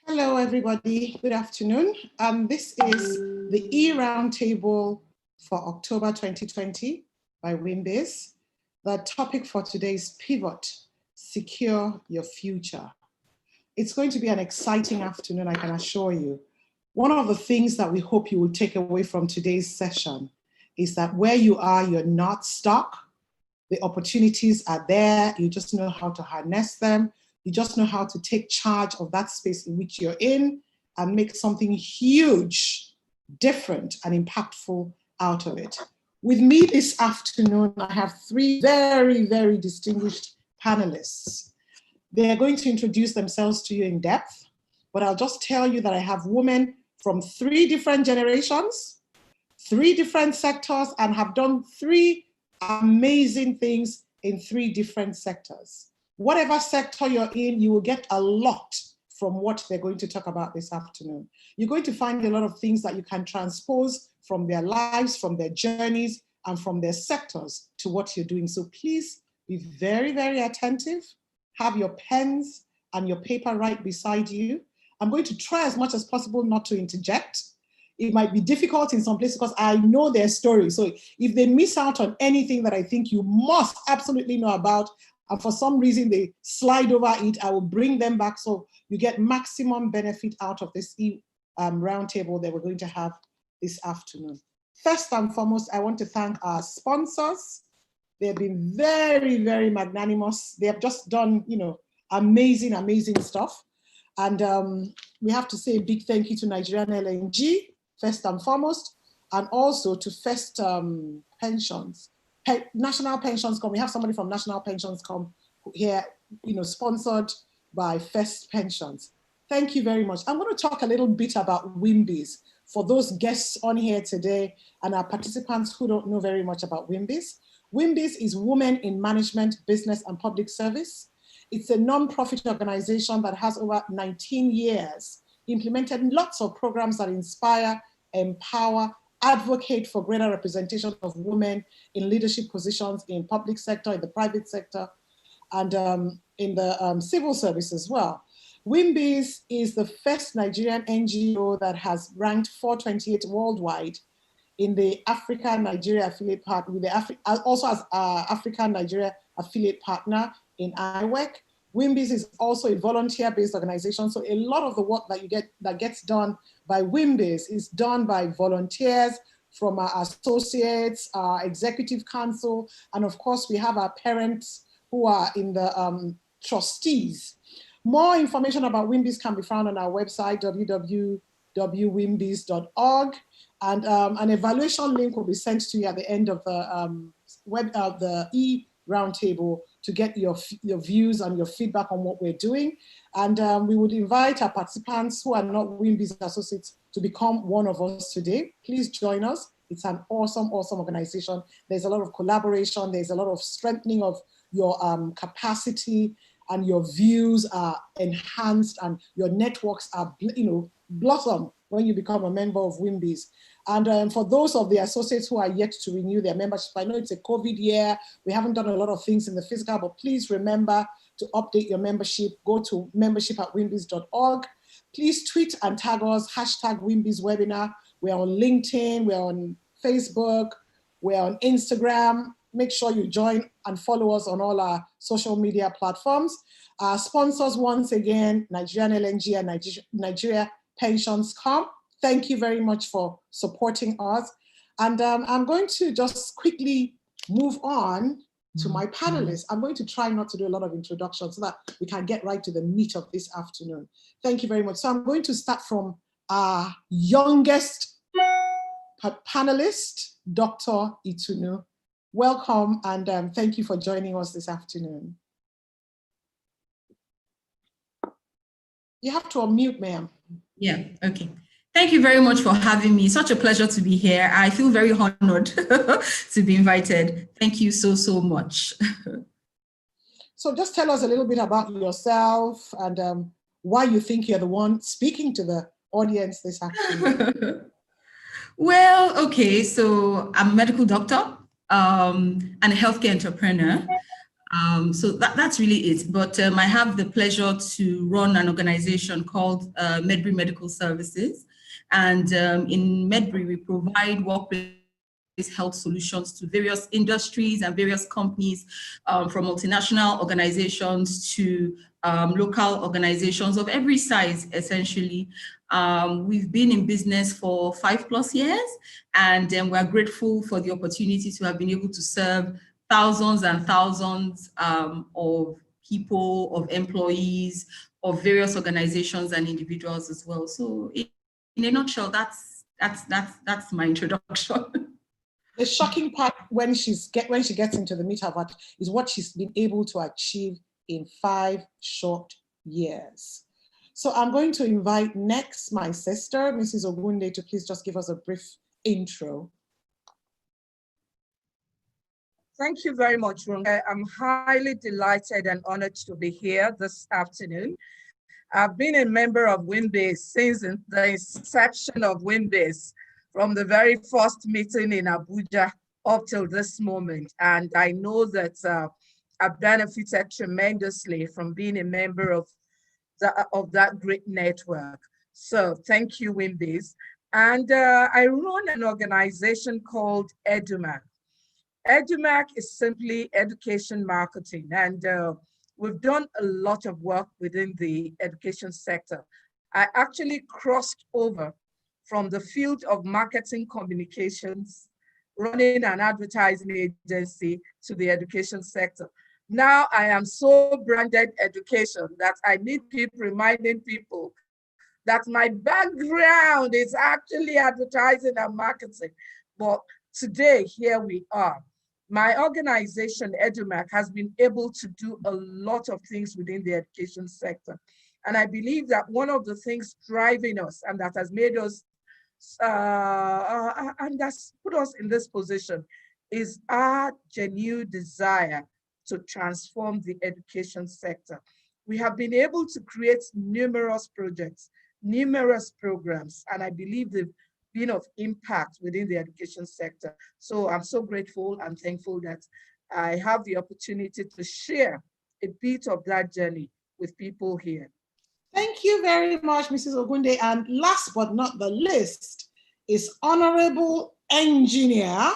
Hello, everybody. Good afternoon. This is the e-Roundtable for October 2020 by WIMBIZ. The topic for today is Pivot, Secure Your Future. It's going to be an exciting afternoon, I can assure you. One of the things that we hope you will take away from today's session is that where you are, you're not stuck. The opportunities are there. You just know how to harness them. You just know how to take charge of that space in which you're in and make something huge, different, and impactful out of it. With me this afternoon, I have three very, very distinguished panelists. They're going to introduce themselves to you in depth, but I'll just tell you that I have women from 3 different generations, 3 different sectors, and have done 3 amazing things in 3 different sectors. Whatever sector you're in, you will get a lot from what they're going to talk about this afternoon. You're going to find a lot of things that you can transpose from their lives, from their journeys, and from their sectors to what you're doing. So please be very, very attentive. Have your pens and your paper right beside you. I'm going to try as much as possible not to interject. It might be difficult in some places because I know their story. So if they miss out on anything that I think you must absolutely know about, and for some reason they slide over it, I will bring them back so you get maximum benefit out of this roundtable that we're going to have this afternoon. First and foremost, I want to thank our sponsors. They've been very, very magnanimous. They have just done, amazing, amazing stuff. And we have to say a big thank you to Nigerian LNG, first and foremost, and also to First Pensions. National Pensions come. We have somebody from National Pensions come here, sponsored by First Pensions. Thank you very much. I'm going to talk a little bit about WIMBIZ for those guests on here today and our participants who don't know very much about WIMBIZ. WIMBIZ is Women in Management, Business and Public Service. It's a non-profit organization that has over 19 years implemented lots of programs that inspire, empower, advocate for greater representation of women in leadership positions in public sector, in the private sector, and in the civil service as well. WIMBIZ is the first Nigerian NGO that has ranked 428 worldwide in the African-Nigeria affiliate partner, also as African-Nigeria affiliate partner in IWEC. WIMBIZ is also a volunteer-based organization, so a lot of the work that gets done by WIMBIZ is done by volunteers from our associates, our executive council, and of course we have our parents who are in the trustees. More information about WIMBIZ can be found on our website, www.wimbiz.org, and an evaluation link will be sent to you at the end of the the e-Roundtable to get your views and your feedback on what we're doing. And we would invite our participants who are not WIMBIZ associates to become one of us today. Please join us. It's an awesome, awesome organization. There's a lot of collaboration. There's a lot of strengthening of your capacity, and your views are enhanced, and your networks are, blossom when you become a member of WIMBIZ. And for those of the associates who are yet to renew their membership, I know it's a COVID year, we haven't done a lot of things in the physical, but please remember to update your membership. Go to membership@wimbiz.org. Please tweet and tag us, #WIMBIZwebinar. We're on LinkedIn, we're on Facebook, we're on Instagram. Make sure you join and follow us on all our social media platforms. Our sponsors, once again, Nigerian LNG and Nigeria Pensions Comp. Thank you very much for supporting us. And I'm going to just quickly move on to my panelists. I'm going to try not to do a lot of introductions so that we can get right to the meat of this afternoon. Thank you very much. So I'm going to start from our youngest panelist, Dr. Itunu. Welcome, and thank you for joining us this afternoon. You have to unmute, ma'am. Yeah, okay. Thank you very much for having me. Such a pleasure to be here. I feel very honored to be invited. Thank you so, so much. So just tell us a little bit about yourself and why you think you're the one speaking to the audience this afternoon. Well, okay, so I'm a medical doctor and a healthcare entrepreneur. So that's really it. But I have the pleasure to run an organization called Medbury Medical Services. And in Medbury, we provide workplace health solutions to various industries and various companies, from multinational organizations to local organizations of every size, essentially. We've been in business for 5+ years, and we're grateful for the opportunity to have been able to serve thousands and thousands of people, of employees, of various organizations and individuals as well. So in a nutshell, that's my introduction. The shocking part when she gets into the meat of it is what she's been able to achieve in 5 short years. So I'm going to invite next my sister, Mrs. Ogunde, to please just give us a brief intro. Thank you very much, Ronke. I'm highly delighted and honored to be here this afternoon. I've been a member of WIMBIZ since the inception of WIMBIZ, from the very first meeting in Abuja up till this moment. And I know that I've benefited tremendously from being a member of that great network. So thank you, WIMBIZ. And I run an organization called Edumark. Edumark is simply education marketing, and we've done a lot of work within the education sector. I actually crossed over from the field of marketing communications, running an advertising agency, to the education sector. Now I am so branded education that I need to keep reminding people that my background is actually advertising and marketing. But today, here we are. My organization, Edumark, has been able to do a lot of things within the education sector. And I believe that one of the things driving us, and that has made us, and that's put us in this position, is our genuine desire to transform the education sector. We have been able to create numerous projects, numerous programs, and I believe they've been of impact within the education sector. So I'm so grateful and thankful that I have the opportunity to share a bit of that journey with people here. Thank you very much, Mrs. Ogunde. And last but not the least is Honorable Engineer.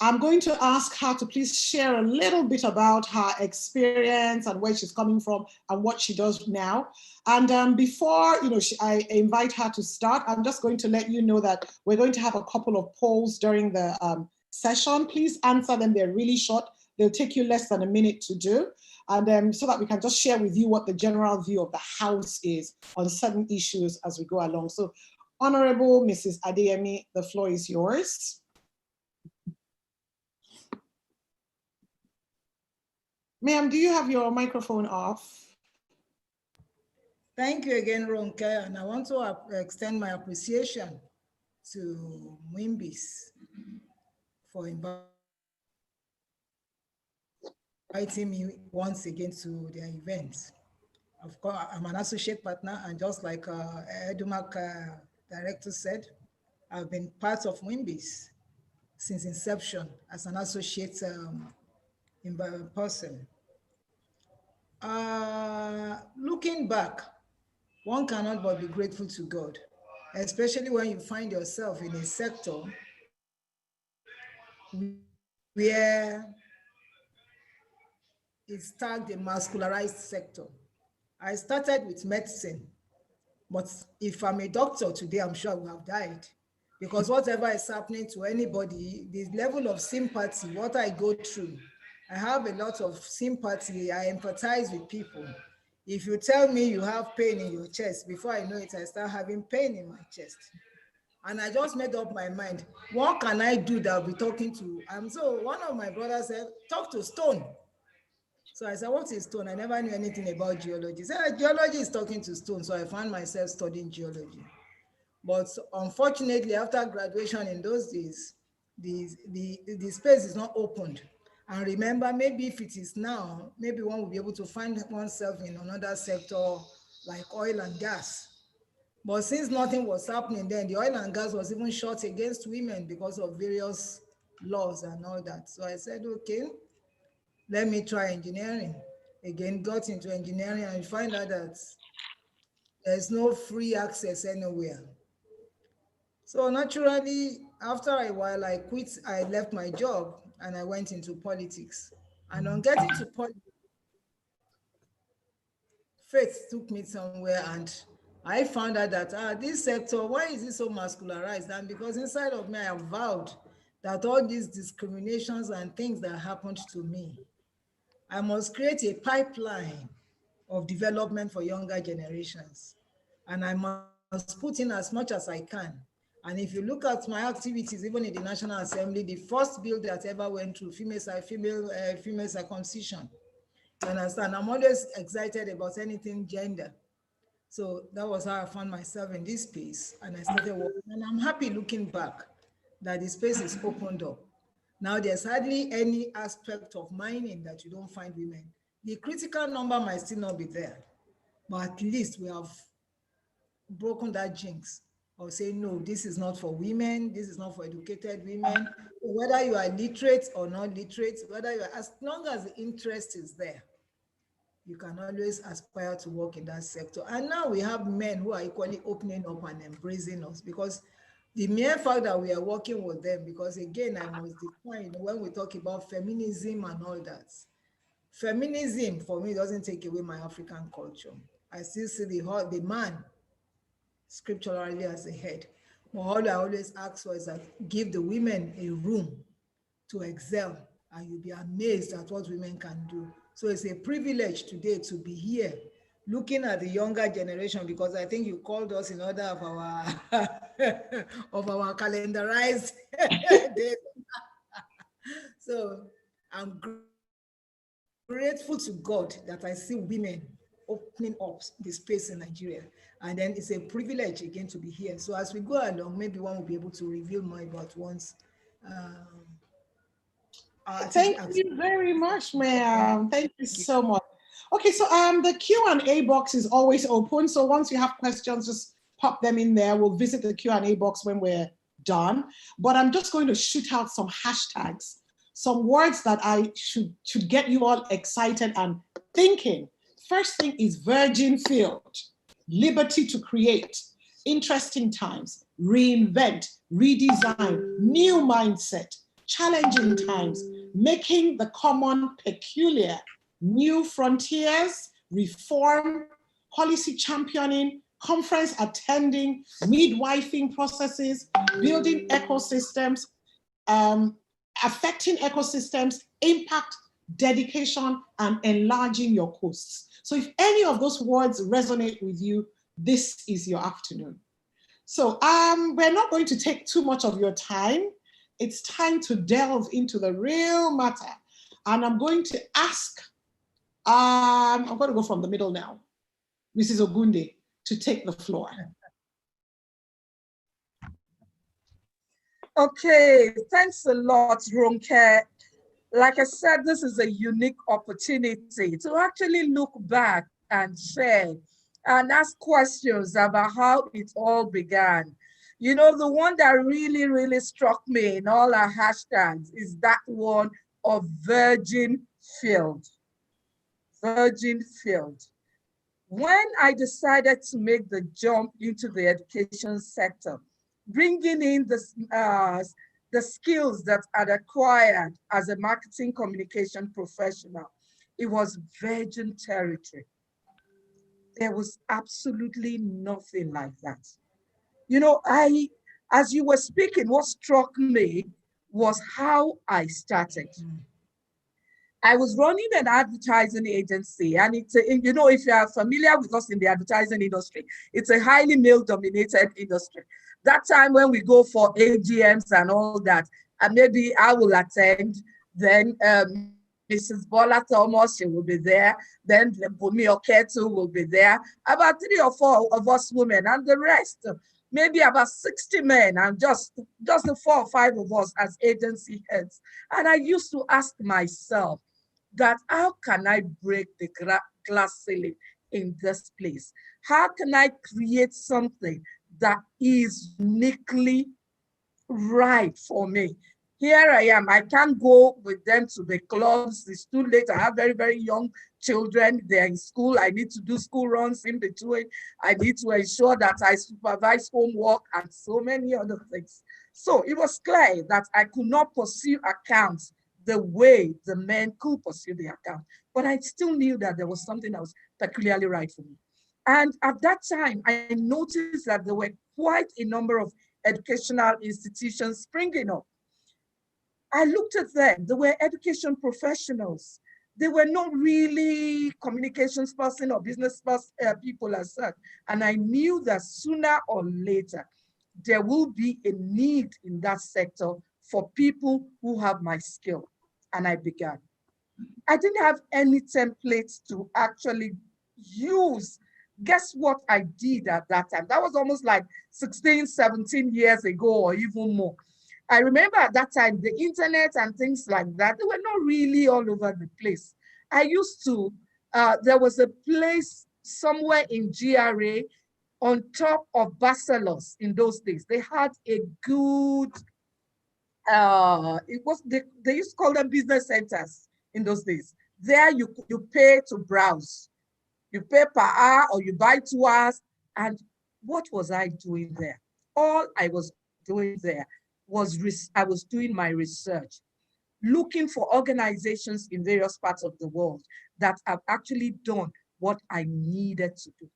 I'm going to ask her to please share a little bit about her experience and where she's coming from and what she does now. And before I invite her to start, I'm just going to let you know that we're going to have a couple of polls during the session. Please answer them. They're really short. They'll take you less than a minute to do. And so that we can just share with you what the general view of the House is on certain issues as we go along. So, Honorable Mrs. Adeyemi, the floor is yours. Ma'am, do you have your microphone off? Thank you again, Ronke, and I want to extend my appreciation to WIMBIZ for inviting me once again to their event. Of course, I'm an associate partner, and just like Edumark director said, I've been part of WIMBIZ since inception as an associate person. Looking back, one cannot but be grateful to God, especially when you find yourself in a sector where it's tagged a mascularized sector. I started with medicine, but if I'm a doctor today, I'm sure I would have died, because whatever is happening to anybody, the level of sympathy, what I go through, I have a lot of sympathy. I empathize with people. If you tell me you have pain in your chest, before I know it, I start having pain in my chest. And I just made up my mind, what can I do that I'll be talking to? So one of my brothers said, talk to stone. So I said, what is stone? I never knew anything about geology. He said, geology is talking to stone. So I found myself studying geology. But unfortunately, after graduation in those days, the space is not opened. And remember, maybe if it is now, maybe one will be able to find oneself in another sector like oil and gas. But since nothing was happening then, the oil and gas was even shot against women because of various laws and all that. So I said, okay, let me try engineering. Again, got into engineering and find out that there's no free access anywhere. So naturally, after a while, I left my job and I went into politics. And on getting to politics, faith took me somewhere and I found out that this sector, why is it so mascularized? And because inside of me, I have vowed that all these discriminations and things that happened to me, I must create a pipeline of development for younger generations. And I must put in as much as I can. And if you look at my activities, even in the National Assembly, the first bill that ever went through female circumcision. You understand? I'm always excited about anything gender. So that was how I found myself in this space. And I started working. And I'm happy looking back that the space is opened up. Now there's hardly any aspect of mining that you don't find women. The critical number might still not be there, but at least we have broken that jinx of saying, no, this is not for women, this is not for educated women. Whether you are literate or not literate, whether you are, as long as the interest is there, you can always aspire to work in that sector. And now we have men who are equally opening up and embracing us, because the mere fact that we are working with them, because again, I must define when we talk about feminism and all that, feminism for me doesn't take away my African culture. I still see the man scripturally as a head. But all I always ask for is that give the women a room to excel, and you'll be amazed at what women can do. So it's a privilege today to be here looking at the younger generation, because I think you called us in order of our of our calendarized days. So I'm grateful to God that I see women opening up the space in Nigeria. And then it's a privilege again to be here. So as we go along, maybe one will be able to reveal more about one's Thank you very much, ma'am. Thank you so much. Okay, so the Q&A box is always open. So once you have questions, just pop them in there. We'll visit the Q&A box when we're done. But I'm just going to shoot out some hashtags, some words that I should get you all excited and thinking. First thing is virgin field, liberty to create, interesting times, reinvent, redesign, new mindset, challenging times, making the common peculiar, new frontiers, reform, policy championing, conference attending, midwifing processes, building ecosystems, affecting ecosystems, impact, dedication, and enlarging your coasts. So if any of those words resonate with you, this is your afternoon. So we're not going to take too much of your time. It's time to delve into the real matter. And I'm going to ask, I'm going to go from the middle now, Mrs. Ogunde, to take the floor. Okay, thanks a lot, Ronke. Like I said, this is a unique opportunity to actually look back and share and ask questions about how it all began. You know, the one that really, really struck me in all our hashtags is that one of virgin field. Virgin field. When I decided to make the jump into the education sector, bringing in the skills that I'd acquired as a marketing communication professional, it was virgin territory. There was absolutely nothing like that. You know, as you were speaking, what struck me was how I started. I was running an advertising agency, and it's, you know, if you are familiar with us in the advertising industry, it's a highly male-dominated industry. That time when we go for AGMs and all that, and maybe I will attend, then Mrs. Bola Thomas, she will be there, then Bumi Oketu will be there, about 3 or 4 of us women, and the rest, maybe about 60 men, and just the 4 or 5 of us as agency heads. And I used to ask myself that how can I break the glass ceiling in this place? How can I create something that is uniquely right for me? here I am. I can't go with them to the clubs. It's too late. I have very, very young children. They're in school. I need to do school runs in between. I need to ensure that I supervise homework and so many other things. So it was clear that I could not pursue accounts the way the men could pursue the account. But I still knew that there was something that was peculiarly right for me. And at that time, I noticed that there were quite a number of educational institutions springing up. I looked at them. They were education professionals. They were not really communications person or business person, people as such. And I knew that sooner or later, there will be a need in that sector for people who have my skill. And I began. I didn't have any templates to actually use. Guess what I did at that time? That was almost like 16, 17 years ago or even more. I remember at that time, the internet and things like that, they were not really all over the place. I used to, there was a place somewhere in GRA on top of Barcelos in those days. They had a good, they used to call them business centers in those days. There you pay to browse. You pay per hour or you buy 2 hours. And what was I doing there? All I was doing there was I was doing my research, looking for organizations in various parts of the world that have actually done what I needed to do.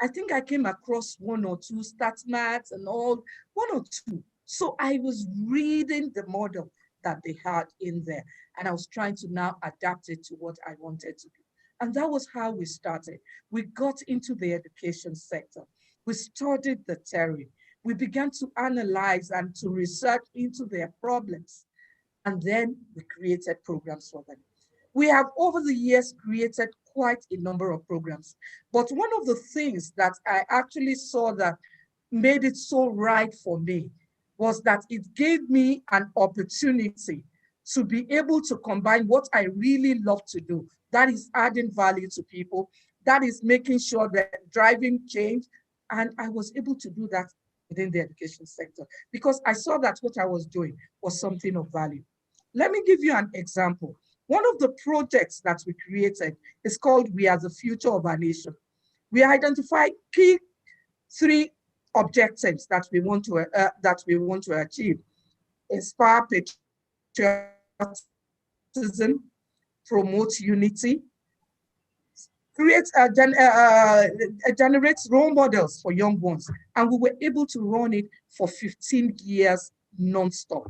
I think I came across 1 or 2 StatMats and all, 1 or 2. So I was reading the model that they had in there, and I was trying to now adapt it to what I wanted to do. And that was how we started. We got into the education sector. We studied the theory. We began to analyze and to research into their problems. And then we created programs for them. We have over the years created quite a number of programs. But one of the things that I actually saw that made it so right for me was that it gave me an opportunity to be able to combine what I really love to do. That is adding value to people. That is making sure that driving change. And I was able to do that within the education sector because I saw that what I was doing was something of value. Let me give you an example. One of the projects that we created is called We Are the Future of Our Nation. We identified key 3 objectives that we want to achieve: inspire patriotism, promote unity, generate role models for young ones. And we were able to run it for 15 years non-stop.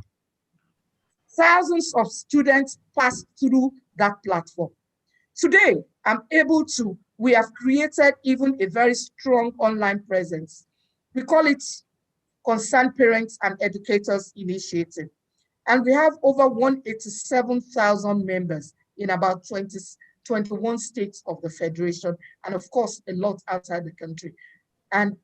Thousands of students passed through that platform. Today, we have created even a very strong online presence. We call it Concerned Parents and Educators Initiative. And we have over 187,000 members in about 21 states of the Federation, and of course, a lot outside the country. And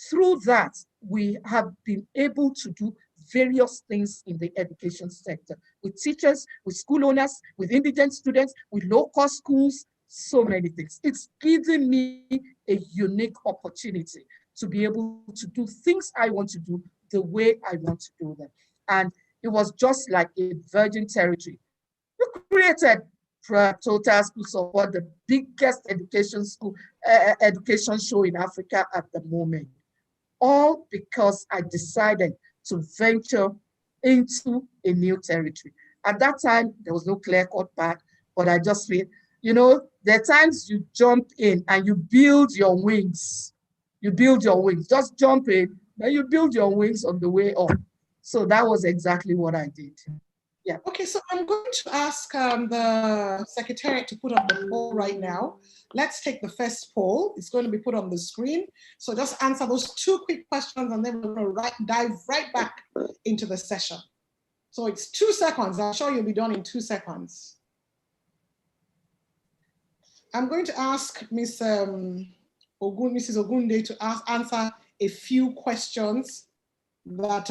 through that, we have been able to do various things in the education sector, with teachers, with school owners, with indigent students, with low-cost schools, so many things. It's given me a unique opportunity to be able to do things I want to do the way I want to do them. And it was just like a virgin territory. We created Total School Support, the biggest education show in Africa at the moment. All because I decided to venture into a new territory. At that time, there was no clear-cut path, but I just feel, there are times you jump in and you build your wings. You build your wings. Just jump in, then you build your wings on the way up. So that was exactly what I did. Yeah. Okay, so I'm going to ask the Secretariat to put up the poll right now. Let's take the first poll. It's going to be put on the screen. So just answer those 2 quick questions and then we're going to dive right back into the session. So it's 2 seconds. I'm sure you'll be done in 2 seconds. I'm going to ask Mrs. Ogunde to answer a few questions that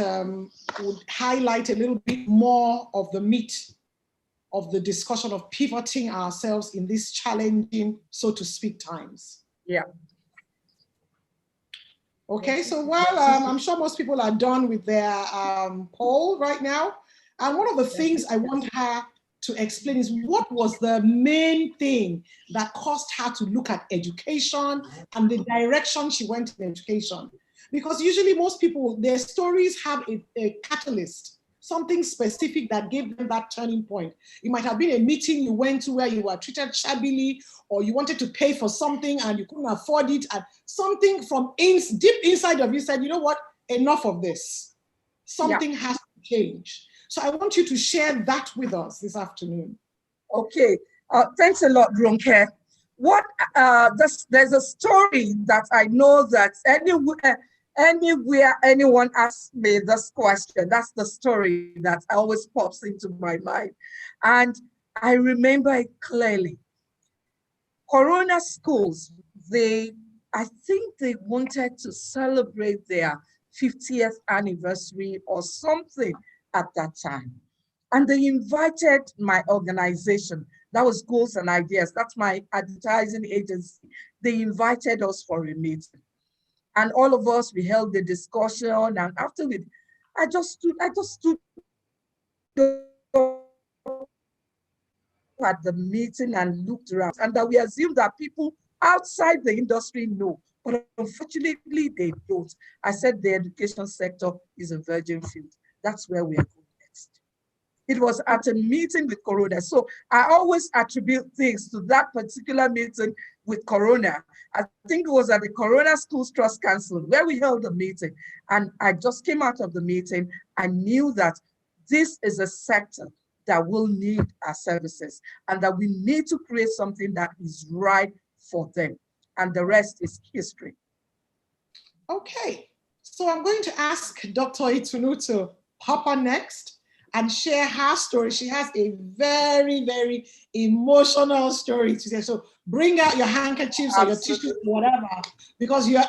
would highlight a little bit more of the meat of the discussion of pivoting ourselves in these challenging, so to speak, times. Yeah. Okay, so while I'm sure most people are done with their poll right now, And one of the things I want her to explain is what was the main thing that caused her to look at education and the direction she went in education. Because usually most people, their stories have a catalyst, something specific that gave them that turning point. It might have been a meeting you went to where you were treated shabbily, or you wanted to pay for something and you couldn't afford it, and something from deep inside of you said, you know what, enough of this. Something has to change. So I want you to share that with us this afternoon. Okay, thanks a lot, Ronke. There's a story that I know that anywhere anyone asks me this question, that's the story that always pops into my mind. And I remember it clearly. Corona schools, I think they wanted to celebrate their 50th anniversary or something at that time. And they invited my organization, that was Goals and Ideas, that's my advertising agency. They invited us for a meeting. And all of us, we held the discussion, and after I just stood at the meeting and looked around, and that we assumed that people outside the industry know, but unfortunately they don't. I said the education sector is a virgin field. That's where we are going next. It was at a meeting with Corona. So I always attribute things to that particular meeting with Corona. I think it was at the Corona Schools Trust Council where we held the meeting. And I just came out of the meeting. I knew that this is a sector that will need our services and that we need to create something that is right for them. And the rest is history. Okay, so I'm going to ask Dr. Itunu to hop on next and share her story. She has a very, very emotional story to say. So bring out your handkerchiefs or your tissues or whatever, because you're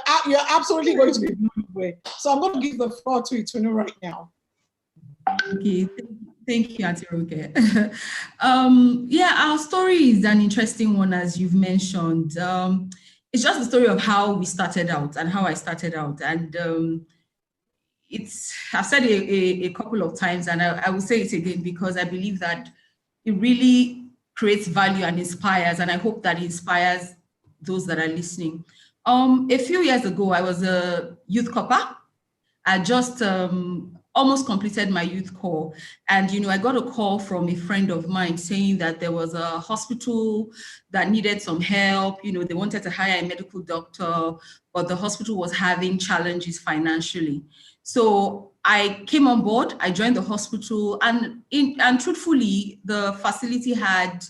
absolutely going to be blown away. So I'm going to give the floor to Itunu right now. Okay, thank you, Auntie Ronke. Yeah, our story is an interesting one, as you've mentioned. It's just the story of how we started out and how I started out. And I've said it a couple of times, and I will say it again because I believe that it really creates value and inspires, and I hope that it inspires those that are listening. A few years ago, I was a youth corper. I just almost completed my youth corps, and I got a call from a friend of mine saying that there was a hospital that needed some help. They wanted to hire a medical doctor, but the hospital was having challenges financially. So I came on board, I joined the hospital, and truthfully, the facility had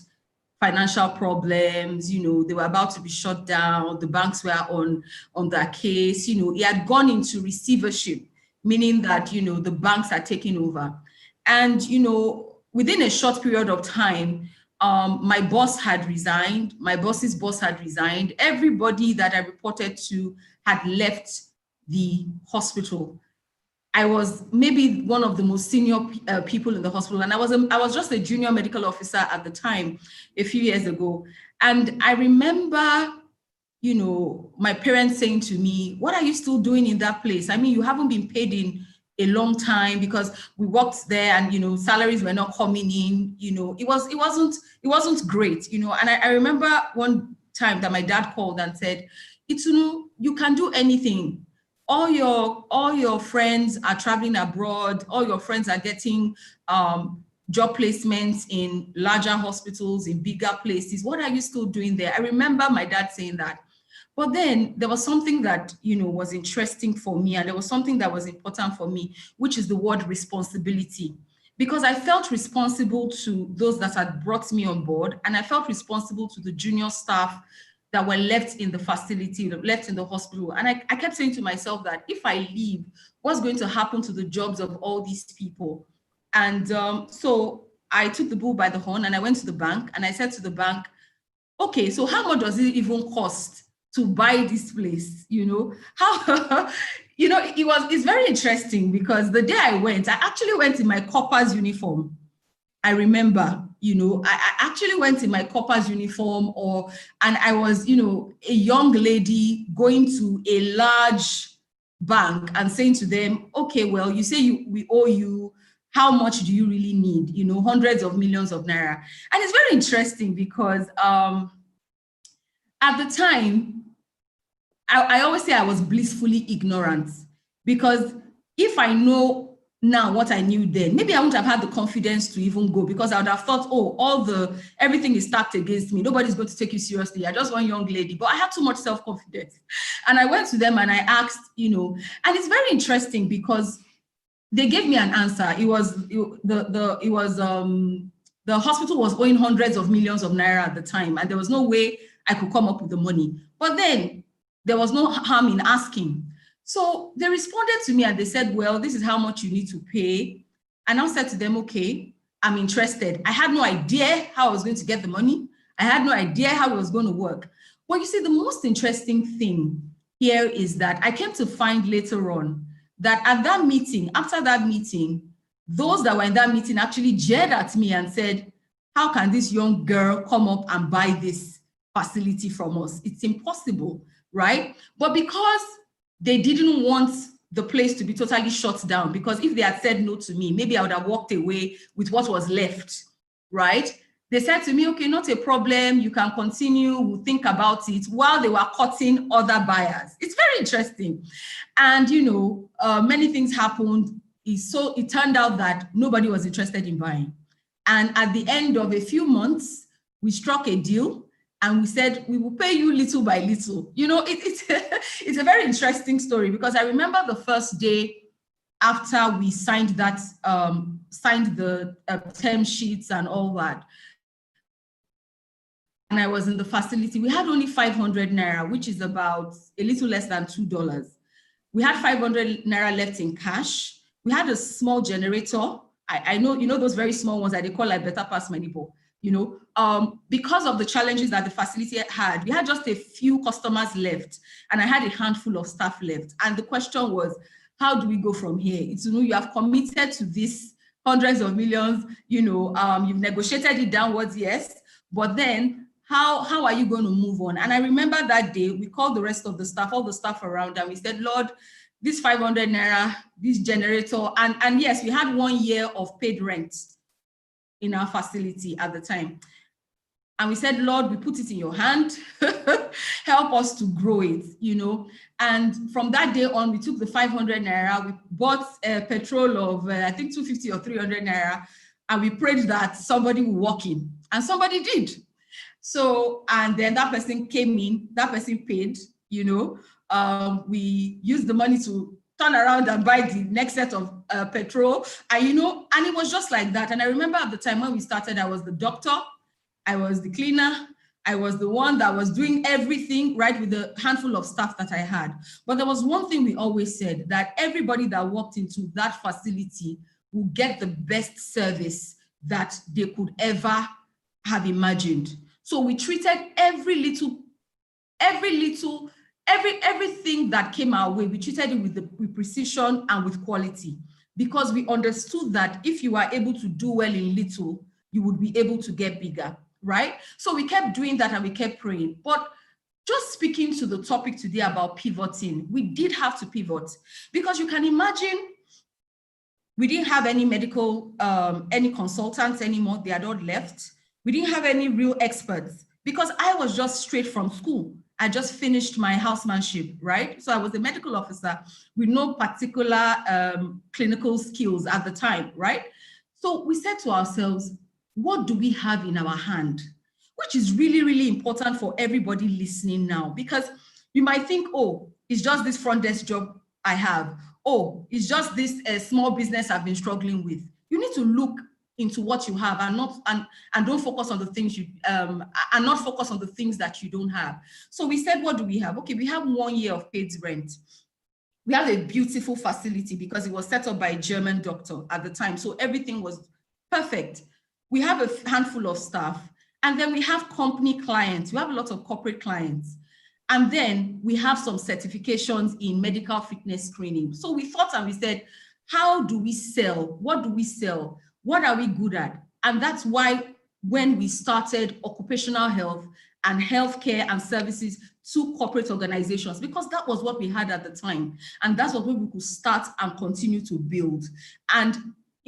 financial problems. They were about to be shut down. The banks were on their case. It had gone into receivership, meaning that, the banks are taking over. And, within a short period of time, my boss had resigned. My boss's boss had resigned. Everybody that I reported to had left the hospital. I was maybe one of the most senior people in the hospital, and I was just a junior medical officer at the time, a few years ago. And I remember, my parents saying to me, "What are you still doing in that place? I mean, you haven't been paid in a long time," because we worked there, and salaries were not coming in. It wasn't great. And I remember one time that my dad called and said, "Itunu, you can do anything. All your friends are traveling abroad. All your friends are getting job placements in larger hospitals, in bigger places. What are you still doing there?" I remember my dad saying that. But then there was something that, was interesting for me, and there was something that was important for me, which is the word responsibility. Because I felt responsible to those that had brought me on board, and I felt responsible to the junior staff that were left in the facility, left in the hospital. And I kept saying to myself that if I leave, what's going to happen to the jobs of all these people? And so I took the bull by the horn and I went to the bank and I said to the bank, "Okay, so how much does it even cost to buy this place?" How, it's very interesting because the day I actually went in my corper's uniform. I remember, I actually went in my corper's uniform, and I was, a young lady going to a large bank and saying to them, "Okay, well, you say we owe you how much do you really need? You know, hundreds of millions of naira. And it's very interesting because at the time, I always say I was blissfully ignorant, because if I know now what I knew then, maybe I wouldn't have had the confidence to even go, because I would have thought, oh, everything is stacked against me. Nobody's going to take you seriously. You're just one young lady. But I had too much self-confidence. And I went to them and I asked, you know, and it's very interesting because they gave me an answer. The hospital was owing hundreds of millions of naira at the time, and there was no way I could come up with the money. But then there was no harm in asking. So they responded to me and they said, well, this is how much you need to pay. And I said to them, okay, I'm interested. I had no idea how I was going to get the money. I had no idea how it was going to work. But you see, the most interesting thing here is that I came to find later on that at that meeting, after that meeting, those that were in that meeting actually jeered at me and said, how can this young girl come up and buy this facility from us? It's impossible, right? But because they didn't want the place to be totally shut down, because if they had said no to me, maybe I would have walked away with what was left, right? They said to me, okay, not a problem, you can continue, we'll think about it, while they were cutting other buyers. It's very interesting. And, you know, many things happened. It turned out that nobody was interested in buying. And at the end of a few months, we struck a deal. And we said, we will pay you little by little. You know, it's a very interesting story, because I remember the first day after we signed that, signed the term sheets and all that. And I was in the facility. We had only 500 naira, which is about a little less than $2. We had 500 naira left in cash. We had a small generator. I know, you know, those very small ones that they call like better pass money ball. You know, because of the challenges that the facility had, we had just a few customers left, and I had a handful of staff left. And the question was, how do we go from here? It's, you know, you have committed to this hundreds of millions, you know, you've negotiated it downwards, yes, but then how are you going to move on? And I remember that day, we called the rest of the staff, all the staff around, and we said, Lord, this 500 naira, this generator, and yes, we had 1 year of paid rent in our facility at the time. And we said, Lord, we put it in your hand, help us to grow it, you know. And from that day on, we took the 500 naira, we bought a petrol of, I think 250 or 300 naira, and we prayed that somebody would walk in, and somebody did. So, and then that person came in, that person paid, you know, we used the money to turn around and buy the next set of petrol, and you know, and it was just like that. And I remember at the time when we started, I was the doctor, I was the cleaner, I was the one that was doing everything, right, with the handful of staff that I had. But there was one thing we always said, that everybody that walked into that facility would get the best service that they could ever have imagined. So we treated everything that came our way, we treated it with precision and with quality, because we understood that if you are able to do well in little, you would be able to get bigger, right? So we kept doing that and we kept praying. But just speaking to the topic today about pivoting, we did have to pivot, because you can imagine we didn't have any medical, any consultants anymore. They had all left. We didn't have any real experts, because I was just straight from school. I just finished my housemanship, right? So I was a medical officer with no particular clinical skills at the time, right? So we said to ourselves, what do we have in our hand? Which is really, really important for everybody listening now, because you might think, oh, it's just this front desk job I have. Oh, it's just this small business I've been struggling with. You need to look into what you have and don't focus on the things and not focus on the things that you don't have. So we said, what do we have? Okay, we have 1 year of paid rent. We have a beautiful facility because it was set up by a German doctor at the time. So everything was perfect. We have a handful of staff, and then we have company clients. We have a lot of corporate clients. And then we have some certifications in medical fitness screening. So we thought and we said, how do we sell? What do we sell? What are we good at? And that's why when we started occupational health and healthcare and services to corporate organizations, because that was what we had at the time. And that's what we could start and continue to build. And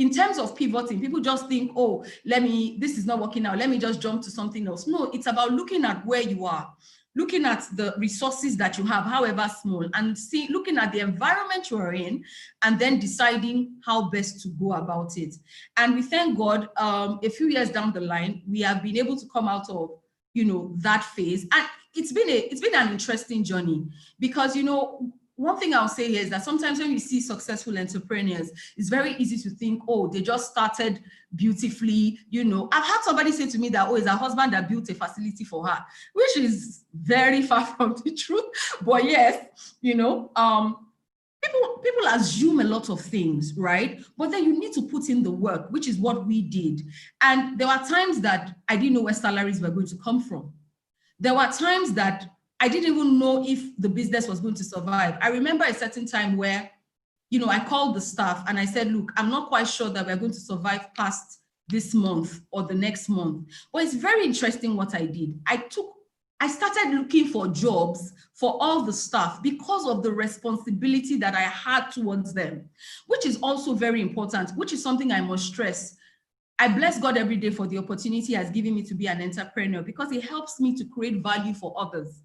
in terms of pivoting, people just think, oh, this is not working out, let me just jump to something else. No, it's about looking at where you are, looking at the resources that you have, however small, and looking at the environment you are in, and then deciding how best to go about it. And we thank God, a few years down the line, we have been able to come out of, that phase. And it's been an interesting journey, because, one thing I'll say here is that sometimes when you see successful entrepreneurs, it's very easy to think, oh, they just started beautifully. I've had somebody say to me that, oh, it's her husband that built a facility for her, which is very far from the truth. But yes, people assume a lot of things, right? But then you need to put in the work, which is what we did. And there were times that I didn't know where salaries were going to come from. There were times that I didn't even know if the business was going to survive. I remember a certain time where, I called the staff and I said, look, I'm not quite sure that we're going to survive past this month or the next month. But it's very interesting what I did. I started looking for jobs for all the staff because of the responsibility that I had towards them, which is also very important, which is something I must stress. I bless God every day for the opportunity He has given me to be an entrepreneur, because it helps me to create value for others.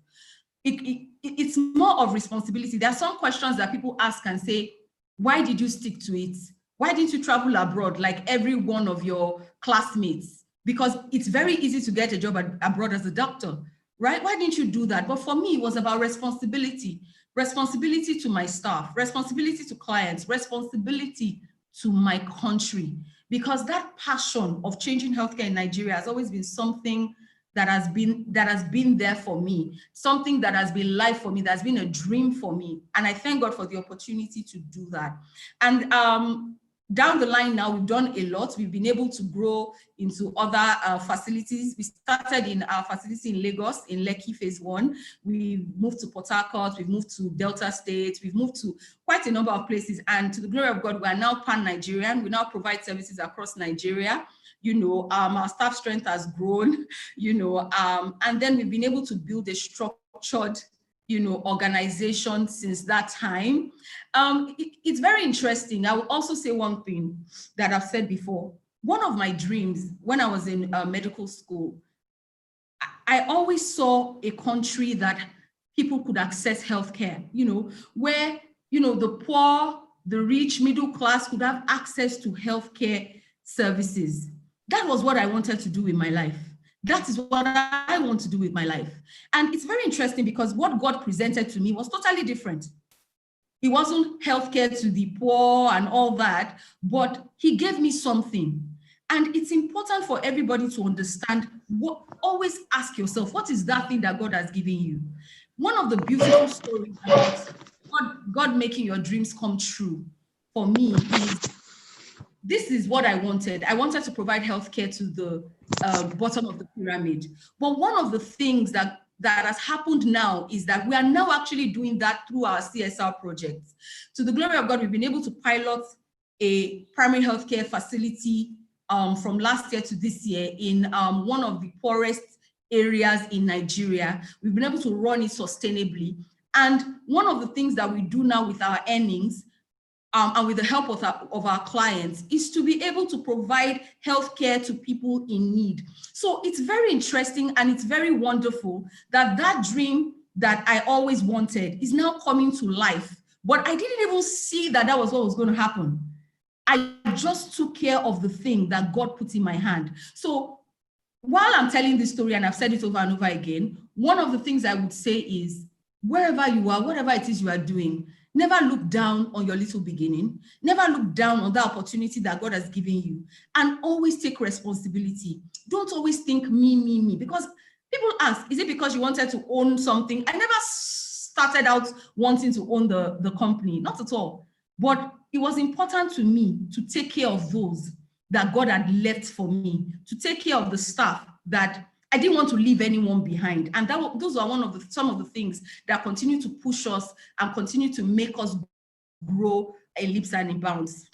It's more of responsibility. There are some questions that people ask and say, why did you stick to it? Why didn't you travel abroad like every one of your classmates? Because it's very easy to get a job abroad as a doctor, right? Why didn't you do that? But for me, it was about responsibility to my staff, responsibility to clients, responsibility to my country, because that passion of changing healthcare in Nigeria has always been something that has been there for me, something that has been life for me, that's been a dream for me. And I thank God for the opportunity to do that. And down the line now, we've done a lot. We've been able to grow into other facilities. We started in our facility in Lagos, in Lekki phase 1. We moved to Port Harcourt, we've moved to Delta State, we've moved to quite a number of places. And to the glory of God, we are now pan-Nigerian. We now provide services across Nigeria. Our staff strength has grown, and then we've been able to build a structured, organization since that time. It's very interesting. I will also say one thing that I've said before. One of my dreams when I was in medical school, I always saw a country that people could access healthcare, where, the poor, the rich, middle class could have access to healthcare services. That was what I wanted to do with my life. That is what I want to do with my life. And it's very interesting because what God presented to me was totally different. It wasn't healthcare to the poor and all that, but He gave me something. And it's important for everybody to understand, always ask yourself, what is that thing that God has given you? One of the beautiful stories about God making your dreams come true for me is, this is what I wanted. I wanted to provide healthcare to the bottom of the pyramid. But one of the things that has happened now is that we are now actually doing that through our CSR projects. To the glory of God, we've been able to pilot a primary healthcare facility from last year to this year in one of the poorest areas in Nigeria. We've been able to run it sustainably. And one of the things that we do now with our earnings, and with the help of our clients, is to be able to provide healthcare to people in need. So it's very interesting and it's very wonderful that that dream that I always wanted is now coming to life. But I didn't even see that that was what was going to happen. I just took care of the thing that God put in my hand. So while I'm telling this story, and I've said it over and over again, one of the things I would say is, wherever you are, whatever it is you are doing, never look down on your little beginning. Never look down on the opportunity that God has given you, and always take responsibility. Don't always think me, because people ask, is it because you wanted to own something? I never started out wanting to own the company, not at all. But it was important to me to take care of those that God had left for me, to take care of the staff that I didn't want to leave anyone behind. And those are some of the things that continue to push us and continue to make us grow in leaps and in bounds.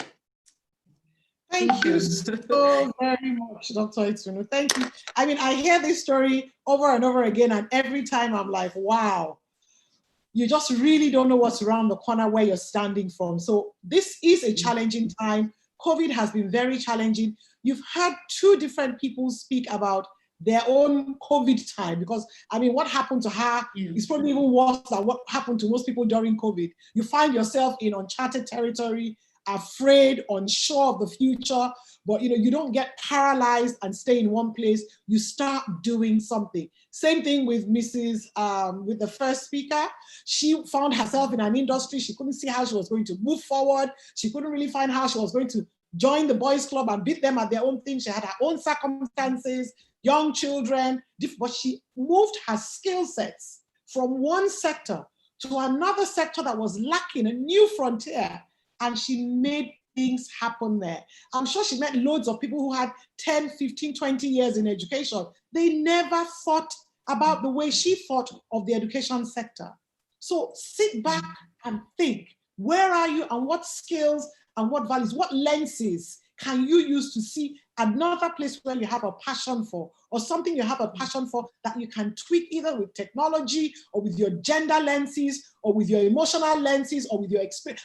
Thank you so very much, Dr. Itunu. Thank you. I mean, I hear this story over and over again, and every time I'm like, wow, you just really don't know what's around the corner where you're standing from. So this is a challenging time COVID has been very challenging. You've heard two different people speak about their own COVID time, because I mean, what happened to her is probably even worse than what happened to most people during COVID. You find yourself in uncharted territory, afraid, unsure of the future, but you don't get paralyzed and stay in one place. You start doing something. Same thing with with the first speaker. She found herself in an industry. She couldn't see how she was going to move forward. She couldn't really find how she was going to join the boys' club and beat them at their own thing. She had her own circumstances, young children, but she moved her skill sets from one sector to another sector that was lacking, a new frontier, and she made things happen there. I'm sure she met loads of people who had 10, 15, 20 years in education. They never thought about the way she thought of the education sector. So sit back and think, where are you and what skills and what values, what lenses can you use to see another place where you have a passion for, or something you have a passion for that you can tweak either with technology or with your gender lenses or with your emotional lenses or with your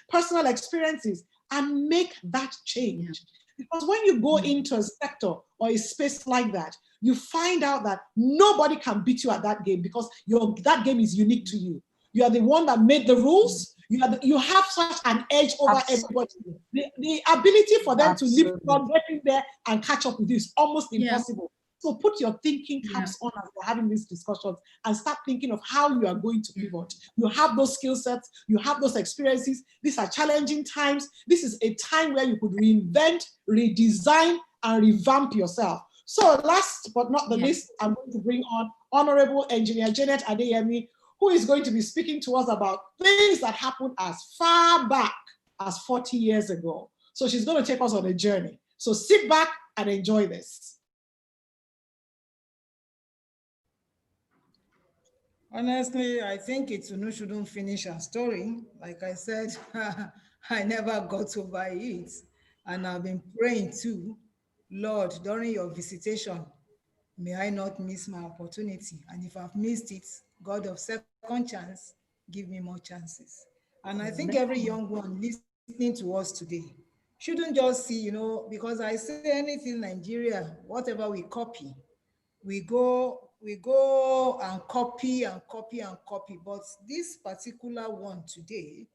personal experiences, and make that change. Because when you go into a sector or a space like that, you find out that nobody can beat you at that game, because that game is unique to you. You are the one that made the rules. You have such an edge over everybody. The ability for them to live from getting there and catch up with you is almost impossible. So put your thinking caps on as we're having these discussions and start thinking of how you are going to pivot. You have those skill sets, you have those experiences. These are challenging times. This is a time where you could reinvent, redesign, and revamp yourself. So last but not the least, I'm going to bring on Honorable Engineer Janet Adeyemi, who is going to be speaking to us about things that happened as far back as 40 years ago. So she's going to take us on a journey. So sit back and enjoy this. Honestly, I think Itunu shouldn't finish her story. Like I said, I never got over it. And I've been praying too, Lord, during your visitation, may I not miss my opportunity. And if I've missed it, God of second chance, give me more chances. And I think every young one listening to us today shouldn't just see, because I say anything Nigeria, whatever we copy, we go and copy and copy and copy. But this particular one today,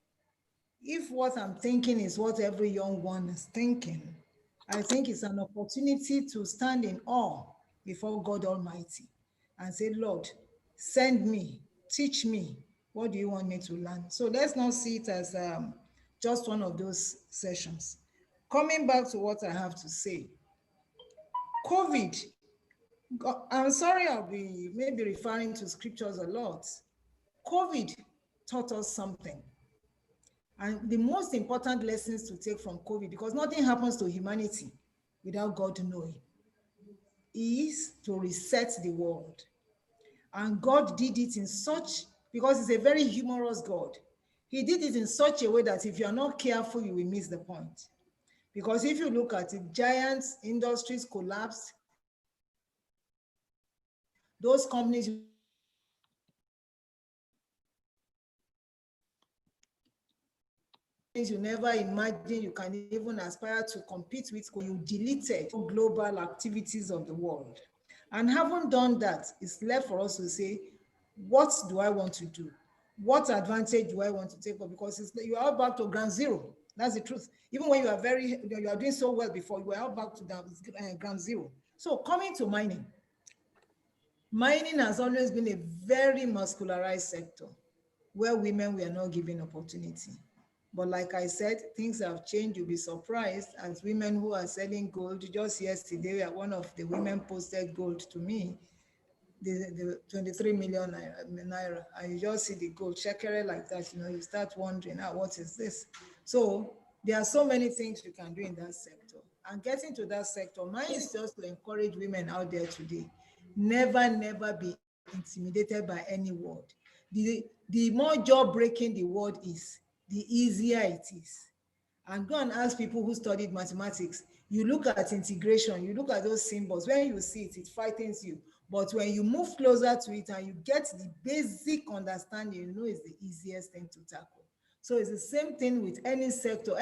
if what I'm thinking is what every young one is thinking, I think it's an opportunity to stand in awe before God Almighty and say, Lord, send me, teach me, what do you want me to learn? So let's not see it as just one of those sessions. Coming back to what I have to say, COVID, I'm sorry, I'll be maybe referring to scriptures a lot. COVID taught us something. And the most important lessons to take from COVID, because nothing happens to humanity without God knowing, is to reset the world. And God did it in such, because he's a very humorous God, he did it in such a way that if you're not careful, you will miss the point. Because if you look at it, giants, industries collapsed. Those companies you never imagine you can even aspire to compete with, you deleted global activities of the world. And having done that, it's left for us to say, what do I want to do? What advantage do I want to take? Because you are back to ground zero. That's the truth. Even when you are doing so well before, you are back to ground zero. So coming to mining. Mining has always been a very mascularized sector where women were not given opportunity. But like I said, things have changed. You'll be surprised as women who are selling gold. Just yesterday, one of the women posted gold to me, the 23 million naira, and you just see the gold shekere like that, you start wondering, what is this? So there are so many things you can do in that sector. And getting to that sector, mine is just to encourage women out there today. Never be intimidated by any word. The more jaw-breaking the word is, the easier it is. And go and ask people who studied mathematics. You look at integration, you look at those symbols. When you see it, it frightens you. But when you move closer to it and you get the basic understanding, it's the easiest thing to tackle. So it's the same thing with any sector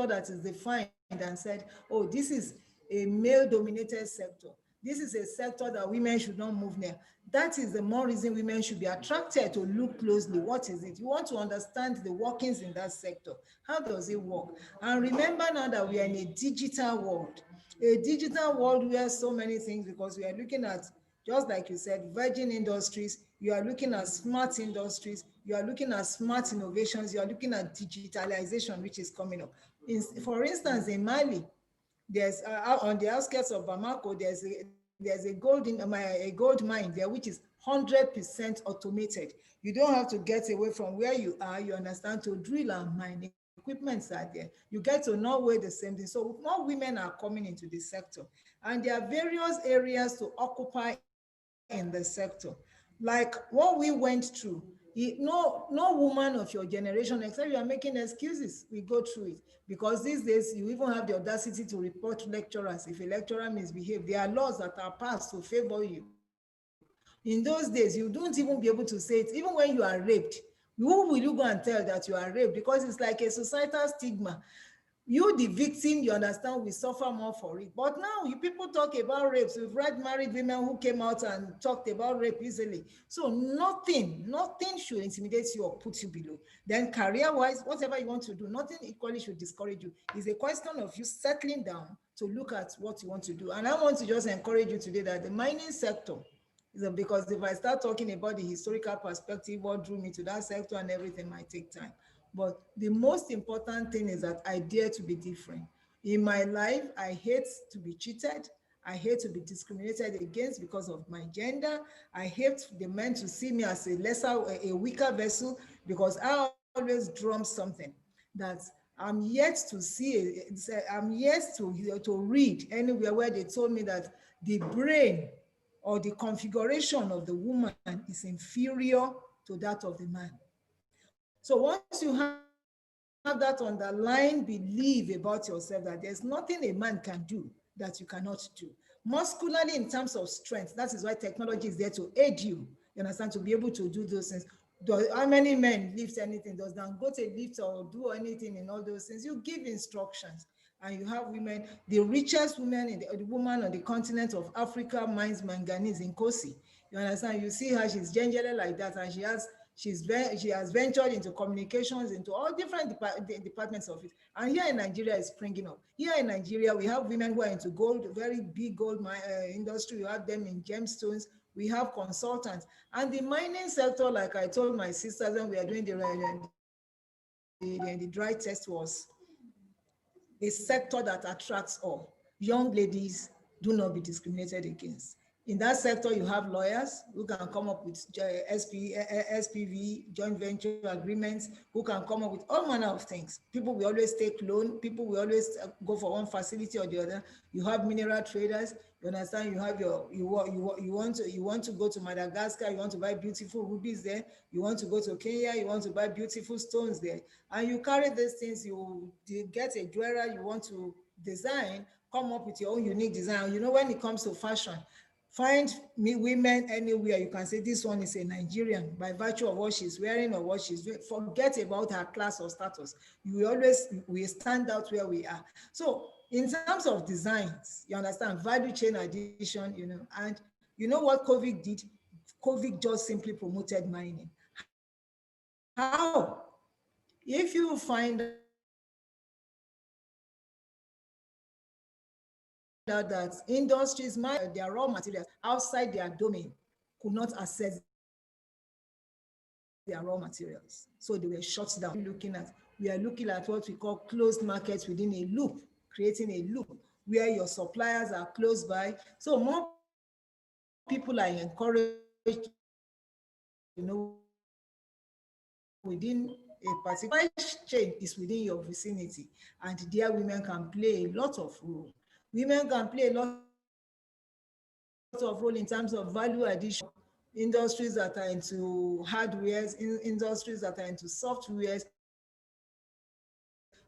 that is defined and said, oh, this is a male-dominated sector. This is a sector that women should not move near. That is the more reason women should be attracted to look closely. What is it? You want to understand the workings in that sector. How does it work? And remember now that we are in a digital world where so many things, because we are looking at, just like you said, virgin industries, you are looking at smart industries, you are looking at smart innovations, you are looking at digitalization, which is coming up. For instance, in Mali, there's on the outskirts of Bamako, there's a gold mine there, which is 100% automated. You don't have to get away from where you are, you understand, to drill and mine. Equipments are there. You get to Norway, the same thing. So more women are coming into the sector, and there are various areas to occupy in the sector. Like what we went through, no woman of your generation, except you are making excuses, we go through it. Because these days, you even have the audacity to report lecturers. If a lecturer misbehaves, there are laws that are passed to favor you. In those days, you don't even be able to say it. Even when you are raped, who will you go and tell that you are raped? Because it's like a societal stigma. You, the victim, you understand, we suffer more for it. But now people talk about rapes. We've read married women who came out and talked about rape easily. So nothing should intimidate you or put you below. Then career-wise, whatever you want to do, nothing equally should discourage you. It's a question of you settling down to look at what you want to do. And I want to just encourage you today that the mining sector, because if I start talking about the historical perspective, what drew me to that sector and everything might take time. But the most important thing is that I dare to be different. In my life, I hate to be cheated. I hate to be discriminated against because of my gender. I hate the men to see me as a weaker vessel, because I always drum something that I'm yet to see, I'm yet to read anywhere where they told me that the brain or the configuration of the woman is inferior to that of the man. So once you have that underlying belief about yourself that there's nothing a man can do that you cannot do. Muscularly, in terms of strength, that is why technology is there to aid you, you understand, to be able to do those things. How many men lift anything? Does Dangote lift or do anything in all those things? You give instructions. And you have women, the richest woman the woman on the continent of Africa mines manganese in Kosi. You understand? You see her, she's gingerly like that, and she has ventured into communications, into all different departments of it. And here in Nigeria, it's springing up. Here in Nigeria, we have women who are into gold, very big gold industry. You have them in gemstones. We have consultants. And the mining sector, like I told my sisters when we are doing the dry test, was a sector that attracts all. Young ladies do not be discriminated against. In that sector, you have lawyers who can come up with SPV, joint venture agreements, who can come up with all manner of things. People will always take loan. People will always go for one facility or the other. You have mineral traders. You understand? You have you want to go to Madagascar. You want to buy beautiful rubies there. You want to go to Kenya. You want to buy beautiful stones there. And you carry these things. You get a jeweler. You want to design. Come up with your own unique design. You know, when it comes to fashion, find women anywhere, you can say this one is a Nigerian by virtue of what she's wearing or what she's doing. Forget about her class or status. We stand out where we are. So in terms of designs, you understand, value chain addition, you know, and you know what COVID did? COVID just simply promoted mining. How? If you find that industries, their raw materials outside their domain could not access their raw materials. So they were shut down. We are looking at what we call closed markets within a loop, creating a loop where your suppliers are close by. So more people are encouraged, you know, within a particular chain is within your vicinity. And there women can play a lot of role. Women can play a lot of role in terms of value addition. Industries that are into hardwares, industries that are into softwares,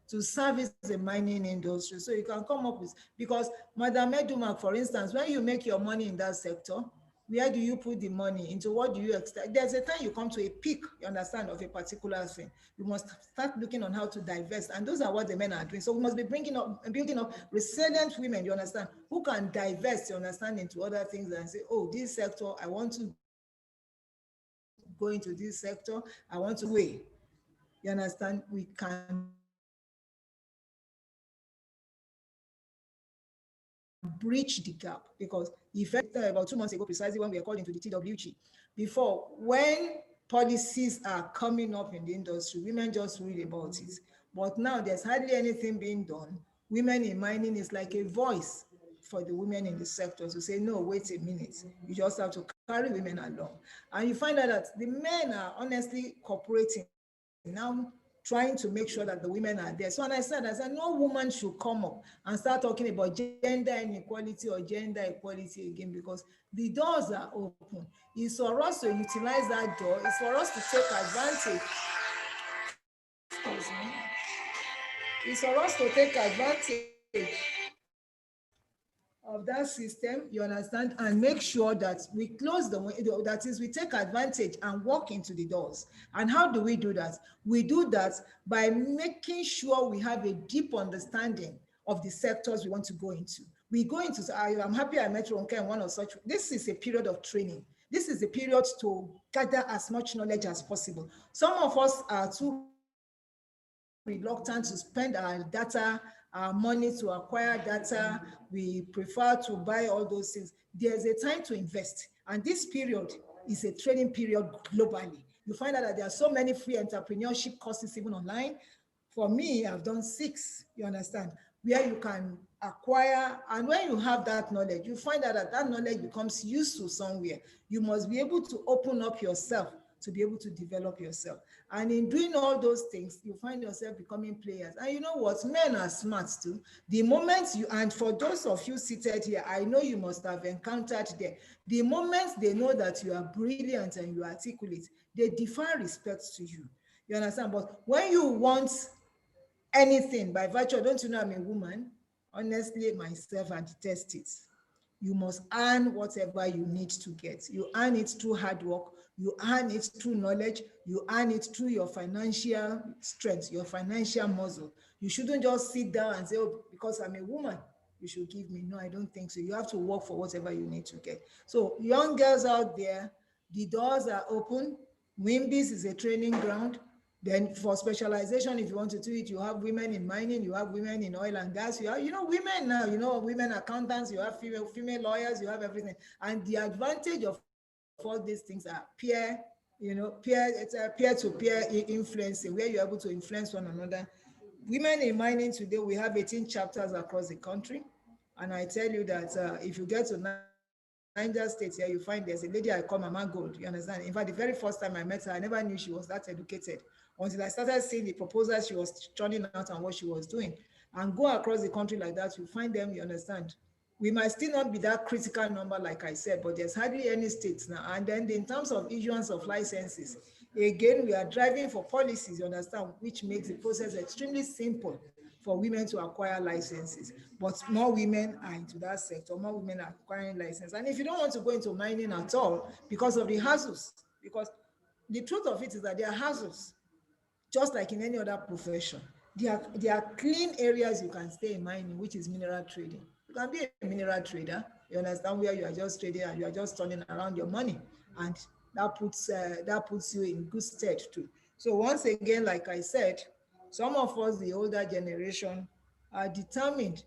to service the mining industry. So you can come up with, because Madam Edumark, for instance, when you make your money in that sector, Where do you put the money? Into what do you expect? There's a time you come to a peak, you understand, of a particular thing. You must start looking on how to divest. And those are what the men are doing. So we must be building up resilient women, you understand, who can divest, you understand, into other things and say, oh, this sector, I want to go into this sector, I want to wait. You understand? We can breach the gap, because if about 2 months ago, precisely when we were called into the TWG, before, when policies are coming up in the industry, women just read about it. But now there's hardly anything being done. Women in mining is like a voice for the women in the sector to say, no, wait a minute. You just have to carry women along. And you find out that the men are honestly cooperating now, trying to make sure that the women are there. So, and I said, no woman should come up and start talking about gender inequality or gender equality again, because the doors are open. It's for us to utilize that door. It's for us to take advantage. Excuse me. It's for us to take advantage of that system, you understand, and make sure that we close the way, that is, we take advantage and walk into the doors. And how do we do that? We do that by making sure we have a deep understanding of the sectors we want to go into. We go into, I'm happy I met Ronke in one of such. This is a period of training. This is a period to gather as much knowledge as possible. Some of us are too reluctant to spend our data, our money to acquire data. We prefer to buy all those things. There's a time to invest. And this period is a training period globally. You find out that there are so many free entrepreneurship courses even online. For me, I've done 6, you understand, where you can acquire. And when you have that knowledge, you find out that that knowledge becomes useful somewhere. You must be able to open up yourself to be able to develop yourself. And in doing all those things, you find yourself becoming players. And you know what? Men are smart too. The moment you, and for those of you seated here, I know you must have encountered there, the moment they know that you are brilliant and you articulate, they define respect to you. You understand? But when you want anything by virtue, don't you know I'm a woman? Honestly, myself, I detest it. You must earn whatever you need to get. You earn it through hard work. You earn it through knowledge. You earn it through your financial strength, your financial muscle. You shouldn't just sit down and say, oh, because I'm a woman, you should give me. No, I don't think so. You have to work for whatever you need to get. So young girls out there, the doors are open. WIMBIZ is a training ground. Then for specialization, if you want to do it, you have women in mining, you have women in oil and gas, you have, women now, women accountants, you have female lawyers, you have everything. And the advantage of all these things are it's a peer-to-peer influencing, where you're able to influence one another. Women in mining today, we have 18 chapters across the country. And I tell you that if you get to Niger State here, you find there's a lady I call Mama Gold, you understand? In fact, the very first time I met her, I never knew she was that educated until I started seeing the proposals she was churning out and what she was doing. And go across the country like that, you find them, you understand? We might still not be that critical number, like I said, but there's hardly any states now. And then in terms of issuance of licenses, again, we are driving for policies, you understand, which makes the process extremely simple for women to acquire licenses. But more women are into that sector, more women are acquiring licenses. And if you don't want to go into mining at all because of the hassles, because the truth of it is that there are hassles, just like in any other profession. There are clean areas you can stay in mining, which is mineral trading. You can be a mineral trader, you understand, where you are just trading and you are just turning around your money. And that puts you in good stead too. So once again, like I said, some of us, the older generation, are determined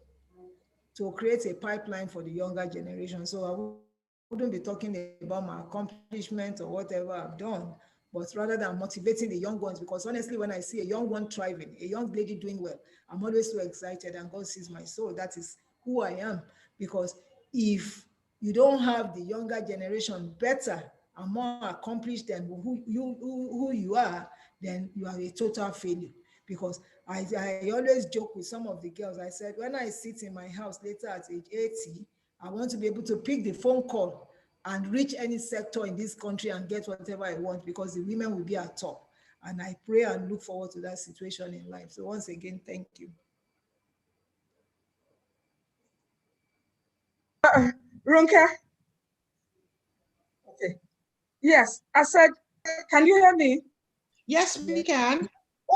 to create a pipeline for the younger generation. So I wouldn't be talking about my accomplishments or whatever I've done, but rather than motivating the young ones, because honestly, when I see a young one thriving, a young lady doing well, I'm always so excited, and God sees my soul. That is who I am. Because if you don't have the younger generation better and more accomplished than who you are, then you are a total failure. Because I always joke with some of the girls. I said, when I sit in my house later at age 80, I want to be able to pick the phone call and reach any sector in this country and get whatever I want, because the women will be at top. And I pray and look forward to that situation in life. So once again, thank you. Ronke, Yes, I said, can you hear me? Yes, we can.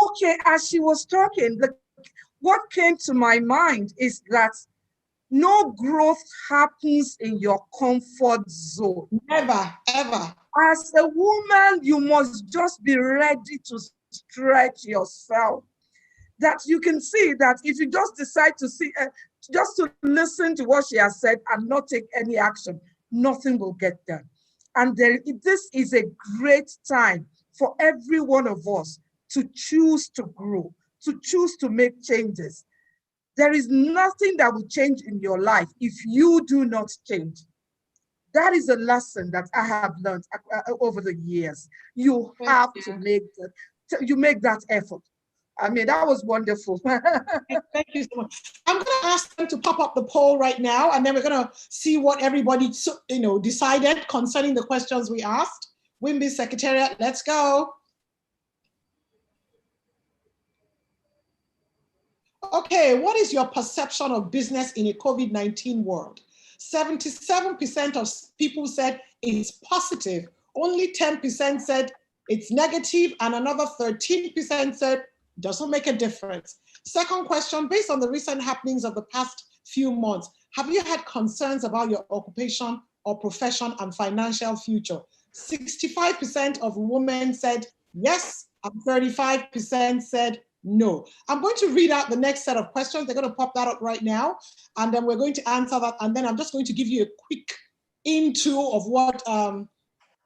Okay, as she was talking, what came to my mind is that no growth happens in your comfort zone. Never, ever. As a woman, you must just be ready to stretch yourself. That you can see that if you just decide to just to listen to what she has said and not take any action, nothing will get done. And this is a great time for every one of us to choose to grow, to choose to make changes. There is nothing that will change in your life if you do not change. That is a lesson that I have learned over the years. You have to make that effort. I mean, that was wonderful. Thank you so much. I'm going to ask them to pop up the poll right now, and then we're going to see what everybody decided concerning the questions we asked. WIMBIZ Secretariat, let's go. Okay, what is your perception of business in a COVID-19 world? 77% of people said it's positive. Only 10% said it's negative, and another 13% said doesn't make a difference. Second question, based on the recent happenings of the past few months, have you had concerns about your occupation or profession and financial future? 65% of women said yes, and 35% said no. I'm going to read out the next set of questions. They're going to pop that up right now, and then we're going to answer that, and then I'm just going to give you a quick into of what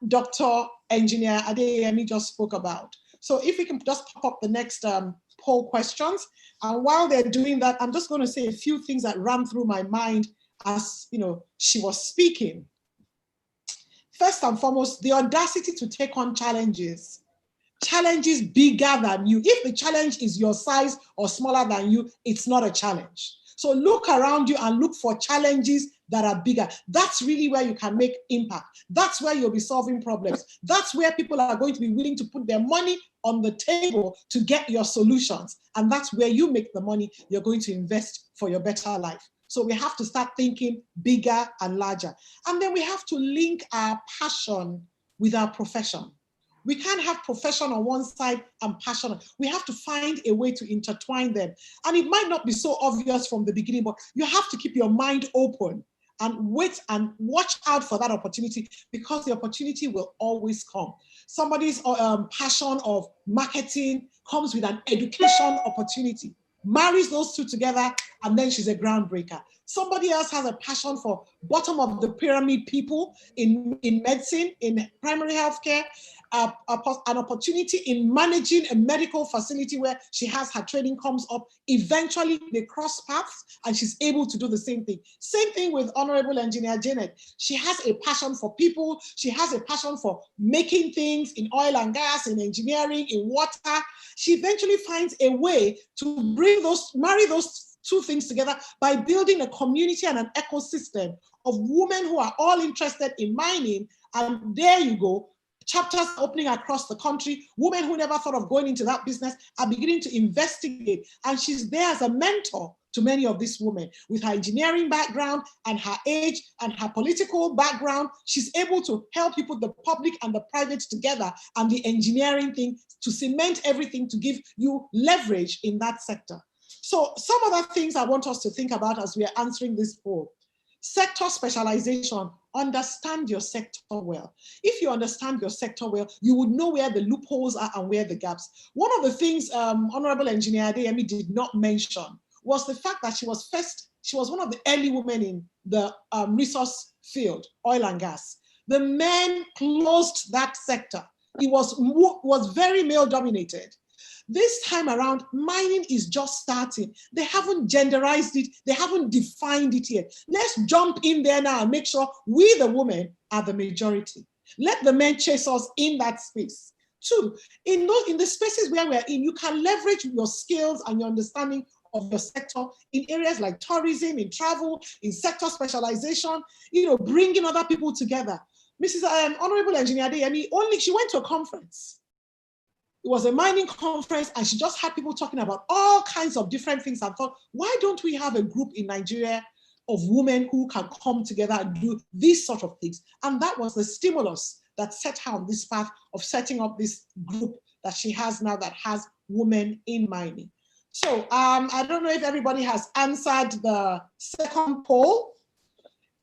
Dr. Engineer Adeyemi just spoke about. So if we can just pop up the next poll questions. And while they're doing that, I'm just going to say a few things that ran through my mind as she was speaking. First and foremost, the audacity to take on challenges bigger than you. If the challenge is your size or smaller than you, it's not a challenge. So look around you and look for challenges that are bigger. That's really where you can make impact. That's where you'll be solving problems. That's where people are going to be willing to put their money on the table to get your solutions. And that's where you make the money you're going to invest for your better life. So we have to start thinking bigger and larger. And then we have to link our passion with our profession. We can't have profession on one side and passion. We have to find a way to intertwine them. And it might not be so obvious from the beginning, but you have to keep your mind open and wait and watch out for that opportunity, because the opportunity will always come. Somebody's passion of marketing comes with an education opportunity, marries those two together, and then she's a groundbreaker. Somebody else has a passion for bottom of the pyramid people in medicine, in primary healthcare, an opportunity in managing a medical facility where she has her training comes up. Eventually they cross paths and she's able to do the same thing. Same thing with Honorable Engineer Janet. She has a passion for people. She has a passion for making things in oil and gas, in engineering, in water. She eventually finds a way to marry those two things together by building a community and an ecosystem of women who are all interested in mining. And there you go. Chapters opening across the country. Women who never thought of going into that business are beginning to investigate. And she's there as a mentor to many of these women. With her engineering background and her age and her political background, she's able to help you put the public and the private together and the engineering thing to cement everything to give you leverage in that sector. So some other things I want us to think about as we are answering this poll. Sector specialization. Understand your sector well. If you understand your sector well, you would know where the loopholes are and where the gaps. One of the things Honorable Engineer Adeyemi did not mention was the fact that she was one of the early women in the resource field, oil and gas. The men closed that sector. It was very male dominated. This time around, mining is just starting. They haven't genderized it. They haven't defined it yet. Let's jump in there now and make sure we, the women, are the majority. Let the men chase us in that space. Two, in the spaces where we're in, you can leverage your skills and your understanding of your sector in areas like tourism, in travel, in sector specialization, bringing other people together. Mrs. Honorable Engineer Adeyemi, she went to a conference. It was a mining conference, and she just had people talking about all kinds of different things, and thought, why don't we have a group in Nigeria of women who can come together and do these sort of things? And that was the stimulus that set her on this path of setting up this group that she has now that has women in mining. So I don't know if everybody has answered the second poll.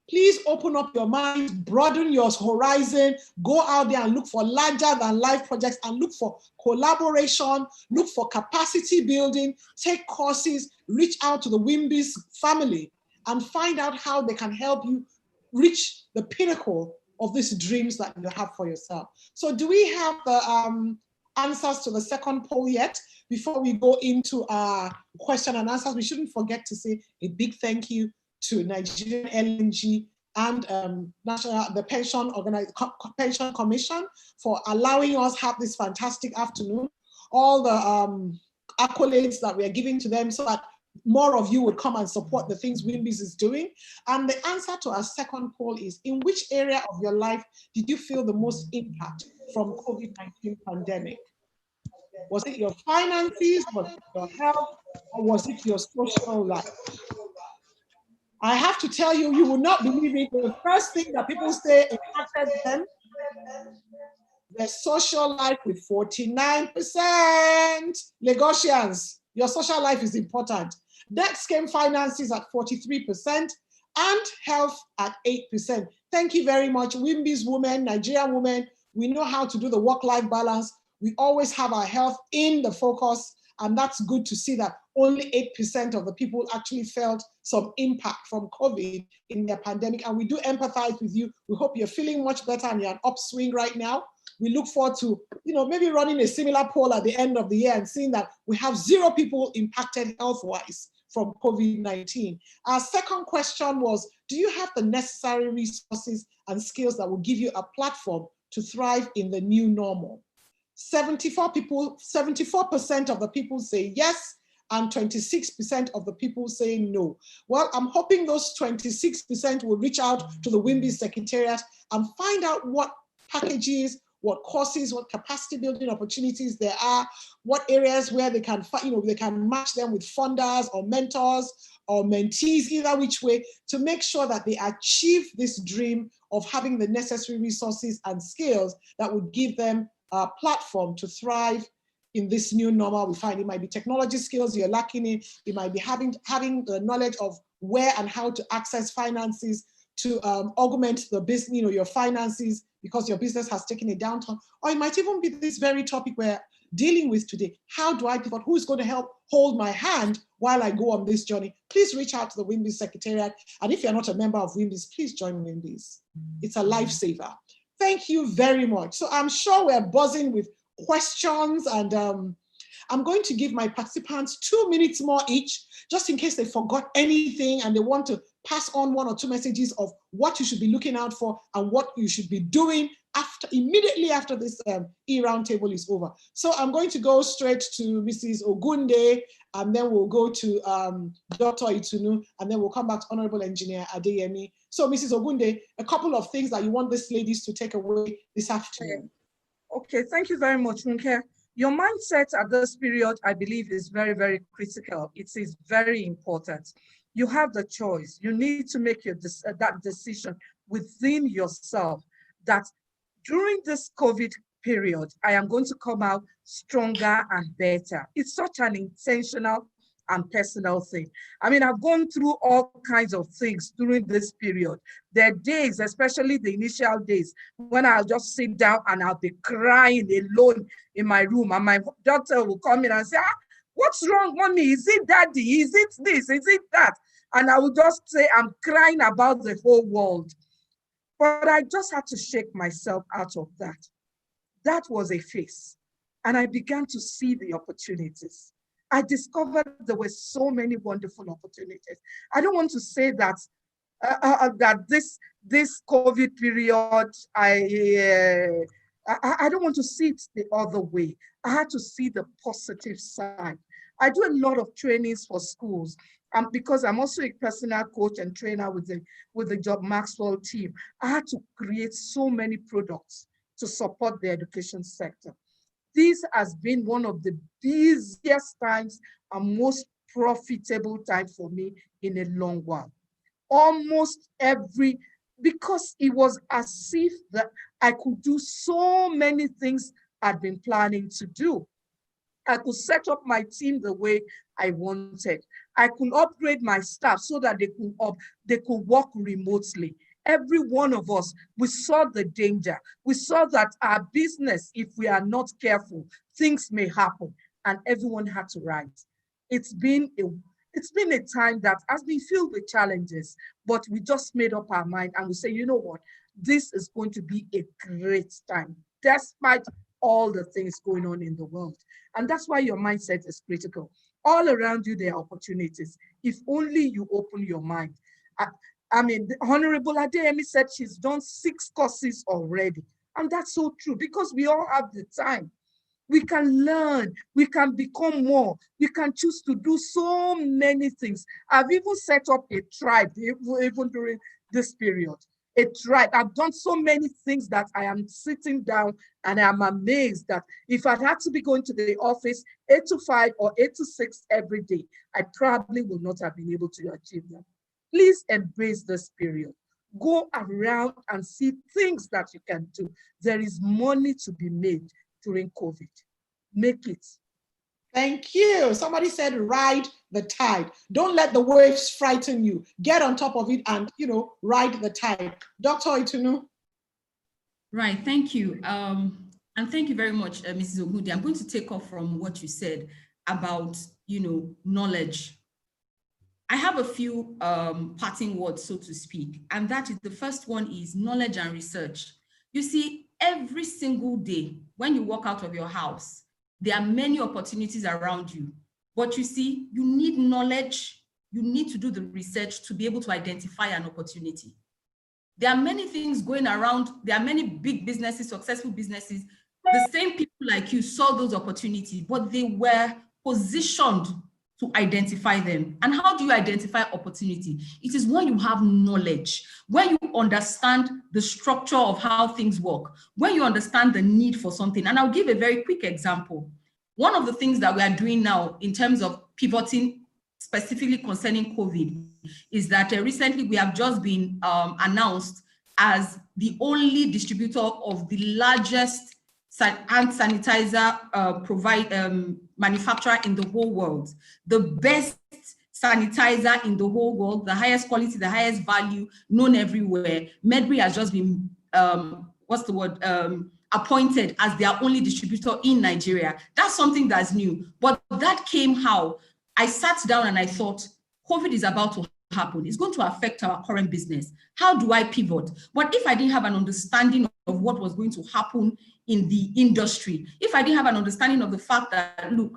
Please open up your mind, broaden your horizon, go out there and look for larger than life projects and look for collaboration, look for capacity building, take courses, reach out to the WIMBIZ family and find out how they can help you reach the pinnacle of these dreams that you have for yourself. So do we have the answers to the second poll yet? Before we go into question and answers, we shouldn't forget to say a big thank you to Nigerian LNG and the Pension Commission for allowing us have this fantastic afternoon. All the accolades that we are giving to them so that more of you would come and support the things WIMBIZ is doing. And the answer to our second poll is, in which area of your life did you feel the most impact from COVID-19 pandemic? Was it your finances, was it your health, or was it your social life? I have to tell you, you will not believe it. The first thing that people say impacted them, their social life with 49%. Lagosians, your social life is important. Next came finances at 43% and health at 8%. Thank you very much. WIMBIZ women, Nigerian women, we know how to do the work-life balance. We always have our health in the focus, and that's good to see that only 8% of the people actually felt some impact from COVID in their pandemic. And we do empathize with you. We hope you're feeling much better and you're an upswing right now. We look forward to, maybe running a similar poll at the end of the year and seeing that we have 0 people impacted health-wise from COVID-19. Our second question was, do you have the necessary resources and skills that will give you a platform to thrive in the new normal? 74% of the people say yes, and 26% of the people say no. Well, I'm hoping those 26% will reach out to the WIMBIZ Secretariat and find out what packages, what courses, what capacity building opportunities there are, what areas where they can, they can match them with funders or mentors or mentees, either which way, to make sure that they achieve this dream of having the necessary resources and skills that would give them a platform to thrive in this new normal. We find it might be technology skills you're lacking in, it might be having the knowledge of where and how to access finances to augment the business, your finances, because your business has taken a downturn. Or it might even be this very topic we're dealing with today. How do I pivot? Who is going to help hold my hand while I go on this journey? Please reach out to the WIMBIZ Secretariat. And if you're not a member of WIMBIZ, please join WIMBIZ. It's a lifesaver. Thank you very much. So I'm sure we're buzzing with questions, and I'm going to give my participants 2 minutes more each, just in case they forgot anything and they want to pass on 1 or 2 messages of what you should be looking out for and what you should be doing immediately after this e-Roundtable is over. So I'm going to go straight to Mrs. Ogunde, and then we'll go to Dr. Itunu, and then we'll come back to Honorable Engineer Adeyemi. So Mrs. Ogunde, a couple of things that you want these ladies to take away this afternoon. Okay, thank you very much, Ronke. Your mindset at this period, I believe, is very, very critical. It is very important. You have the choice. You need to make that decision within yourself that during this COVID period, I am going to come out stronger and better. It's such an intentional and personal thing. I mean, I've gone through all kinds of things during this period. There are days, especially the initial days, when I'll just sit down and I'll be crying alone in my room, and my daughter will come in and say, what's wrong, mommy? Is it daddy? Is it this? Is it that? And I will just say, I'm crying about the whole world. But I just had to shake myself out of that. That was a phase. And I began to see the opportunities. I discovered there were so many wonderful opportunities. I don't want to say that that this COVID period, I don't want to see it the other way. I had to see the positive side. I do a lot of trainings for schools, and because I'm also a personal coach and trainer with the Job Maxwell team, I had to create so many products to support the education sector. This has been one of the busiest times and most profitable time for me in a long while. Almost every because it was as if that I could do so many things I'd been planning to do. I could set up my team the way I wanted. I could upgrade my staff so that they could work remotely. Every one of us, we saw the danger. We saw that our business, if we are not careful, things may happen, and everyone had to rise. It's been a time that has been filled with challenges, but we just made up our mind and we say, you know what, this is going to be a great time, despite all the things going on in the world. And that's why your mindset is critical. All around you, there are opportunities. If only you open your mind. I mean, the Honorable Adeyemi said she's done 6 courses already. And that's so true, because we all have the time. We can learn, we can become more, we can choose to do so many things. I've even set up a tribe, even during this period. A tribe. I've done so many things that I am sitting down and I'm amazed that if I'd had to be going to the office 8 to 5 or 8 to 6 every day, I probably would not have been able to achieve them. Please embrace this period. Go around and see things that you can do. There is money to be made during COVID. Make it. Thank you. Somebody said, ride the tide. Don't let the waves frighten you. Get on top of it and, ride the tide. Dr. Itunu. Right, thank you. And thank you very much, Mrs. Ogunde. I'm going to take off from what you said about, knowledge. I have a few parting words, so to speak. And that is, the first one is knowledge and research. You see, every single day when you walk out of your house, there are many opportunities around you. But you see, you need knowledge. You need to do the research to be able to identify an opportunity. There are many things going around. There are many big businesses, successful businesses. The same people like you saw those opportunities, but they were positioned to identify them. And how do you identify opportunity? It is when you have knowledge, when you understand the structure of how things work, when you understand the need for something. And I'll give a very quick example. One of the things that we are doing now in terms of pivoting, specifically concerning COVID, is that recently we have just been announced as the only distributor of the largest hand sanitizer manufacturer in the whole world. The best sanitizer in the whole world, the highest quality, the highest value, known everywhere. Medbury has just been, appointed as their only distributor in Nigeria. That's something that's new. But that came how? I sat down and I thought, COVID is about to happen. It's going to affect our current business. How do I pivot? But if I didn't have an understanding of what was going to happen in the industry, if I didn't have an understanding of the fact that, look,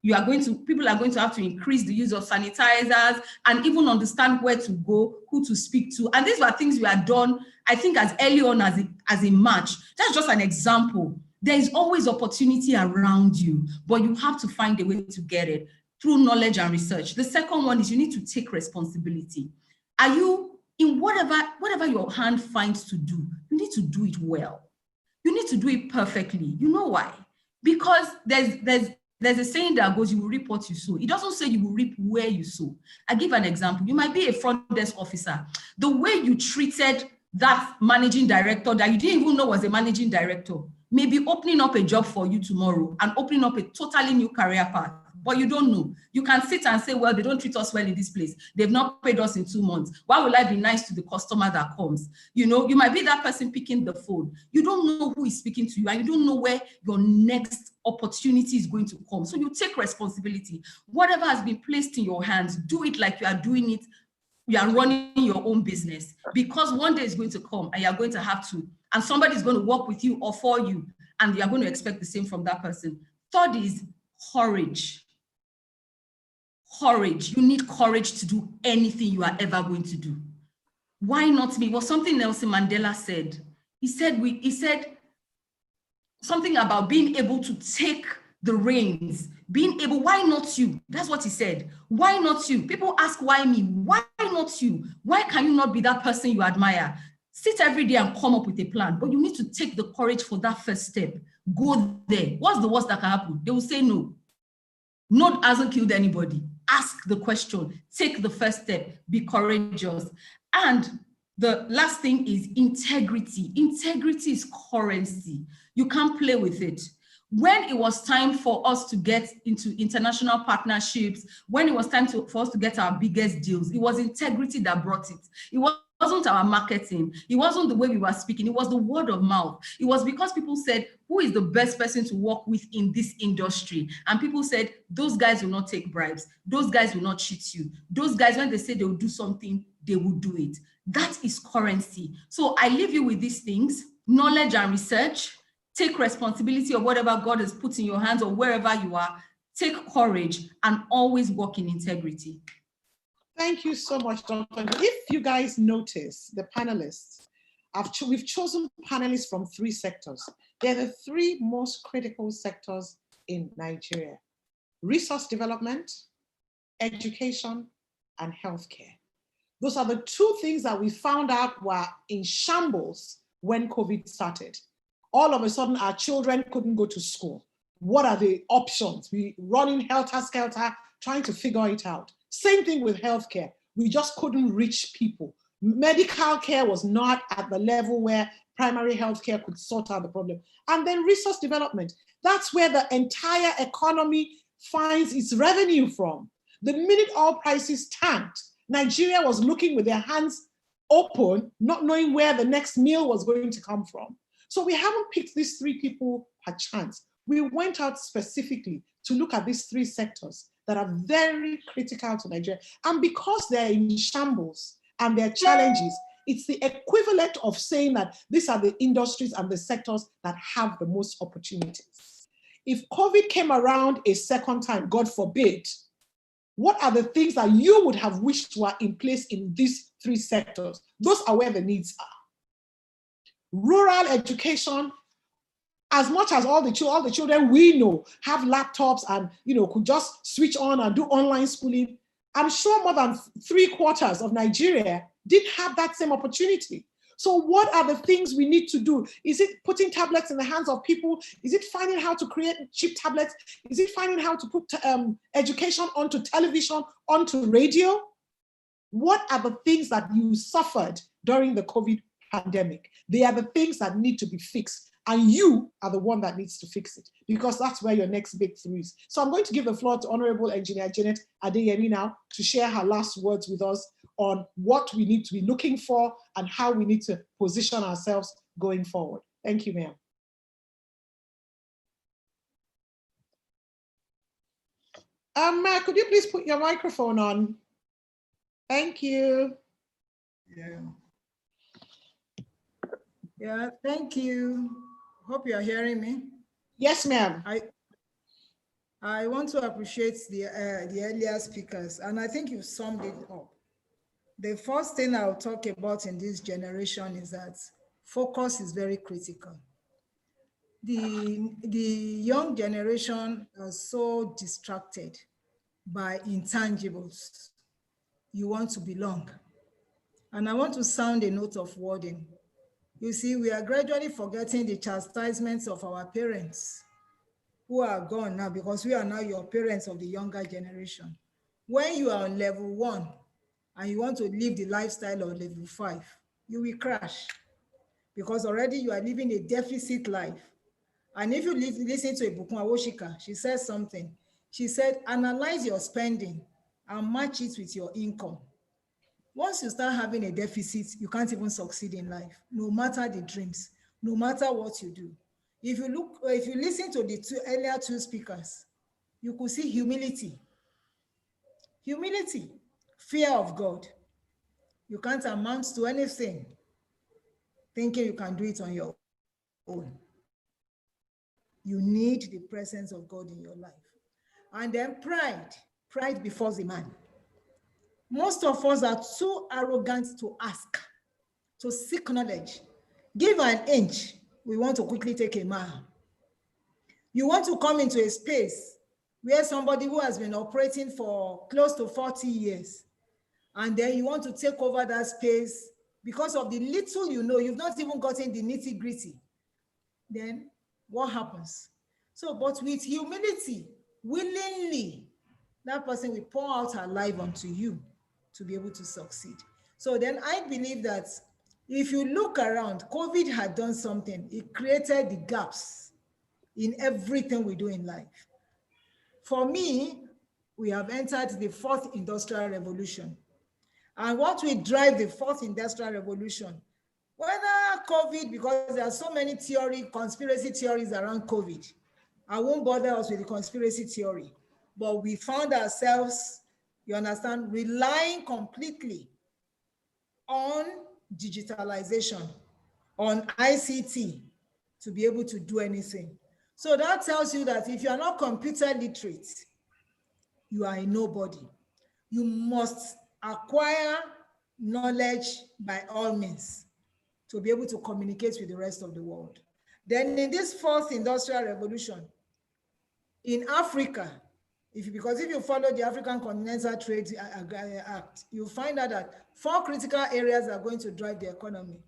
people are going to have to increase the use of sanitizers and even understand where to go, who to speak to. And these were things we had done, I think, as early on as in March. That's just an example. There is always opportunity around you, but you have to find a way to get it through knowledge and research. The second one is you need to take responsibility. Are you, in whatever your hand finds to do, you need to do it well. You need to do it perfectly. You know why? Because there's a saying that goes, you will reap what you sow. It doesn't say you will reap where you sow. I give an example. You might be a front desk officer. The way you treated that managing director that you didn't even know was a managing director may be opening up a job for you tomorrow and opening up a totally new career path. But you don't know. You can sit and say, well, they don't treat us well in this place. They've not paid us in 2 months. Why will I be nice to the customer that comes? You might be that person picking the phone. You don't know who is speaking to you, and you don't know where your next opportunity is going to come. So you take responsibility. Whatever has been placed in your hands, do it like you are doing it. You are running your own business, because one day is going to come and you're going to have to, and somebody is going to work with you or for you, and you're going to expect the same from that person. Third is courage. Courage. You need courage to do anything you are ever going to do. Why not me? Well, something Nelson Mandela said. He said something about being able to take the reins, why not you? That's what he said. Why not you? People ask, why me? Why not you? Why can you not be that person you admire? Sit every day and come up with a plan, but you need to take the courage for that first step. Go there. What's the worst that can happen? They will say no. No hasn't killed anybody. Ask the question, take the first step, be courageous. And The last thing is integrity. Integrity is currency. You can't play with it. When it was time for us to get into international partnerships, when it was time for us to get our biggest deals, it was integrity that brought it. It wasn't our marketing. It wasn't the way we were speaking. It was the word of mouth. It was because people said, who is the best person to work with in this industry? And people said, those guys will not take bribes. Those guys will not cheat you. Those guys, when they say they will do something, they will do it. That is currency. So I leave you with these things: knowledge and research. Take responsibility of whatever God has put in your hands or wherever you are. Take courage and always walk in integrity. Thank you so much, Dr. If you guys notice, the panelists, we've chosen panelists from 3 sectors. They're the 3 most critical sectors in Nigeria: resource development, education, and healthcare. Those are the 2 things that we found out were in shambles when COVID started. All of a sudden, our children couldn't go to school. What are the options? We running helter-skelter, trying to figure it out. Same thing with healthcare. We just couldn't reach people. Medical care was not at the level where primary healthcare could sort out the problem. And then resource development. That's where the entire economy finds its revenue from. The minute oil prices tanked, Nigeria was looking with their hands open, not knowing where the next meal was going to come from. So we haven't picked these 3 people per chance. We went out specifically to look at these 3 sectors that are very critical to Nigeria. And because they're in shambles and they're challenges, it's the equivalent of saying that these are the industries and the sectors that have the most opportunities. If COVID came around a second time, God forbid, what are the things that you would have wished were in place in these 3 sectors? Those are where the needs are. Rural education, as much as all the children we know have laptops and could just switch on and do online schooling, I'm sure more than 3/4 of Nigeria didn't have that same opportunity. So what are the things we need to do? Is it putting tablets in the hands of people? Is it finding how to create cheap tablets? Is it finding how to put education onto television, onto radio? What are the things that you suffered during the COVID pandemic? They are the things that need to be fixed. And you are the one that needs to fix it, because that's where your next breakthrough is. So I'm going to give the floor to Honorable Engineer Janet Adeyemi now to share her last words with us on what we need to be looking for and how we need to position ourselves going forward. Thank you, ma'am. Could you please put your microphone on? Thank you. Yeah, thank you. Hope you are hearing me. Yes, ma'am. I want to appreciate the earlier speakers, and I think you summed it up. The first thing I'll talk about in this generation is that focus is very critical. The young generation are so distracted by intangibles. You want to belong. And I want to sound a note of warning. You see, we are gradually forgetting the chastisements of our parents who are gone now, because we are now your parents of the younger generation. When you are on level 1 and you want to live the lifestyle of level 5, you will crash, because already you are living a deficit life. And if you listen to Ibukun Awoshika, she says something. She said, analyze your spending and match it with your income. Once you start having a deficit, you can't even succeed in life, no matter the dreams, no matter what you do. If you listen to the earlier 2 speakers, you could see humility. Humility, fear of God. You can't amount to anything thinking you can do it on your own. You need the presence of God in your life. And then pride before the man. Most of us are too arrogant to ask, to seek knowledge. Give an inch, we want to quickly take a mile. You want to come into a space where somebody who has been operating for close to 40 years, and then you want to take over that space because of the little you know, you've not even gotten the nitty-gritty. Then what happens? So, but with humility, willingly, that person will pour out her life onto you to be able to succeed. So then I believe that if you look around, COVID had done something. It created the gaps in everything we do in life. For me, we have entered the fourth industrial revolution. And what will drive the fourth industrial revolution? Whether COVID, because there are so many conspiracy theories around COVID, I won't bother us with the conspiracy theory, but we found ourselves, you understand, relying completely on digitalization, on ICT to be able to do anything. So that tells you that if you are not computer literate, you are a nobody. You must acquire knowledge by all means to be able to communicate with the rest of the world. Then in this fourth industrial revolution, in Africa, because if you follow the African Continental Trade Act, you find out that 4 critical areas are going to drive the economy.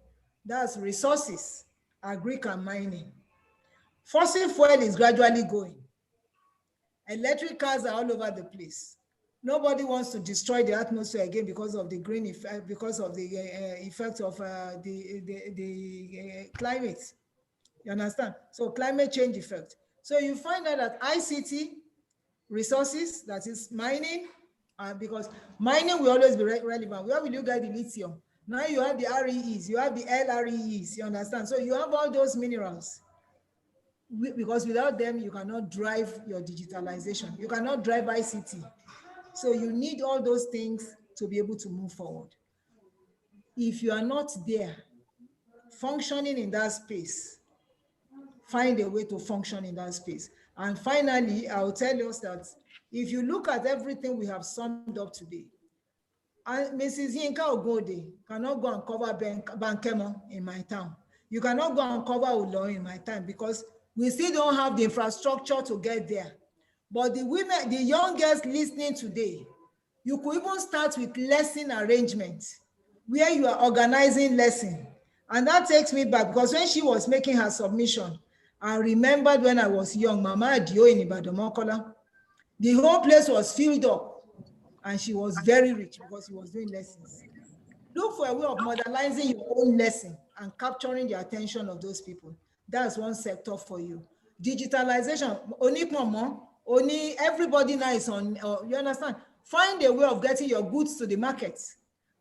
That's resources, agric and mining. Fossil fuel is gradually going. Electric cars are all over the place. Nobody wants to destroy the atmosphere again because of the green effect, because of the effect of the climate. You understand? So climate change effect. So you find out that ICT, resources, that is mining, because mining will always be relevant. Where will you get the lithium? Now you have the REEs, you have the LREEs, you understand? So you have all those minerals. Because without them, you cannot drive your digitalization. You cannot drive ICT. So you need all those things to be able to move forward. If you are not there, functioning in that space, find a way to function in that space. And finally, I will tell us that if you look at everything we have summed up today, and Mrs. Yinka Ogunde cannot go and cover Bankemo in my town. You cannot go and cover Ulo in my town because we still don't have the infrastructure to get there. But the women, the young girls listening today, you could even start with lesson arrangement where you are organizing lesson. And that takes me back because when she was making her submission, I remembered when I was young, Mama Adio in Ibadan Mokola, the whole place was filled up and she was very rich because she was doing lessons. Look for a way of modernizing your own lesson and capturing the attention of those people. That's one sector for you. Digitalization, only everybody now is on, you understand? Find a way of getting your goods to the market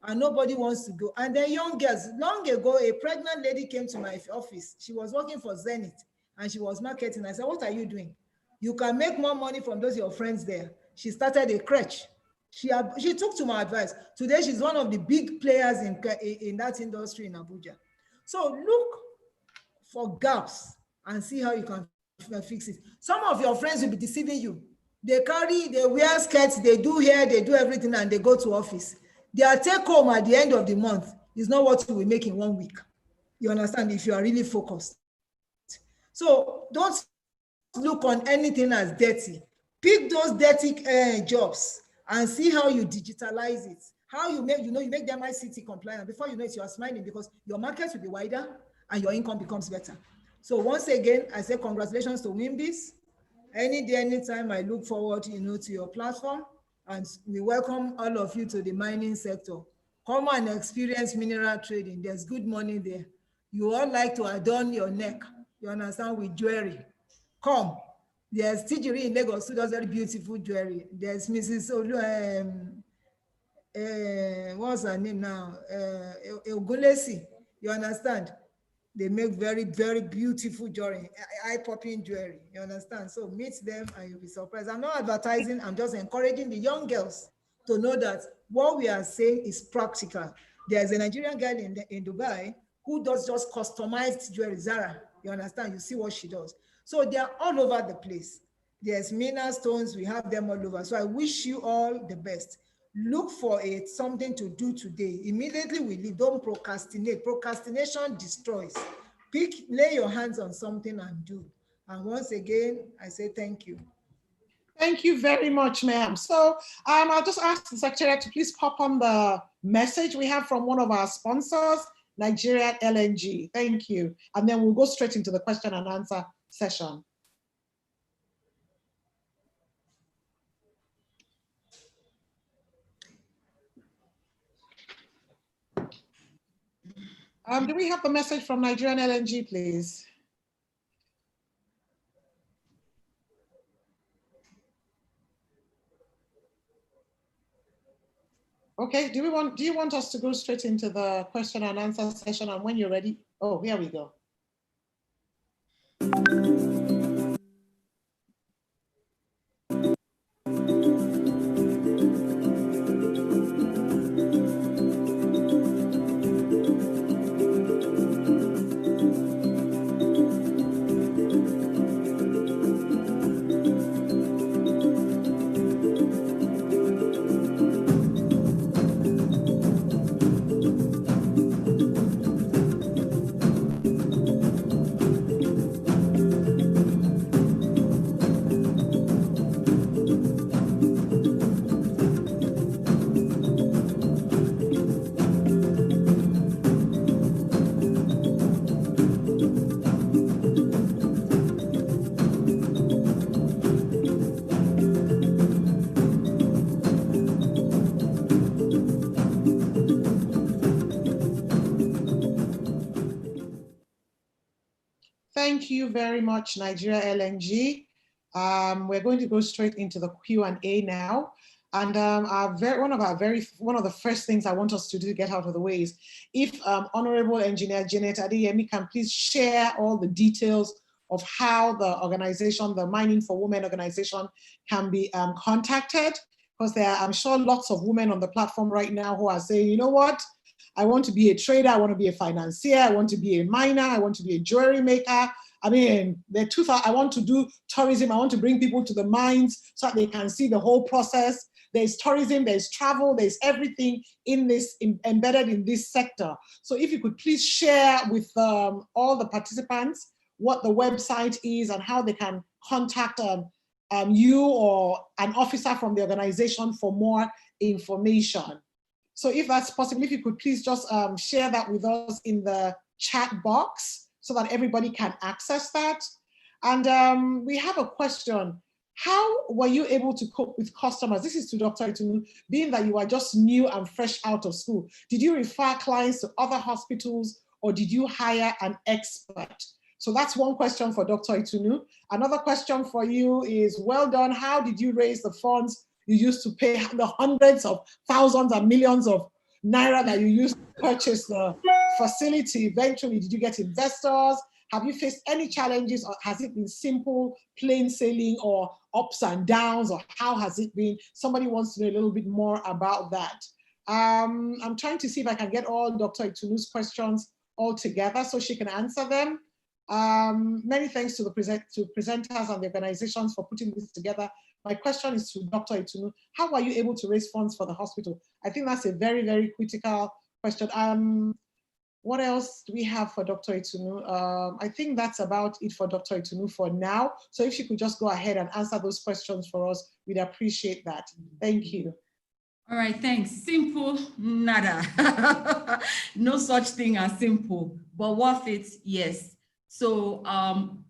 and nobody wants to go. And then young girls, long ago, a pregnant lady came to my office. She was working for Zenith and she was marketing. I said, what are you doing? You can make more money from those your friends there. She started a crèche. She took to my advice. Today, she's one of the big players in that industry in Abuja. So look for gaps and see how you can fix it. Some of your friends will be deceiving you. They wear skirts, they do hair, they do everything, and they go to office. Their take home at the end of the month is not what you will make in 1 week. You understand? If you are really focused. So don't look on anything as dirty. Pick those dirty jobs and see how you digitalize it. How you make, you make them ICT compliant. Before you know it, you are smiling because your market will be wider and your income becomes better. So once again, I say congratulations to WIMBIZ. Any day, anytime, I look forward, to your platform, and we welcome all of you to the mining sector. Come and experience mineral trading. There's good money there. You all like to adorn your neck, you understand, with jewelry. Come. There's Tijiri in Lagos who does very beautiful jewelry. There's Mrs. What's her name now? Ogunde, you understand? They make very, very beautiful jewelry, eye-popping jewelry, you understand? So meet them and you'll be surprised. I'm not advertising, I'm just encouraging the young girls to know that what we are saying is practical. There's a Nigerian girl in Dubai who does just customized jewelry, Zara, you understand? You see what she does. So they're all over the place. There's Mina stones, we have them all over. So I wish you all the best. Look for something to do today. Immediately we leave, don't procrastinate. Procrastination destroys. Lay your hands on something and do. And once again, I say thank you. Thank you very much, ma'am. So I'll just ask the secretary to please pop on the message we have from one of our sponsors, Nigerian LNG. Thank you. And then we'll go straight into the question and answer session. Do we have a message from Nigerian LNG, please? Okay, do you want us to go straight into the question and answer session, and when you're ready? Oh, here we go. Thank you very much, Nigeria LNG. We're going to go straight into the Q&A now. And one of the first things I want us to do to get out of the way is if Honorable Engineer Janet Adeyemi can please share all the details of how the organization, the Mining for Women organization, can be contacted, because there are, I'm sure, lots of women on the platform right now who are saying, you know what, I want to be a trader, I want to be a financier, I want to be a miner, I want to be a jewelry maker. I mean, I want to do tourism, I want to bring people to the mines so that they can see the whole process. There's tourism, there's travel, there's everything in this, embedded in this sector. So if you could please share with all the participants what the website is and how they can contact you or an officer from the organization for more information. So if that's possible, if you could please just share that with us in the chat box so that everybody can access that. And we have a question. How were you able to cope with customers? This is to Dr. Itunu, being that you are just new and fresh out of school. Did you refer clients to other hospitals or did you hire an expert? So that's one question for Dr. Itunu. Another question for you is, well done. How did you raise the funds you used to pay the hundreds of thousands and millions of naira that you used to purchase the facility? Eventually, did you get investors? Have you faced any challenges, or has it been simple, plain sailing, or ups and downs, or how has it been? Somebody wants to know a little bit more about that. I'm trying to see if I can get all Dr. Itunu's questions all together so she can answer them. Many thanks to the presenters and the organizations for putting this together. My question is to Dr. Itunu. How were you able to raise funds for the hospital? I think that's a very, very critical question. What else do we have for Dr. Itunu? I think that's about it for Dr. Itunu for now. So if she could just go ahead and answer those questions for us, we'd appreciate that. Thank you. All right, thanks. Simple, nada. No such thing as simple, but worth it, yes. So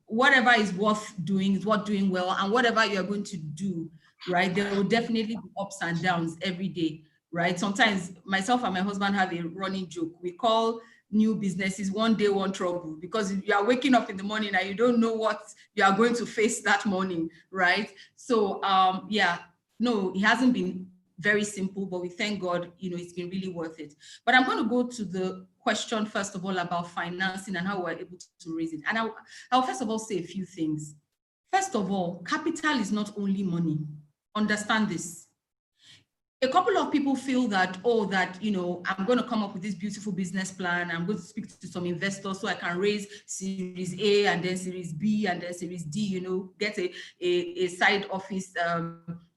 whatever is worth doing is worth doing well, and whatever you're going to do, right, there will definitely be ups and downs every day, right? Sometimes myself and my husband have a running joke. We call new businesses one day, one trouble, because you are waking up in the morning and you don't know what you are going to face that morning, right? So yeah, no, it hasn't been very simple, but we thank God, you know, it's been really worth it. But I'm going to go to the question, first of all, about financing and how we're able to raise it. And I'll first of all say a few things. First of all, capital is not only money. Understand this. A couple of people feel that, oh, that, you know, I'm going to come up with this beautiful business plan. I'm going to speak to some investors so I can raise Series A and then Series B and then Series D, you know, get a side office,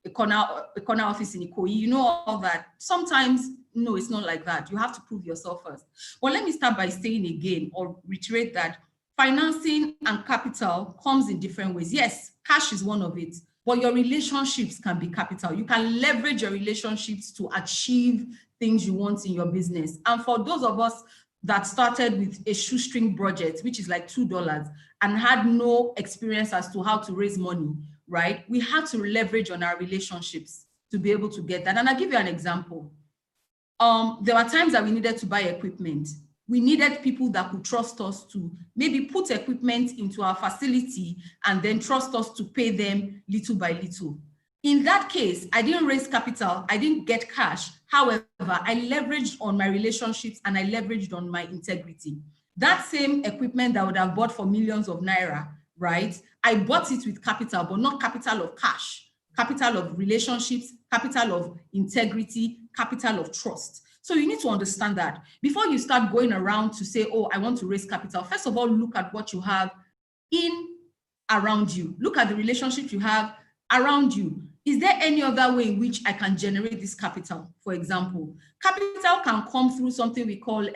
a corner office in Ikoyi, you know, all that. Sometimes, no, it's not like that. You have to prove yourself first. But let me start by saying again, or reiterate, that financing and capital comes in different ways. Yes, cash is one of it, but your relationships can be capital. You can leverage your relationships to achieve things you want in your business. And for those of us that started with a shoestring budget, which is like $2, and had no experience as to how to raise money, right? We had to leverage on our relationships to be able to get that. And I'll give you an example. There were times that we needed to buy equipment. we needed people that could trust us to maybe put equipment into our facility and then trust us to pay them little by little. In that case, I didn't raise capital, I didn't get cash. However, I leveraged on my relationships and I leveraged on my integrity. That same equipment that I would have bought for millions of naira, right? I bought it with capital, but not capital of cash, capital of relationships, capital of integrity, capital of trust. So you need to understand that before you start going around to say, oh, I want to raise capital, first of all, look at what you have around you. Look at the relationships you have around you. Is there any other way in which I can generate this capital? For example, capital can come through something we call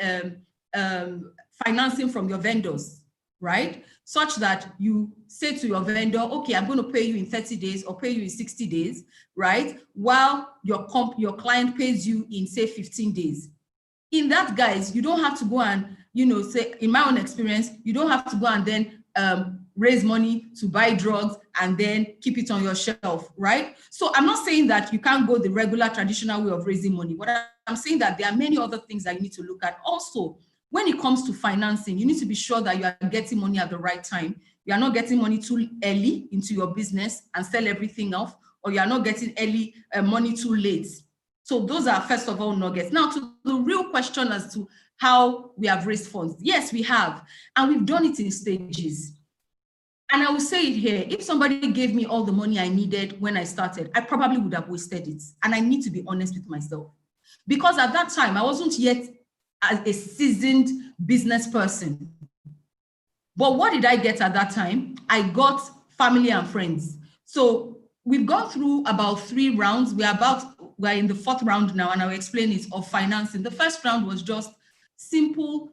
financing from your vendors, right? Such that you say to your vendor, okay, I'm going to pay you in 30 days or pay you in 60 days, right? While your client pays you in, say, 15 days. In that, guys, you don't have to go and, say, in my own experience, you don't have to go and then raise money to buy drugs and then keep it on your shelf, right? So I'm not saying that you can't go the regular traditional way of raising money, but I'm saying that there are many other things that you need to look at. Also, when it comes to financing, you need to be sure that you are getting money at the right time. You are not getting money too early into your business and sell everything off, or you are not getting early money too late. So those are, first of all, nuggets. Now to the real question as to how we have raised funds. Yes, we have, and we've done it in stages. And I will say it here, if somebody gave me all the money I needed when I started, I probably would have wasted it. And I need to be honest with myself. Because at that time, I wasn't yet a seasoned business person. But what did I get at that time? I got family and friends. So we've gone through about 3 rounds. We're in the 4th round now, and I'll explain it, of financing. The first round was just simple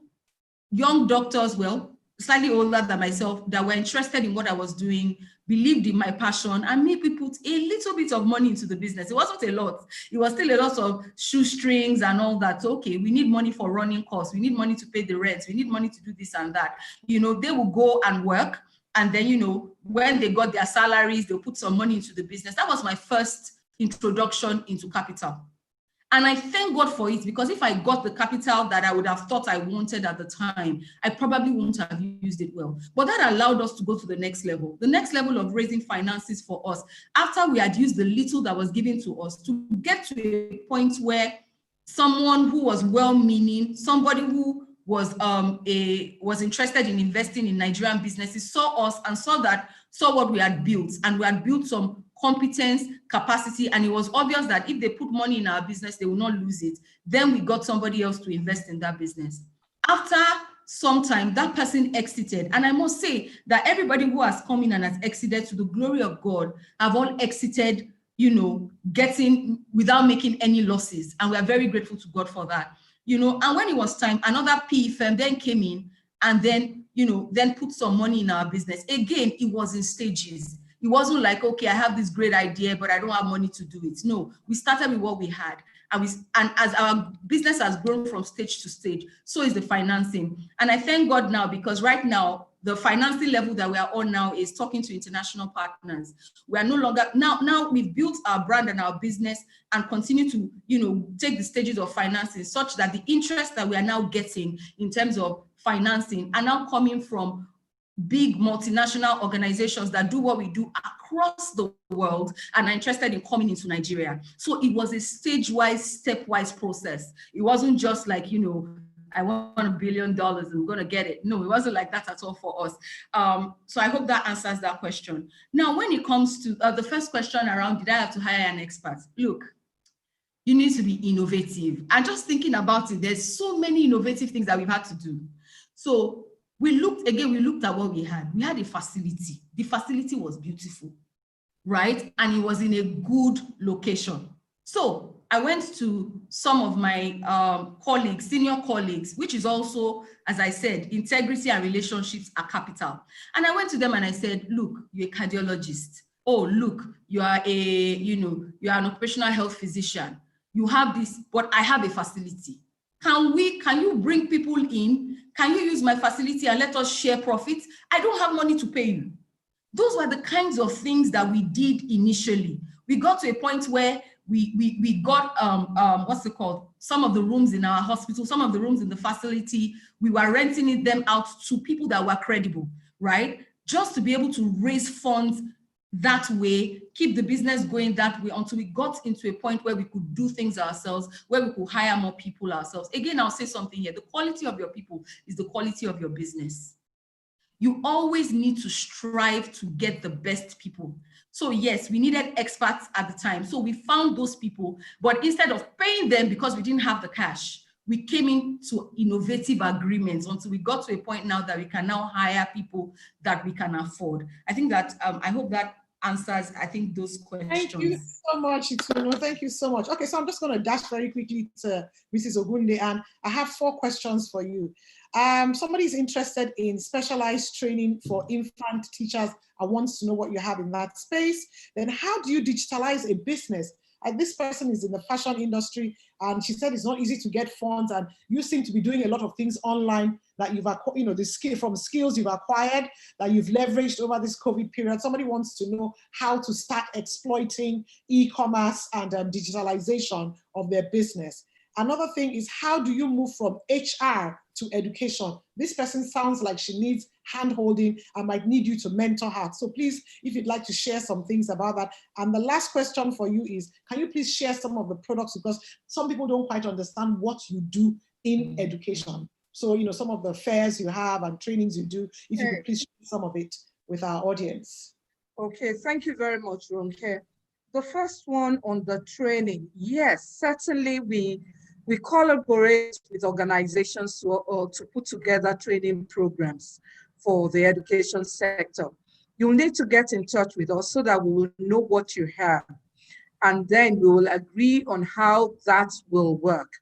young doctors, well, slightly older than myself, that were interested in what I was doing, believed in my passion, and maybe put a little bit of money into the business. It wasn't a lot. It was still a lot of shoestrings and all that. So, okay, we need money for running costs. We need money to pay the rent. We need money to do this and that. They will go and work. And then, when they got their salaries, they'll put some money into the business. That was my first introduction into capital. And I thank God for it, because if I got the capital that I would have thought I wanted at the time, I probably wouldn't have used it well. But that allowed us to go to the next level of raising finances for us, after we had used the little that was given to us, to get to a point where someone who was well-meaning, somebody who was interested in investing in Nigerian businesses, saw us and saw what we had built, and we had built some competence, capacity, and it was obvious that if they put money in our business, they will not lose it. Then we got somebody else to invest in that business. After some time, that person exited. And I must say that everybody who has come in and has exited, to the glory of God, have all exited, getting without making any losses. And we are very grateful to God for that. And when it was time, another PE firm then came in and then, then put some money in our business. Again, it was in stages. It wasn't like, okay, I have this great idea, but I don't have money to do it. No, we started with what we had. And as our business has grown from stage to stage, so is the financing. And I thank God now, because right now, the financing level that we are on now is talking to international partners. We are no longer, now we've built our brand and our business and continue to, take the stages of financing, such that the interest that we are now getting in terms of financing are now coming from big multinational organizations that do what we do across the world and are interested in coming into Nigeria. So it was a stage-wise, stepwise process. It wasn't just like, I want $1 billion and I'm going to get it. No, it wasn't like that at all for us. So I hope that answers that question. Now, when it comes to the first question around, did I have to hire an expert? Look, you need to be innovative. And just thinking about it, there's so many innovative things that we've had to do. So we looked at what we had. We had a facility. The facility was beautiful, right? And it was in a good location. So I went to some of my colleagues, senior colleagues, which is also, as I said, integrity and relationships are capital. And I went to them and I said, look, you're a cardiologist. Oh, look, you are you're an occupational health physician. You have this, but I have a facility. Can you bring people in? Can you use my facility and let us share profits? I don't have money to pay you. Those were the kinds of things that we did initially. We got to a point where we got, what's it called? Some of the rooms in our hospital, some of the rooms in the facility, we were renting them out to people that were credible, right? Just to be able to raise funds that way, keep the business going that way until we got into a point where we could do things ourselves, where we could hire more people ourselves. Again, I'll say something here. The quality of your people is the quality of your business. You always need to strive to get the best people. So yes, we needed experts at the time. So we found those people, but instead of paying them because we didn't have the cash, we came into innovative agreements until we got to a point now that we can now hire people that we can afford. I think that, I hope that answers, I think, those questions. Thank you so much, Itunu. Thank you so much. Okay, so I'm just going to dash very quickly to Mrs. Ogunde, and I have 4 questions for you. Somebody is interested in specialized training for infant teachers and wants to know what you have in that space. Then how do you digitalize a business? This person is in the fashion industry, and she said it's not easy to get funds, and you seem to be doing a lot of things online that you've acquired, you know, the skill from skills you've acquired that you've leveraged over this COVID period. Somebody wants to know how to start exploiting e-commerce and digitalization of their business. Another thing is, how do you move from HR to education? This person sounds like she needs hand-holding and might need you to mentor her. So please, if you'd like to share some things about that. And the last question for you is, can you please share some of the products? Because some people don't quite understand what you do in education. So, you know, some of the fairs you have and trainings you do, if you could please share some of it with our audience. Okay, thank you very much, Ronke. The first one on the training, yes, certainly we collaborate with organizations to put together training programs for the education sector. You'll need to get in touch with us so that we will know what you have, and then we will agree on how that will work.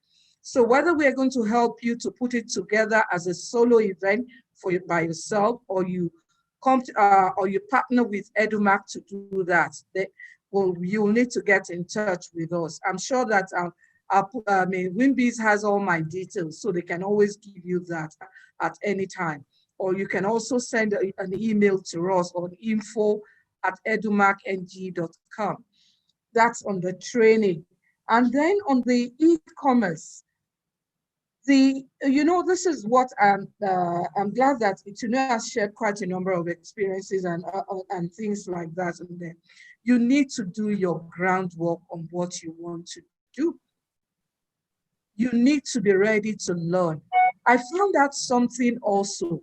So whether we are going to help you to put it together as a solo event by yourself, or you come to, or you partner with Edumark to do that, you'll need to get in touch with us. I'm sure that WIMBIZ has all my details, so they can always give you that at any time. Or you can also send an email to us on info@edumarkng.com. That's on the training. And then on the e-commerce, this is what I'm glad that Itunu has shared quite a number of experiences and things like that. And then you need to do your groundwork on what you want to do. You need to be ready to learn. I found out something also,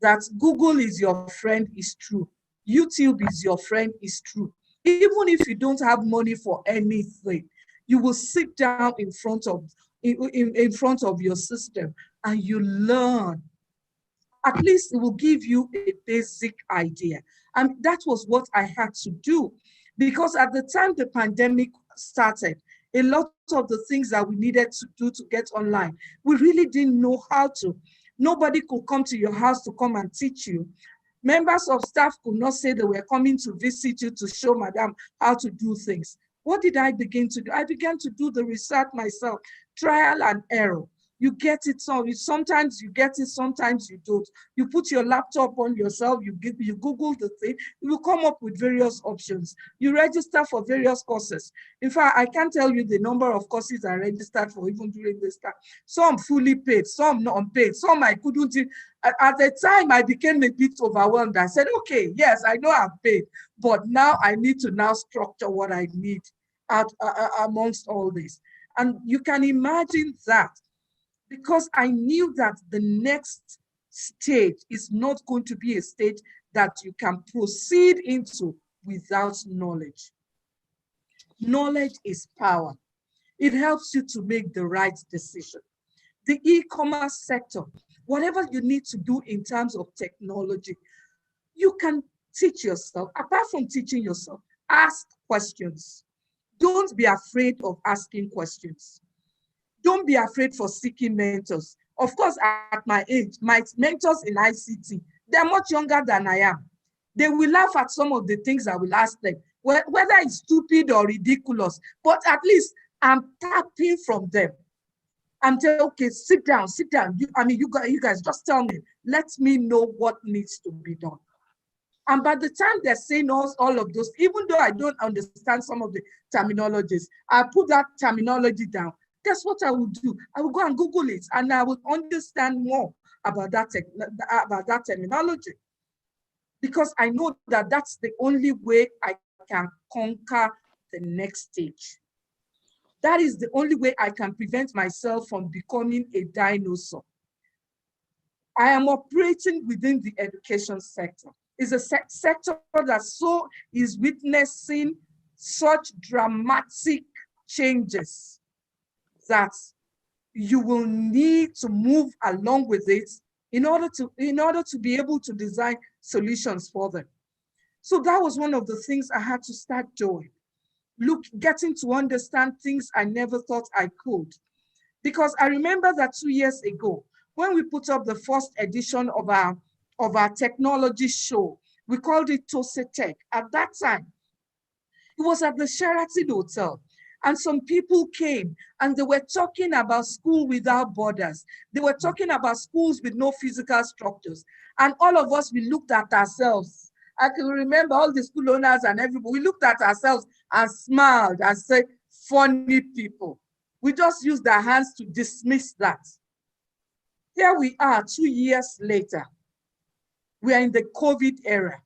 that Google is your friend is true. YouTube is your friend is true. Even if you don't have money for anything, you will sit down in front of your system and you learn. At least it will give you a basic idea. And that was what I had to do, because at the time the pandemic started, a lot of the things that we needed to do to get online, we really didn't know how to. Nobody could come to your house to come and teach you. Members of staff could not say they were coming to visit you to show madam how to do things. What did I begin to do? I began to do the research myself, trial and error. You get it, sometimes you get it, sometimes you don't. You put your laptop on yourself, you Google the thing, you will come up with various options. You register for various courses. In fact, I can't tell you the number of courses I registered for even during this time. Some fully paid, some not unpaid, some I couldn't. At the time, I became a bit overwhelmed. I said, okay, yes, I know I'm paid, but now I need to now structure what I need amongst all this. And you can imagine that, because I knew that the next stage is not going to be a stage that you can proceed into without knowledge. Knowledge is power. It helps you to make the right decision. The e-commerce sector, whatever you need to do in terms of technology, you can teach yourself. Apart from teaching yourself, ask questions. Don't be afraid of asking questions. Don't be afraid for seeking mentors. Of course, at my age, my mentors in ICT, they're much younger than I am. They will laugh at some of the things I will ask them, whether it's stupid or ridiculous, but at least I'm tapping from them. I'm telling, okay, sit down. You guys just tell me, let me know what needs to be done. And by the time they're saying all of those, even though I don't understand some of the terminologies, I put that terminology down. That's what I will do. I will go and Google it, and I will understand more about that terminology. Because I know that that's the only way I can conquer the next stage. That is the only way I can prevent myself from becoming a dinosaur. I am operating within the education sector. It's a sector that is witnessing such dramatic changes that you will need to move along with it in order to be able to design solutions for them. So that was one of the things I had to start doing. Getting to understand things I never thought I could. Because I remember that 2 years ago, when we put up the first edition of our technology show, we called it Tose Tech. At that time, it was at the Sheraton Hotel. And some people came and they were talking about school without borders. They were talking about schools with no physical structures. And all of us, we looked at ourselves. I can remember all the school owners and everybody, we looked at ourselves and smiled and said, funny people. We just used our hands to dismiss that. Here we are 2 years later. We are in the COVID era.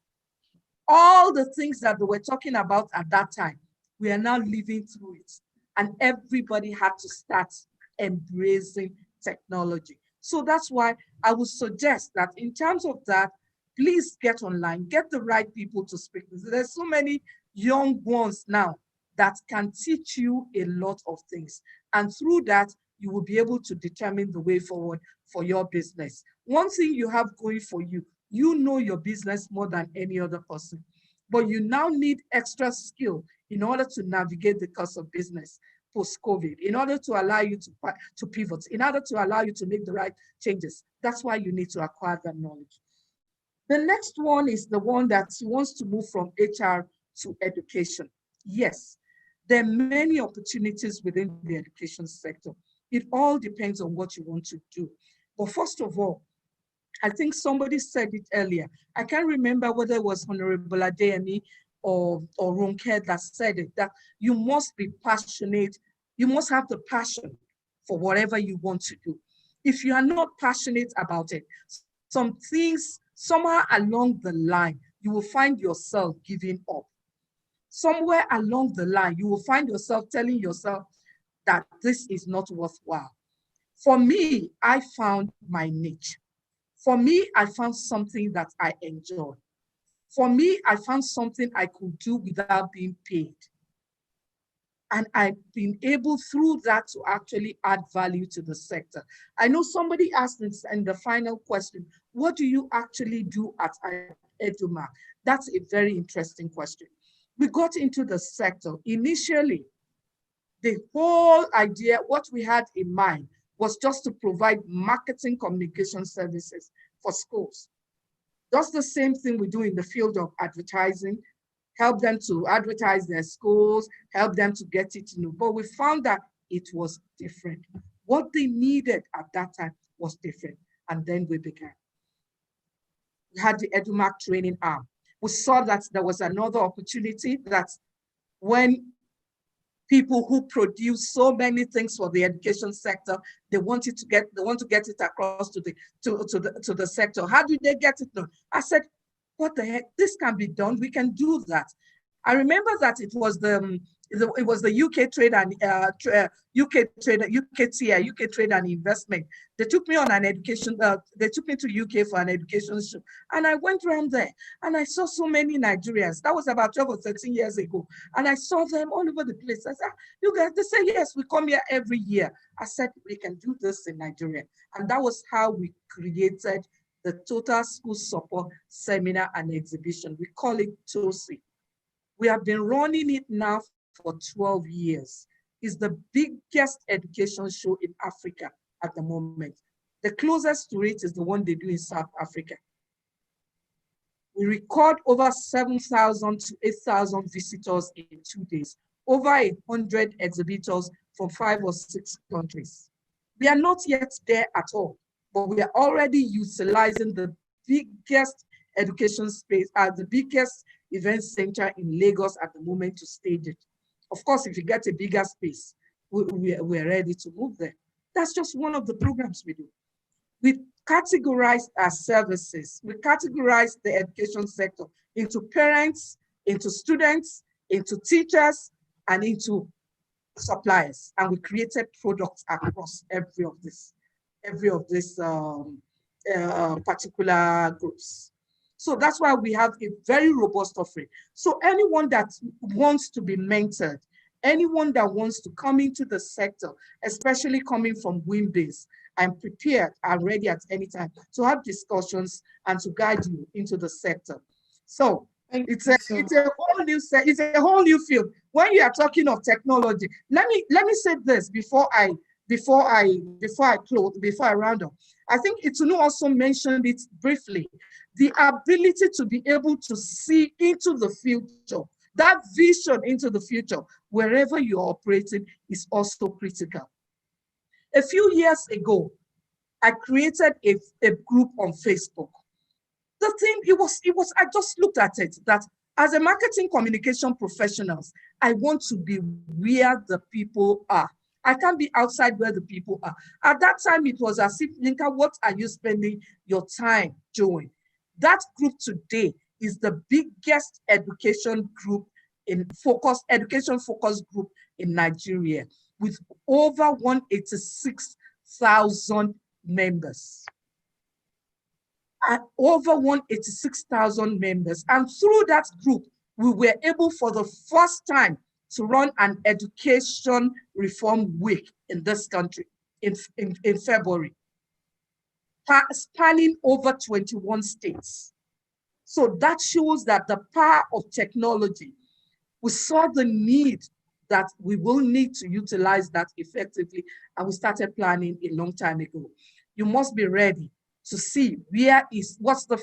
All the things that they were talking about at that time, we are now living through it. And everybody had to start embracing technology. So that's why I would suggest that in terms of that, please get online, get the right people to speak. There's so many young ones now that can teach you a lot of things. And through that, you will be able to determine the way forward for your business. One thing you have going for you, you know your business more than any other person, but you now need extra skill in order to navigate the course of business post-COVID, in order to allow you to pivot, in order to allow you to make the right changes. That's why you need to acquire that knowledge. The next one is the one that wants to move from HR to education. Yes, there are many opportunities within the education sector. It all depends on what you want to do. But first of all, I think somebody said it earlier. I can't remember whether it was Honorable Adeyemi or Ronke that said it, that you must be passionate. You must have the passion for whatever you want to do. If you are not passionate about it, some things, somewhere along the line, you will find yourself giving up. Somewhere along the line, you will find yourself telling yourself that this is not worthwhile. For me, I found my niche. For me, I found something that I enjoy. For me, I found something I could do without being paid. And I've been able through that to actually add value to the sector. I know somebody asked in the final question, what do you actually do at Edumark? That's a very interesting question. We got into the sector. Initially, the whole idea, what we had in mind was just to provide marketing communication services for schools. Just the same thing we do in the field of advertising, help them to advertise their schools, help them to get it to know. But we found that it was different. What they needed at that time was different. And then we began. We had the Edumark training arm. We saw that there was another opportunity that when people who produce so many things for the education sector, they want to get it across to the sector. How do they get it done? I said, what the heck? This can be done. We can do that. I remember that it was the UK Trade and UK Trade and Investment. They took me on an education. They took me to UK for an education show, and I went around there and I saw so many Nigerians. That was about 12 or 13 years ago, and I saw them all over the place. I said, "You guys?" They say, "Yes, we come here every year." I said, "We can do this in Nigeria," and that was how we created the Total School Support Seminar and Exhibition. We call it TOSI. We have been running it now for 12 years. It's the biggest education show in Africa at the moment. The closest to it is the one they do in South Africa. We record over 7,000 to 8,000 visitors in 2 days, over 100 exhibitors from 5 or 6 countries. We are not yet there at all, but we are already utilizing the biggest education space, the biggest event center in Lagos at the moment to stage it. Of course, if you get a bigger space, we're ready to move there. That's just one of the programs we do. We categorize our services. We categorize the education sector into parents, into students, into teachers, and into suppliers. And we created products across every of these particular groups. So that's why we have a very robust offering. So anyone that wants to be mentored, anyone that wants to come into the sector, especially coming from WIMBIZ, I'm prepared and ready at any time to have discussions and to guide you into the sector. So it's a whole new field. When you are talking of technology, let me say this before I round up. I think Itunu also mentioned it briefly. The ability to be able to see into the future, that vision into the future, wherever you're operating, is also critical. A few years ago, I created a group on Facebook. The thing, I just looked at it, that as a marketing communication professionals, I want to be where the people are. I can't be outside where the people are. At that time, it was as if, Yinka, what are you spending your time doing? That group today is the biggest education focused group in Nigeria, with over 186,000 members. Over 186,000 members. And through that group, we were able for the first time to run an education reform week in this country in February, spanning over 21 states. So that shows that the power of technology, we saw the need that we will need to utilize that effectively, and we started planning a long time ago. You must be ready to see what the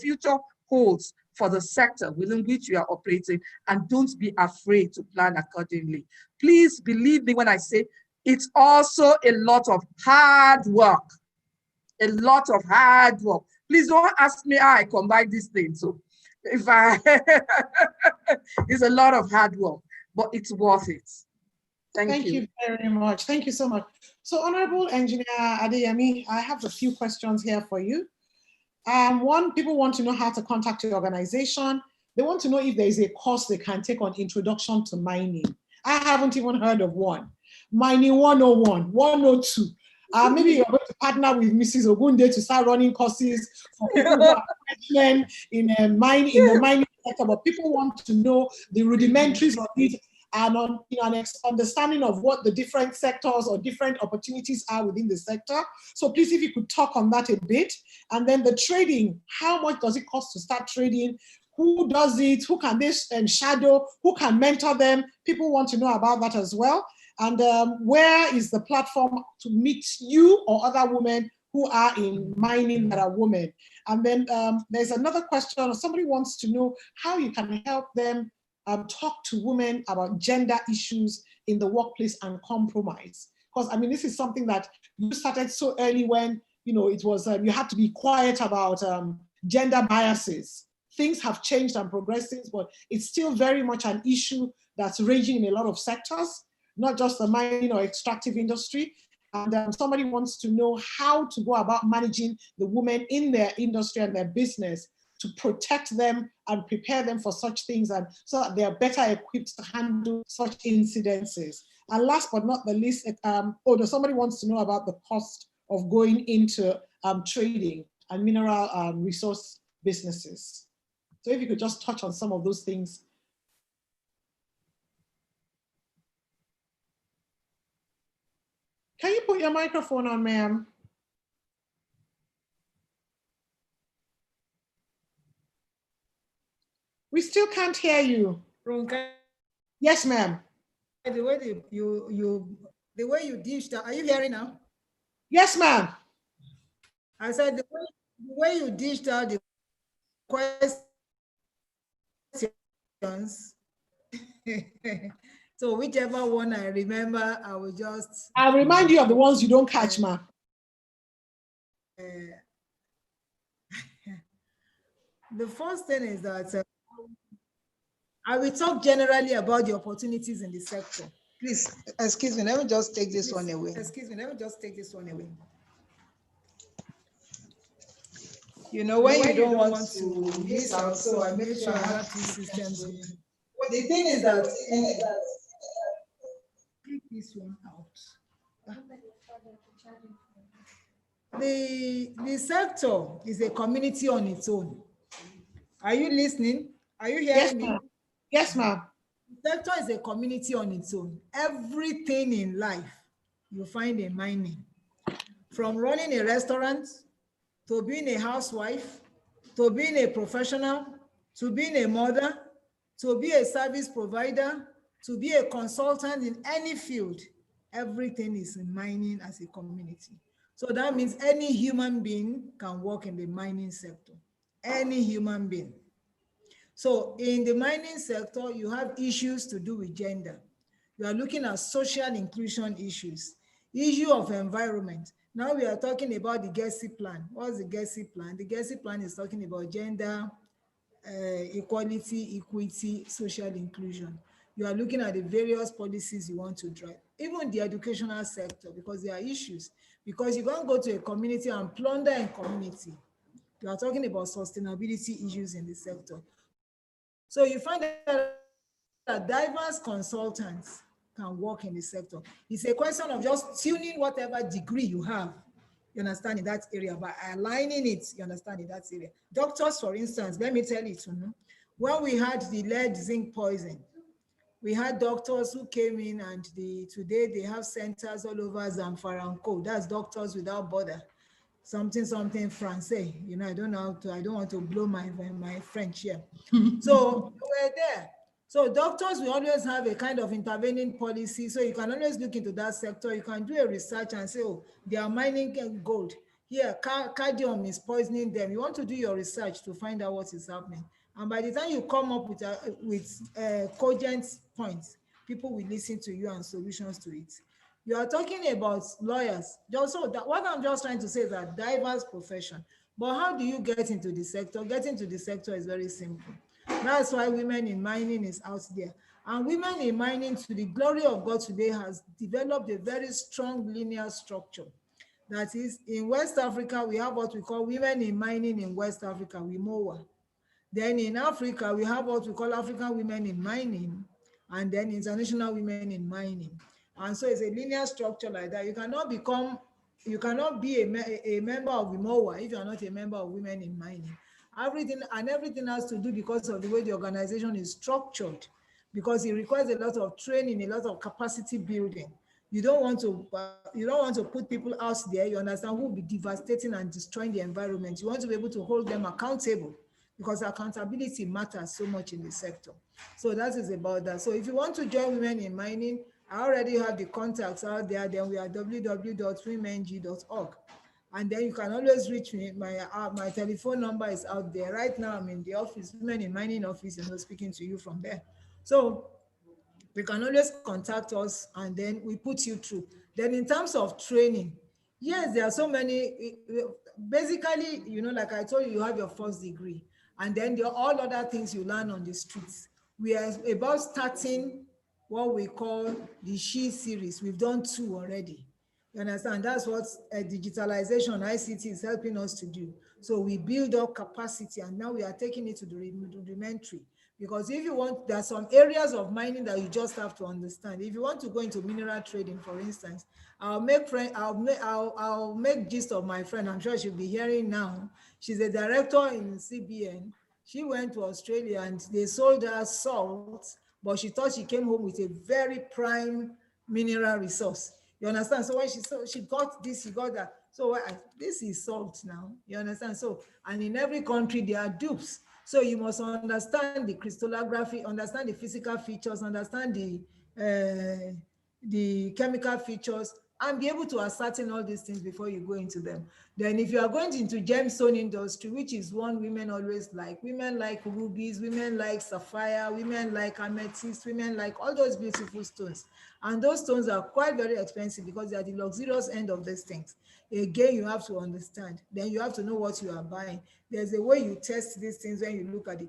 future holds for the sector within which you are operating, and don't be afraid to plan accordingly. Please believe me when I say it's also a lot of hard work. A lot of hard work. Please don't ask me how I combine these things. So it's a lot of hard work, but it's worth it. Thank you very much. Thank you so much. So Honorable Engineer Adeyemi, I have a few questions here for you. One, people want to know how to contact your organization. They want to know if there is a course they can take on introduction to mining. I haven't even heard of one. Mining 101, 102. Maybe you're going to partner with Mrs. Ogunde to start running courses for people who are in the mining sector, but people want to know the rudimentaries of it and on an understanding of what the different sectors or different opportunities are within the sector. So please, if you could talk on that a bit. And then the trading, how much does it cost to start trading? Who does it? Who can they shadow? Who can mentor them? People want to know about that as well. And where is the platform to meet you or other women who are in mining that are women? And then there's another question. Somebody wants to know how you can help them talk to women about gender issues in the workplace and compromise. Because I mean, this is something that you started so early when, it was, you had to be quiet about gender biases. Things have changed and progressing, but it's still very much an issue that's raging in a lot of sectors, not just the mining or extractive industry. And somebody wants to know how to go about managing the women in their industry and their business to protect them and prepare them for such things, and so that they are better equipped to handle such incidences. And last but not the least, somebody wants to know about the cost of going into trading and mineral resource businesses. So if you could just touch on some of those things. Can you put your microphone on, ma'am? We still can't hear you. Ronke, Yes, ma'am. the way you dished out, are you hearing now? Yes, ma'am. I said the way you dished out the questions. So whichever one I remember, I will just. I'll remind you of the ones you don't catch, ma'am. The first thing is that I will talk generally about the opportunities in the sector. Please, excuse me, let me just take this one away. Excuse me, let me just take this one away. You know, when you don't want to miss out, so I make sure I have two systems going. The thing is that, take this one out. The sector is a community on its own. Are you listening? Are you hearing me? Yes, ma'am. The sector is a community on its own. Everything in life you find in mining, from running a restaurant, to being a housewife, to being a professional, to being a mother, to be a service provider, to be a consultant in any field, everything is in mining as a community. So that means any human being can work in the mining sector, any human being. So in the mining sector, you have issues to do with gender. You are looking at social inclusion issues, issue of environment. Now we are talking about the GESI plan. What's the GESI plan? The GESI plan is talking about gender, equality, equity, social inclusion. You are looking at the various policies you want to drive, even the educational sector, because there are issues. Because you can't go to a community and plunder a community. You are talking about sustainability issues in the sector. So you find that diverse consultants can work in the sector. It's a question of just tuning whatever degree you have, you understand, in that area, by aligning it, you understand, in that area. Doctors, for instance, let me tell you, when we had the lead zinc poison, we had doctors who came in, and today they have centers all over Zamfara and Co. That's Doctors Without Border. Something Francais, you know, I don't want to blow my French here. So we're there. So doctors will always have a kind of intervening policy. So you can always look into that sector. You can do a research and say, oh, they are mining gold. Here, cadmium is poisoning them. You want to do your research to find out what is happening. And by the time you come up with cogent points, people will listen to you and solutions to it. You are talking about lawyers. Also, what I'm just trying to say is that diverse profession. But how do you get into the sector? Getting to the sector is very simple. That's why women in mining is out there. And women in mining, to the glory of God today, has developed a very strong linear structure. That is, in West Africa, we have what we call Women in Mining in West Africa, WIMOWA. Then in Africa, we have what we call African Women in Mining, and then International Women in Mining. And so it's a linear structure like that. You cannot be a member of WIMOWA if you are not a member of Women in Mining. Everything has to do because of the way the organization is structured, because it requires a lot of training, a lot of capacity building. You don't want to put people out there, you understand, who will be devastating and destroying the environment. You want to be able to hold them accountable, because accountability matters so much in the sector. So that is about that. So if you want to join Women in Mining, I already have the contacts out there. Then we are www.womeng.org. And then you can always reach me. My telephone number is out there. Right now, I'm in the office, Women in Mining office, and I'm speaking to you from there. So you can always contact us, and then we put you through. Then in terms of training, yes, there are so many. Basically, you know, like I told you, you have your first degree, and then there are all other things you learn on the streets. We are about starting what we call the SHE series. We've done 2 already. You understand? That's what digitalization, ICT is helping us to do. So we build up capacity, and now we are taking it to the rudimentary. Because if you want, there are some areas of mining that you just have to understand. If you want to go into mineral trading, for instance, I'll make gist of my friend. I'm sure she'll be hearing now. She's a director in CBN. She went to Australia and they sold her salt, but she thought she came home with a very prime mineral resource. You understand? So when she got this, she got that. So this is salt now. You understand? So, and in every country there are dupes. So you must understand the crystallography, understand the physical features, understand the chemical features, and be able to ascertain all these things before you go into them. Then if you are going into gemstone industry, which is one women always like rubies, women like sapphire, women like amethyst, women like all those beautiful stones. And those stones are quite very expensive because they are the luxurious end of these things. Again, you have to understand. Then you have to know what you are buying. There's a way you test these things when you look at the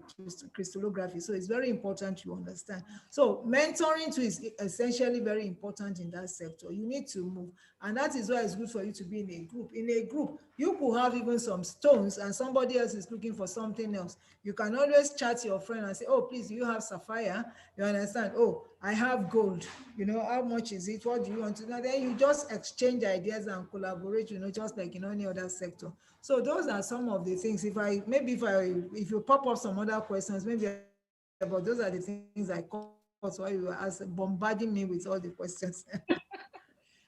crystallography. So it's very important you understand. So mentoring too is essentially very important in that sector. You need to move. And that is why it's good for you to be in a group. In a group, you could have even some stones and somebody else is looking for something else. You can always chat your friend and say, oh, please, do you have sapphire? You understand? Oh, I have gold. You know, how much is it? What do you want to know? Then you just exchange ideas and collaborate, you know, just like in any other sector. So those are some of the things. If you pop up some other questions, maybe about those are the things I caught while you were bombarding me with all the questions.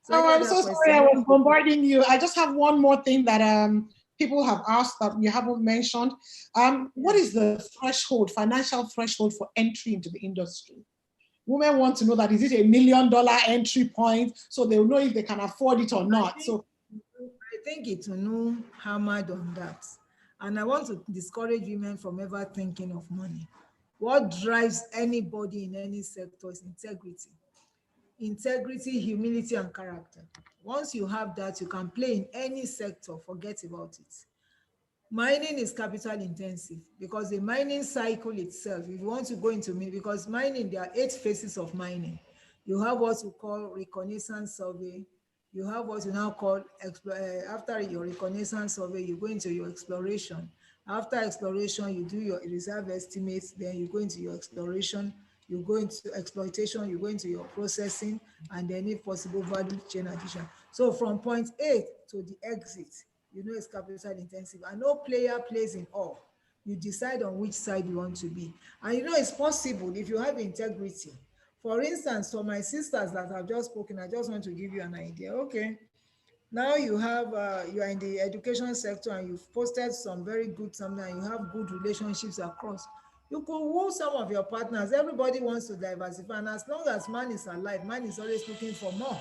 So I'm so sorry I was bombarding you. I just have one more thing that people have asked that you haven't mentioned. What is the threshold, financial threshold for entry into the industry? Women want to know that, is it $1 million entry point so they'll know if they can afford it or not? I think Itunu hammered on that. And I want to discourage women from ever thinking of money. What drives anybody in any sector is integrity. Integrity, humility, and character. Once you have that, you can play in any sector, forget about it. Mining is capital intensive because the mining cycle itself, if you want to go into me, because mining, there are 8 phases of mining. You have what you call reconnaissance survey. You have what you now call, after your reconnaissance survey, you go into your exploration. After exploration, you do your reserve estimates, then you go into your exploration, you go into exploitation, you go into your processing, and then if possible, value chain addition. So from point A to the exit, you know it's capital intensive, and no player plays in all. You decide on which side you want to be. And you know it's possible if you have integrity. For instance, for my sisters that have just spoken, I just want to give you an idea. Okay, now you have, you are in the education sector and you've posted some very good something and you have good relationships across. You could woo some of your partners. Everybody wants to diversify, and as long as man is alive, man is always looking for more.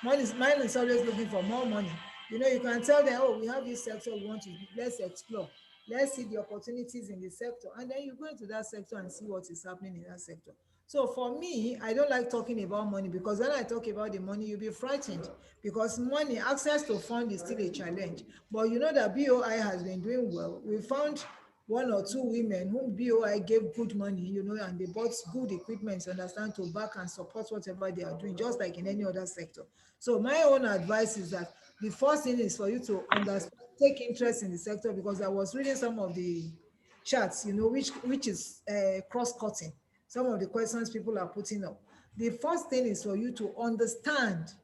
Man is always looking for more money. You know, you can tell them, oh, we have this sector, we want to, let's explore. Let's see the opportunities in the sector. And then you go into that sector and see what is happening in that sector. So for me, I don't like talking about money because when I talk about the money, you'll be frightened because money, access to fund is still a challenge. But you know that BOI has been doing well. We found 1 or 2 women whom BOI gave good money, you know, and they bought good equipment, understand, to back and support whatever they are doing, just like in any other sector. So my own advice is that the first thing is for you to understand, take interest in the sector, because I was reading some of the charts, you know, which is cross-cutting. Some of the questions people are putting up. The first thing is for you to understand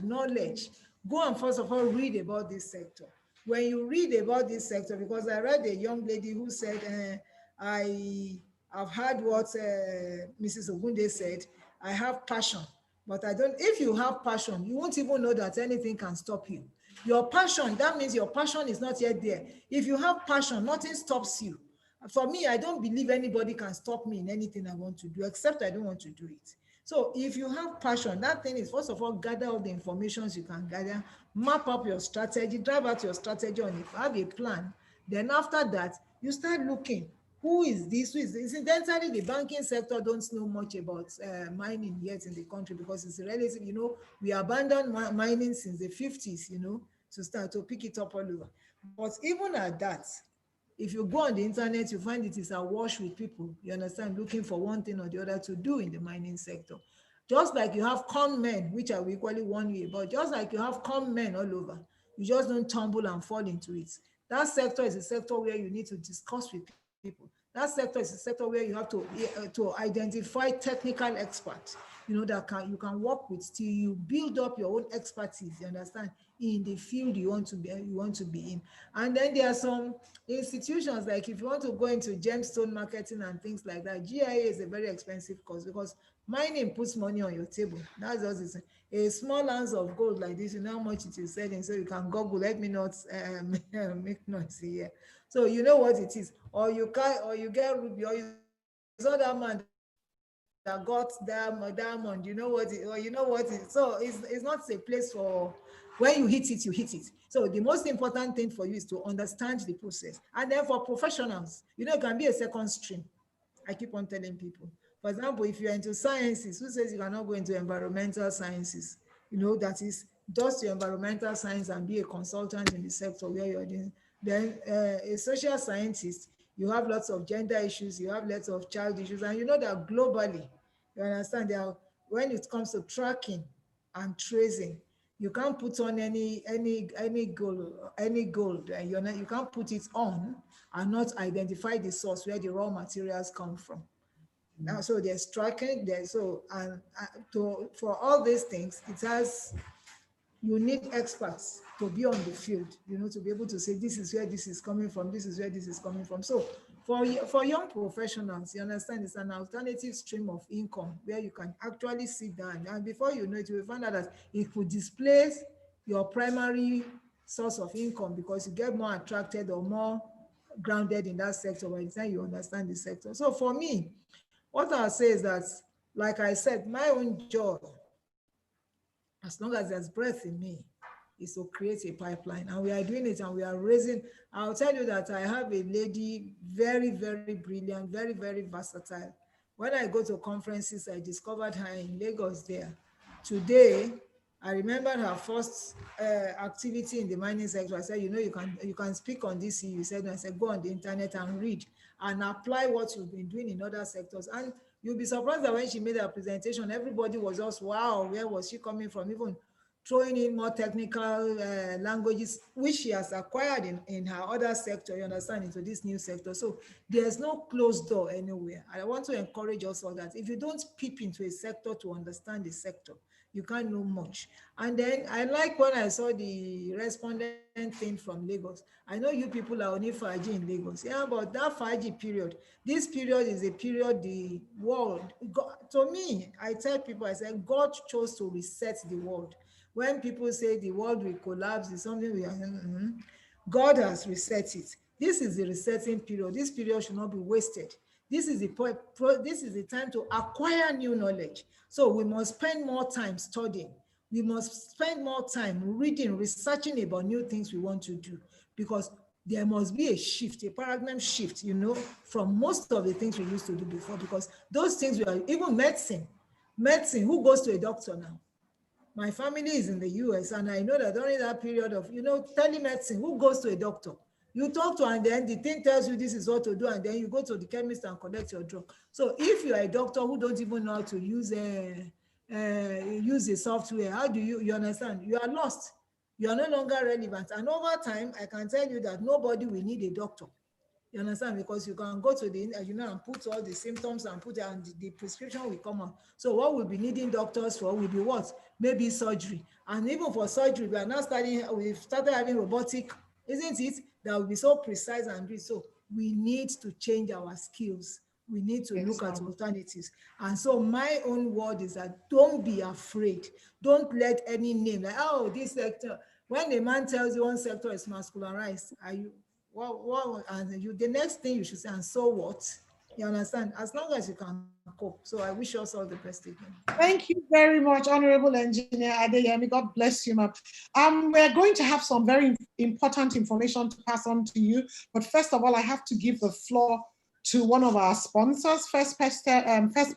knowledge. Go and first of all read about this sector. When you read about this sector, because I read a young lady who said, I have heard what Mrs. Ogunde said, I have passion, but I don't. If you have passion, you won't even know that anything can stop you. Your passion, that means your passion is not yet there. If you have passion, nothing stops you. For me, I don't believe anybody can stop me in anything I want to do, except I don't want to do it. So if you have passion, that thing is, first of all, gather all the informations you can gather, map up your strategy, drive out your strategy on it, have a plan. Then after that, you start looking, who is this, who is this? Incidentally, the banking sector don't know much about mining yet in the country because it's relative, you know, we abandoned mining since the 50s, you know, to start to pick it up all over. But even at that, if you go on the internet, you find it is awash with people, you understand, looking for one thing or the other to do in the mining sector. Just like you have con men, which I will equally warn you about, just like you have con men all over, you just don't tumble and fall into it. That sector is a sector where you need to discuss with people. That sector is a sector where you have to identify technical experts, you know, that you can work with till you build up your own expertise, you understand, in the field you want to be in. And then there are some institutions, like if you want to go into gemstone marketing and things like that, GIA is a very expensive course because mining puts money on your table. That's just it. A small ounce of gold like this, you know how much it is selling, so you can Google. Let me not make noise here. So you know what it is, or you get ruby, or you saw that man that got diamond, you know what it, or you know what it. So it's not a place for when you hit it, you hit it. So the most important thing for you is to understand the process. And then for professionals, you know, it can be a second stream. I keep on telling people. For example, if you're into sciences, who says you cannot go into environmental sciences? You know, that is just your environmental science and be a consultant in the sector where you're doing. Then a social scientist, you have lots of gender issues, you have lots of child issues, and you know that globally, you understand, when it comes to tracking and tracing, you can't put on any goal, you can't put it on and not identify the source where the raw materials come from. Now, so there's tracking there. So, and for all these things, you need experts to be on the field, you know, to be able to say, this is where this is coming from, this is where this is coming from. So for young professionals, you understand, it's an alternative stream of income where you can actually sit down, and before you know it, you will find out that it could displace your primary source of income because you get more attracted or more grounded in that sector by the time you understand the sector. So for me, what I'll say is that, like I said, my own job, as long as there's breath in me, is to create a pipeline. And we are doing it, and we are raising. I'll tell you that I have a lady, very, very brilliant, very, very versatile. When I go to conferences, I discovered her in Lagos there. Today, I remember her first activity in the mining sector. I said, you know, you can speak on this. You said, I said, go on the internet and read and apply what you've been doing in other sectors. And you'll be surprised that when she made her presentation, everybody was just, wow, where was she coming from? Even throwing in more technical languages, which she has acquired in her other sector, you understand, into this new sector. So there's no closed door anywhere. I want to encourage us all that if you don't peep into a sector to understand the sector, you can't know much. And then I like when I saw the respondent thing from Lagos. I know you people are only Faji in Lagos. Yeah, but that Faji period, this period is a period the world, God, to me, I tell people, I said, God chose to reset the world. When people say the world will collapse, is something we are, God has reset it. This is the resetting period. This period should not be wasted. This is the time to acquire new knowledge. So we must spend more time studying. We must spend more time reading, researching about new things we want to do, because there must be a shift, a paradigm shift, you know, from most of the things we used to do before, because those things we are, even medicine, who goes to a doctor now? My family is in the US, and I know that during that period of, you know, telemedicine, who goes to a doctor? You talk to, and then the thing tells you this is what to do, and then you go to the chemist and collect your drug. So if you are a doctor who don't even know how to use the software, how do you understand? You are lost. You are no longer relevant. And over time, I can tell you that nobody will need a doctor. You understand? Because you can go to the, you know, and put all the symptoms and put, and the prescription will come out. So what we'll be needing doctors for will be what? Maybe surgery. And even for surgery, we are now we've started having robotic, isn't it? That will be so precise and good. So we need to change our skills. We need to look at alternatives. And so my own word is that don't be afraid. Don't let any name, like, oh, this sector, when a man tells you one sector is mascularized, are you, and you, the next thing you should say, and so what? You understand? As long as you can cope. So I wish us all the best again. Thank you very much, Honorable Engineer Adeyemi. God bless you, ma'am. We're going to have some very important information to pass on to you. But first of all, I have to give the floor to one of our sponsors, First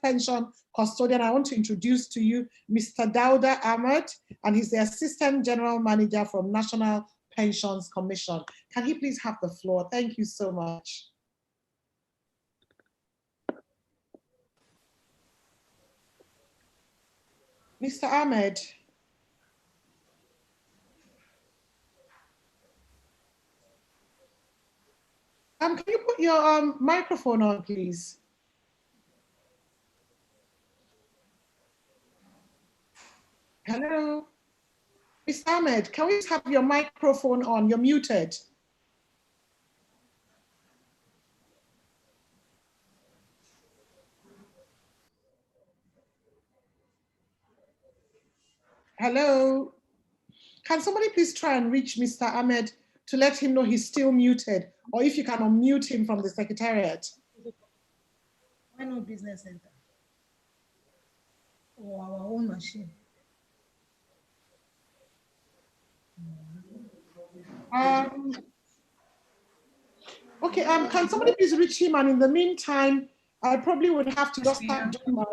Pension Custodian. I want to introduce to you Mr. Dauda Ahmed, and he's the Assistant General Manager from National Pensions Commission. Can he please have the floor? Thank you so much. Mr. Ahmed. Can you put your microphone on, please? Hello? Mr. Ahmed, can we have your microphone on? You're muted. Hello? Can somebody please try and reach Mr. Ahmed to let him know he's still muted, or if you can unmute him from the Secretariat? Why not Business Center? Or our own machine? Okay, can somebody please reach him? And in the meantime, I probably would have to just start doing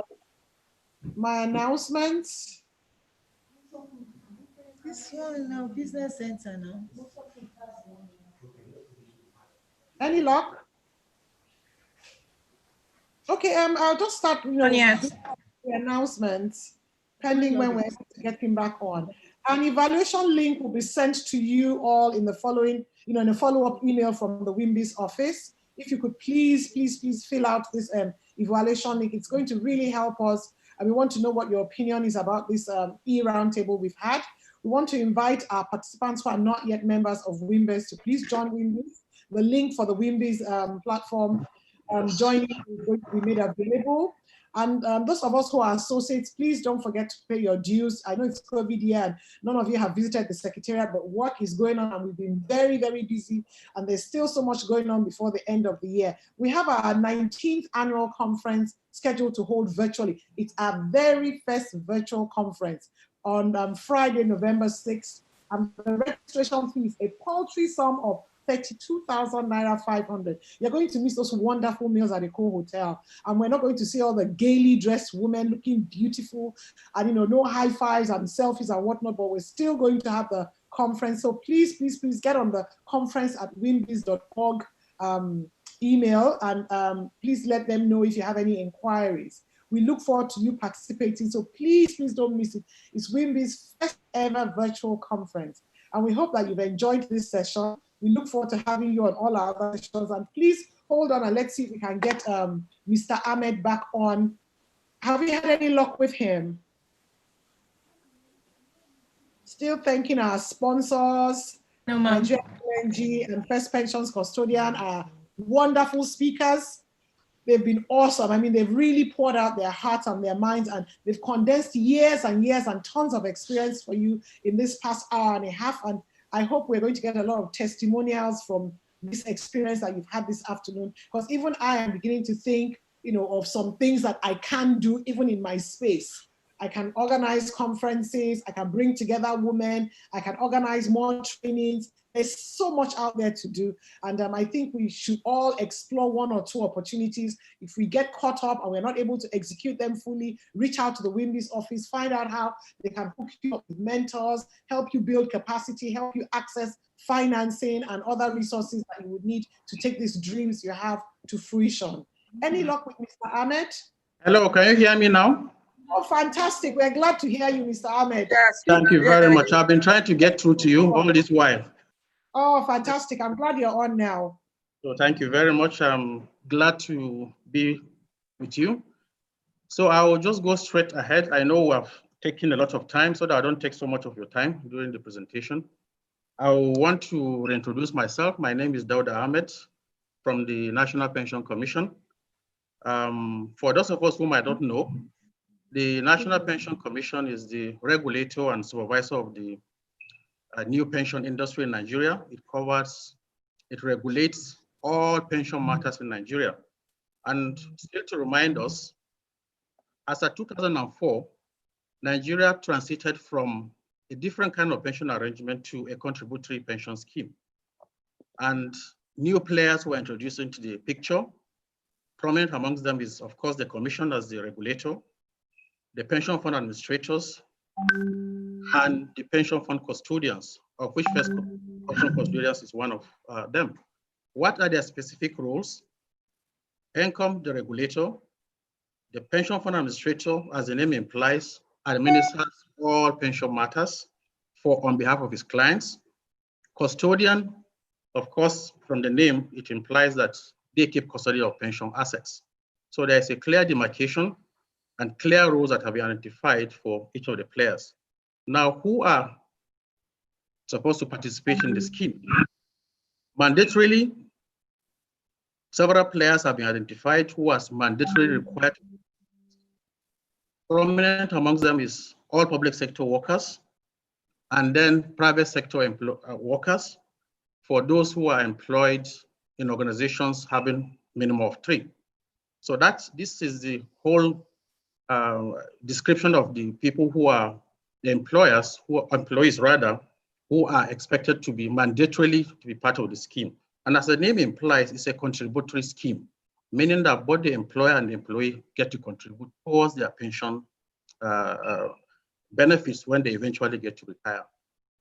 my announcements. This one now, business center now. Any luck? Okay, I'll just start, the announcements, pending when we're able to get him back on. An evaluation link will be sent to you all in the following, in a follow-up email from the WIMBIZ office. If you could please fill out this evaluation link, it's going to really help us. And we want to know what your opinion is about this e-Roundtable we've had. We want to invite our participants who are not yet members of WIMBIZ to please join WIMBIZ. The link for the WIMBIZ platform joining is going to be made available. And those of us who are associates, please don't forget to pay your dues. I know it's COVID year and none of you have visited the secretariat, but work is going on and we've been very, very busy and there's still so much going on before the end of the year. We have our 19th annual conference scheduled to hold virtually. It's our very first virtual conference on Friday, November 6th. And the registration fee is a paltry sum of 32,000 naira 500. You're going to miss those wonderful meals at the hotel, and we're not going to see all the gaily dressed women looking beautiful, and no high fives and selfies and whatnot. But we're still going to have the conference. So please get on the conference@wimbiz.org email, and please let them know if you have any inquiries. We look forward to you participating. So please don't miss it. It's WIMBIZ's first ever virtual conference, and we hope that you've enjoyed this session. We look forward to having you on all our other sessions. And please hold on and let's see if we can get Mr. Ahmed back on. Have we had any luck with him? Still thanking our sponsors, Nigeria LNG and First Pensions Custodian, are wonderful speakers. They've been awesome. I mean, they've really poured out their hearts and their minds, and they've condensed years and years and tons of experience for you in this past hour and a half. And I hope we're going to get a lot of testimonials from this experience that you've had this afternoon, because even I am beginning to think, of some things that I can do even in my space. I can organize conferences, I can bring together women, I can organize more trainings. There's so much out there to do. And I think we should all explore one or two opportunities. If we get caught up and we're not able to execute them fully, reach out to the WIMBIZ office, find out how they can hook you up with mentors, help you build capacity, help you access financing and other resources that you would need to take these dreams you have to fruition. Any luck with Mr. Ahmed? Hello, can you hear me now? Oh, fantastic. We're glad to hear you, Mr. Ahmed. Yes. Thank you very much. I've been trying to get through to you all this while. Oh, fantastic. I'm glad you're on now. So thank you very much. I'm glad to be with you. So I will just go straight ahead. I know we have taken a lot of time, so that I don't take so much of your time during the presentation. I want to reintroduce myself. My name is Dauda Ahmed from the National Pension Commission. For those of us whom I don't know, the National Pension Commission is the regulator and supervisor of the new pension industry in Nigeria. It regulates all pension matters in Nigeria. And still to remind us, as of 2004, Nigeria transited from a different kind of pension arrangement to a contributory pension scheme. And new players were introduced into the picture. Prominent amongst them is, of course, the Commission as the regulator, the pension fund administrators, and the pension fund custodians, of which First Option Custodians is one of them. What are their specific roles? PENCOM, the regulator, the pension fund administrator, as the name implies, administers all pension matters on behalf of his clients. Custodian, of course, from the name, it implies that they keep custody of pension assets. So there's a clear demarcation and clear rules that have been identified for each of the players. Now, who are supposed to participate in the scheme? Mandatorily, several players have been identified who are mandatorily required. Prominent amongst them is all public sector workers, and then private sector workers for those who are employed in organizations having minimum of 3. So this is the whole description of the people who are the employees who are expected to be mandatorily to be part of the scheme. And as the name implies, it's a contributory scheme, meaning that both the employer and the employee get to contribute towards their pension benefits when they eventually get to retire.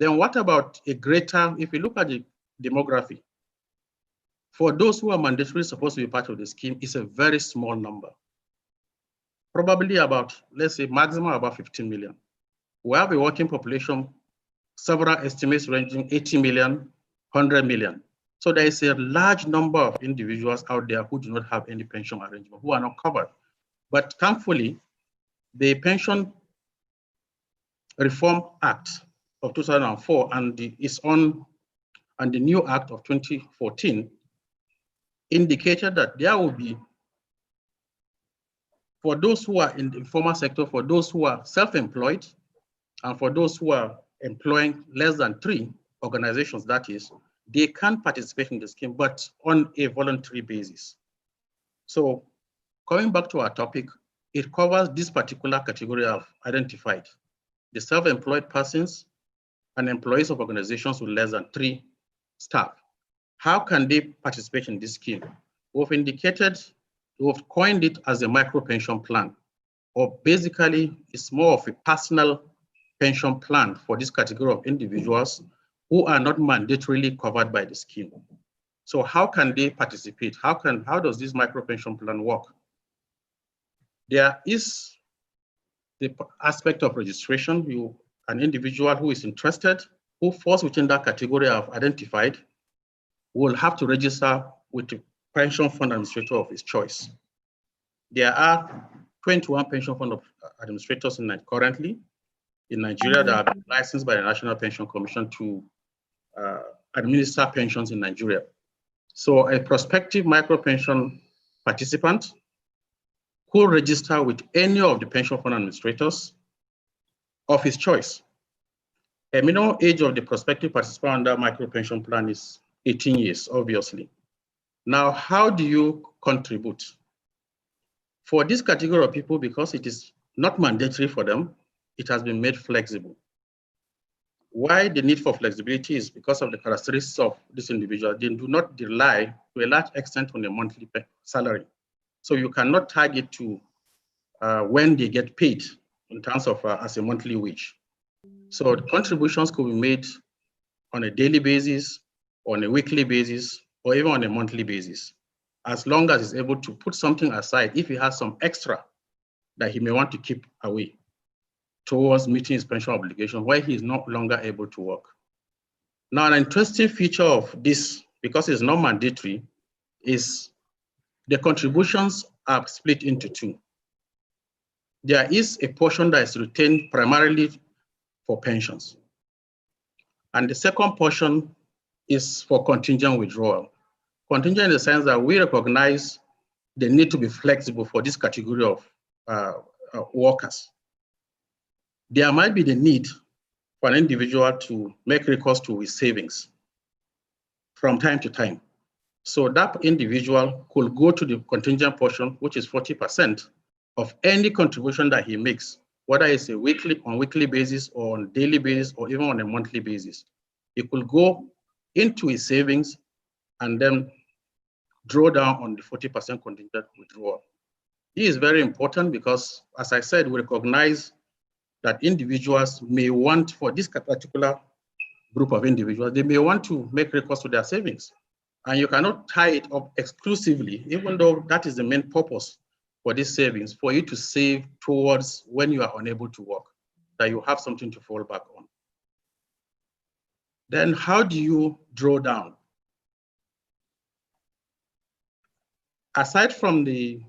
Then what about a greater, if you look at the demography, for those who are mandatorily supposed to be part of the scheme, it's a very small number. Probably about, let's say, maximum about 15 million. We have a working population, several estimates ranging 80 million, 100 million. So there is a large number of individuals out there who do not have any pension arrangement, who are not covered. But thankfully, the Pension Reform Act of 2004 and the new Act of 2014 indicated that there will be, for those who are in the informal sector, for those who are self-employed, and for those who are employing less than 3 organizations, that is, they can participate in the scheme, but on a voluntary basis. So coming back to our topic, it covers this particular category I've identified: the self-employed persons and employees of organizations with less than 3 staff. How can they participate in this scheme? We've coined it as a micro pension plan, or basically it's more of a personal pension plan for this category of individuals who are not mandatorily covered by the scheme. So how can they participate? How does this micro pension plan work? There is the aspect of registration. An individual who is interested, who falls within that category I've identified, will have to register with the pension fund administrator of his choice. There are 21 pension fund administrators currently in Nigeria that are licensed by the National Pension Commission to administer pensions in Nigeria. So a prospective micro pension participant could register with any of the pension fund administrators of his choice. A minimum age of the prospective participant under micro pension plan is 18 years, obviously. Now, how do you contribute? For this category of people, because it is not mandatory for them, it has been made flexible. Why the need for flexibility is because of the characteristics of this individual. They do not rely to a large extent on a monthly salary. So you cannot target to when they get paid in terms of as a monthly wage. So the contributions could be made on a daily basis, on a weekly basis, or even on a monthly basis, as long as he's able to put something aside if he has some extra that he may want to keep away towards meeting his pension obligation where he is no longer able to work. Now, an interesting feature of this, because it's not mandatory, is the contributions are split into 2. There is a portion that is retained primarily for pensions. And the second portion is for contingent withdrawal. Contingent in the sense that we recognize the need to be flexible for this category of workers. There might be the need for an individual to make recourse to his savings from time to time. So that individual could go to the contingent portion, which is 40% of any contribution that he makes, whether it's on weekly basis or on daily basis or even on a monthly basis. He could go into his savings and then draw down on the 40% contingent withdrawal. This is very important because, as I said, we recognize that individuals may want, for this particular group of individuals, they may want to make recourse to their savings. And you cannot tie it up exclusively, even though that is the main purpose for these savings, for you to save towards when you are unable to work, that you have something to fall back on. Then how do you draw down? Aside from the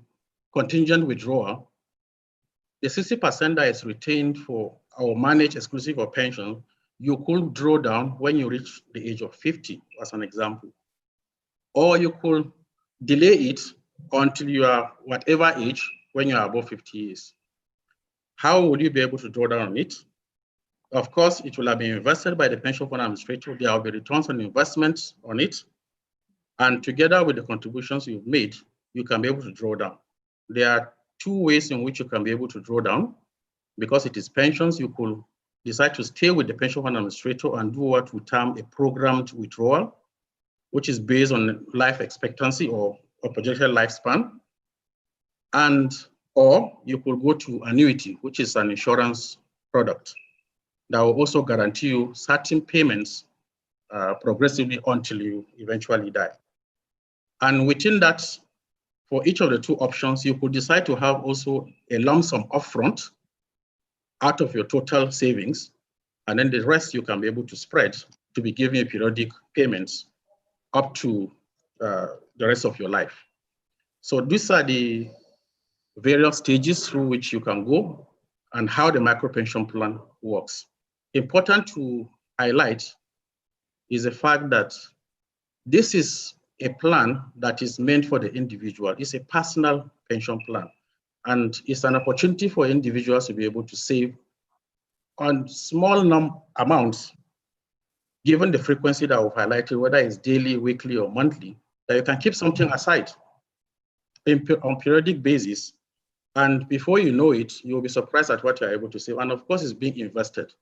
contingent withdrawal, the 60% that is retained for or managed exclusive of pension, you could draw down when you reach the age of 50, as an example. Or you could delay it until you are whatever age when you are above 50 years. How will you be able to draw down on it? Of course, it will have been invested by the pension fund administrator. There will be returns on investments on it. And together with the contributions you've made, you can be able to draw down. There are 2 ways in which you can be able to draw down. Because it is pensions, you could decide to stay with the pension fund administrator and do what we term a programmed withdrawal, which is based on life expectancy or projected lifespan. Or you could go to annuity, which is an insurance product that will also guarantee you certain payments progressively until you eventually die. And within that, for each of the two options, you could decide to have also a lump sum upfront out of your total savings, and then the rest you can be able to spread to be giving you periodic payments up to the rest of your life. So these are the various stages through which you can go and how the micro pension plan works. Important to highlight is the fact that this is a plan that is meant for the individual. It's a personal pension plan, and it's an opportunity for individuals to be able to save on small amounts, given the frequency that we've highlighted, whether it's daily, weekly, or monthly, that you can keep something aside on periodic basis. And before you know it, you'll be surprised at what you're able to save. And of course, it's being invested.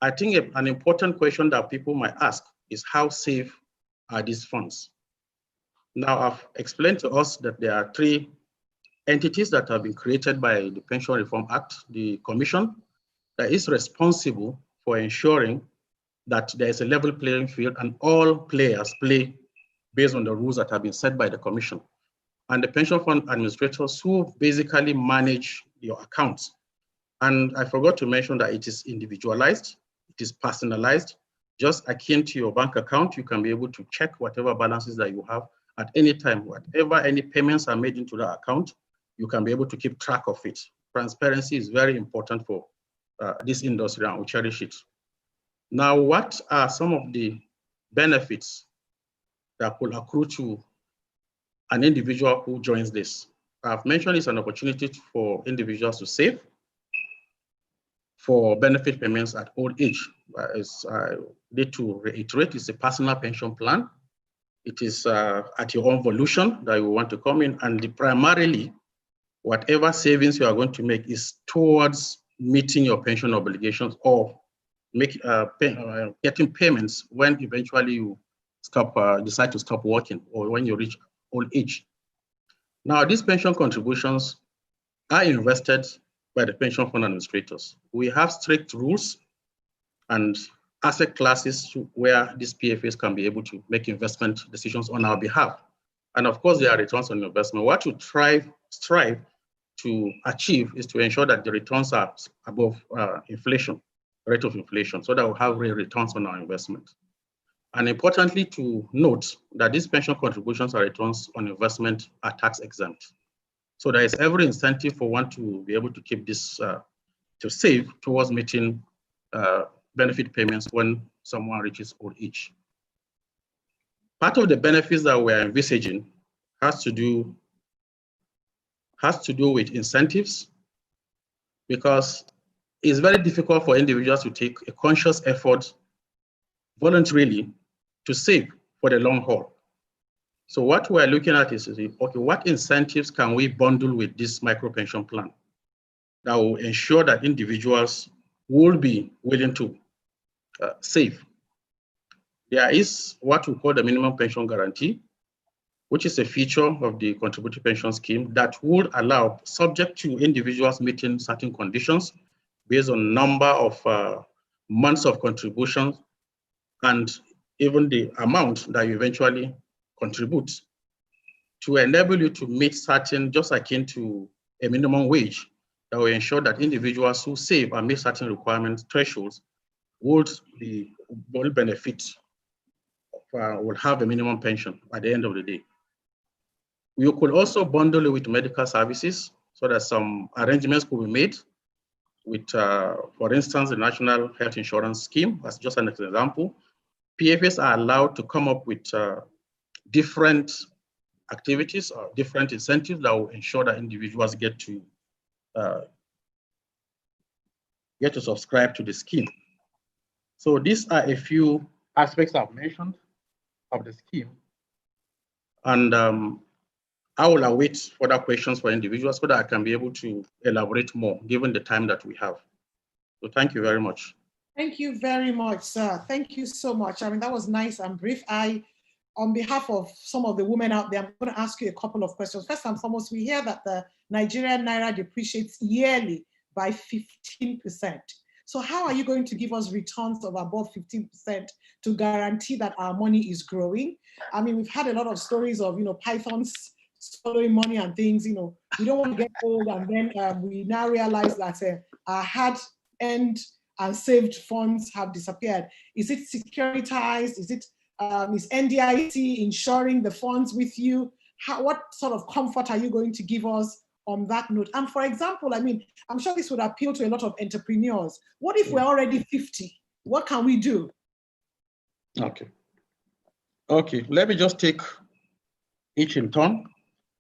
I think an important question that people might ask is how safe are these funds? Now, I've explained to us that there are three entities that have been created by the Pension Reform Act, the Commission, that is responsible for ensuring that there is a level playing field and all players play based on the rules that have been set by the Commission. And the pension fund administrators who basically manage your accounts. And I forgot to mention that it is individualized, it is personalized, just akin to your bank account. You can be able to check whatever balances that you have at any time. Whatever any payments are made into the account, you can be able to keep track of it. Transparency is very important for this industry, and we cherish it. Now, what are some of the benefits that could accrue to an individual who joins this? I've mentioned it's an opportunity for individuals to save for benefit payments at old age. As I need to reiterate, it's a personal pension plan. It is at your own volition that you want to come in, and primarily, whatever savings you are going to make is towards meeting your pension obligations or getting payments when eventually you decide to stop working or when you reach old age. Now, these pension contributions are invested by the pension fund administrators. We have strict rules and asset classes where these PFAs can be able to make investment decisions on our behalf. And of course, there are returns on investment. What we strive to achieve is to ensure that the returns are above inflation, rate of inflation, so that we'll have real returns on our investment. And importantly to note that these pension contributions or returns on investment are tax exempt. So there is every incentive for one to be able to keep this, to save towards meeting benefit payments when someone reaches old age. Part of the benefits that we're envisaging has to do with incentives, because it's very difficult for individuals to take a conscious effort voluntarily to save for the long haul. So what we're looking at is, okay, what incentives can we bundle with this micro pension plan that will ensure that individuals will be willing to save? There is what we call the minimum pension guarantee, which is a feature of the contributory pension scheme that would allow, subject to individuals meeting certain conditions based on number of months of contributions and even the amount that you eventually contribute, to enable you to meet certain, just akin to a minimum wage, that will ensure that individuals who save and meet certain requirements, thresholds, will benefit, will have a minimum pension at the end of the day. You could also bundle it with medical services, so that some arrangements could be made with, for instance, the National Health Insurance Scheme. That's just an example. PFAs are allowed to come up with different activities or different incentives that will ensure that individuals get to subscribe to the scheme. So these are a few aspects I've mentioned of the scheme. And I will await further questions for individuals so that I can be able to elaborate more given the time that we have. So thank you very much. Thank you very much, sir. Thank you so much. I mean, that was nice and brief. On behalf of some of the women out there, I'm going to ask you a couple of questions. First and foremost, we hear that the Nigerian Naira depreciates yearly by 15%. So how are you going to give us returns of above 15% to guarantee that our money is growing? I mean, we've had a lot of stories of, pythons swallowing money and things. We don't want to get old and then we now realize that our hard-earned and saved funds have disappeared. Is it securitized? Is NDIC insuring the funds with you? What sort of comfort are you going to give us on that note? And for example, I mean, I'm sure this would appeal to a lot of entrepreneurs. What if we're already 50? What can we do? Okay, let me just take each in turn.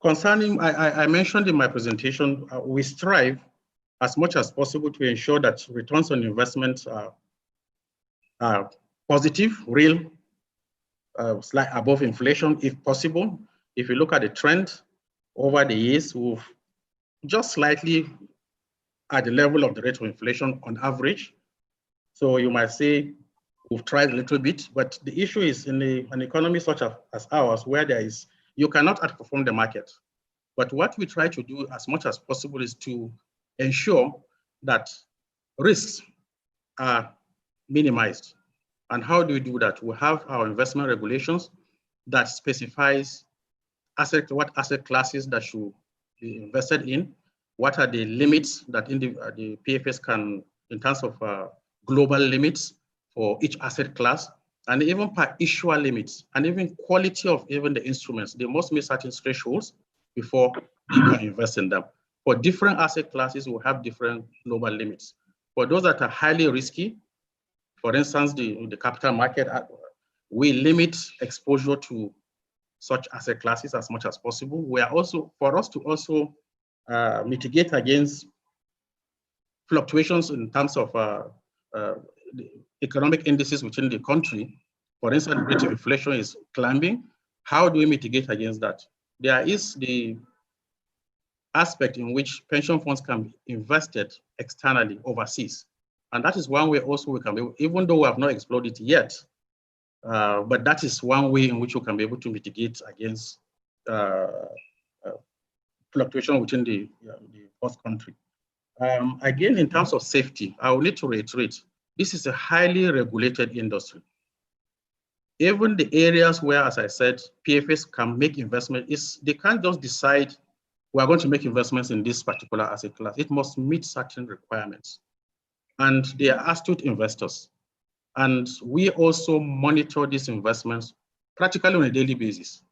Concerning, I mentioned in my presentation, we strive as much as possible to ensure that returns on investment are positive, real, slight above inflation if possible. If you look at the trend over the years, we've just slightly at the level of the rate of inflation on average. So you might say we've tried a little bit, but the issue is in an economy such as ours, where you cannot outperform the market. But what we try to do as much as possible is to ensure that risks are minimized. And how do we do that? We have our investment regulations that specifies what asset classes that should be invested in, what are the limits that the PFS can, in terms of global limits for each asset class, and even per issuer limits, and even quality of even the instruments. They must meet certain thresholds before you can invest in them. For different asset classes, we have different global limits. For those that are highly risky, for instance, the capital market, we limit exposure to such asset classes as much as possible. We are also, for us to also mitigate against fluctuations in terms of the economic indices within the country. For instance, the rate of inflation is climbing. How do we mitigate against that? There is the aspect in which pension funds can be invested externally overseas. And that is one way also we can be, even though we have not explored it yet, but that is one way in which we can be able to mitigate against fluctuation within the host country. Again, in terms of safety, I will need to reiterate, this is a highly regulated industry. Even the areas where, as I said, PFS can make investment, they can't just decide we are going to make investments in this particular asset class. It must meet certain requirements. And they are astute investors. And we also monitor these investments practically on a daily basis.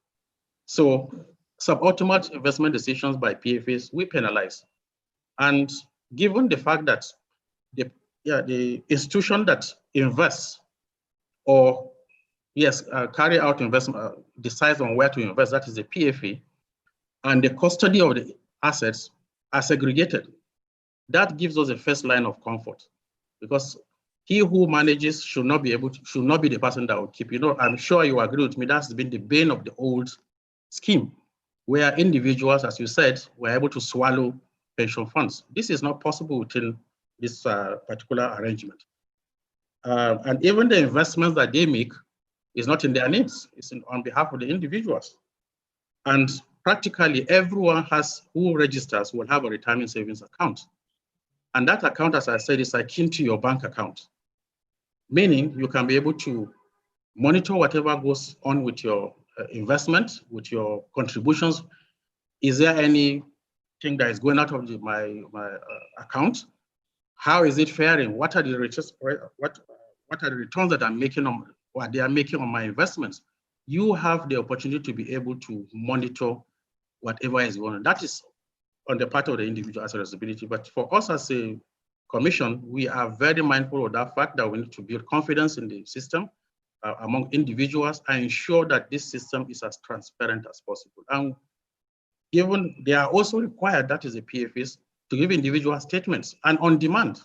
So suboptimal investment decisions by PFAs, we penalize. And given the fact that the institution that invests or carry out investment, decides on where to invest, that is the PFA, and the custody of the assets are segregated. That gives us a first line of comfort, because he who manages should not be the person that will keep. I'm sure you agree with me, that's been the bane of the old scheme, where individuals, as you said, were able to swallow pension funds. This is not possible within this particular arrangement. And even the investments that they make is not in their names, it's on behalf of the individuals. And practically everyone who registers will have a retirement savings account. And that account, as I said, is akin to your bank account, meaning you can be able to monitor whatever goes on with your investment, with your contributions. Is there anything that is going out of my account? How is it faring? What are the returns that I'm making on what they are making on my investments? You have the opportunity to be able to monitor whatever is going on. That is on the part of the individual as a responsibility. But for us as a commission, we are very mindful of that fact that we need to build confidence in the system among individuals and ensure that this system is as transparent as possible. And given they are also required, that is the PFAs, to give individual statements and on demand.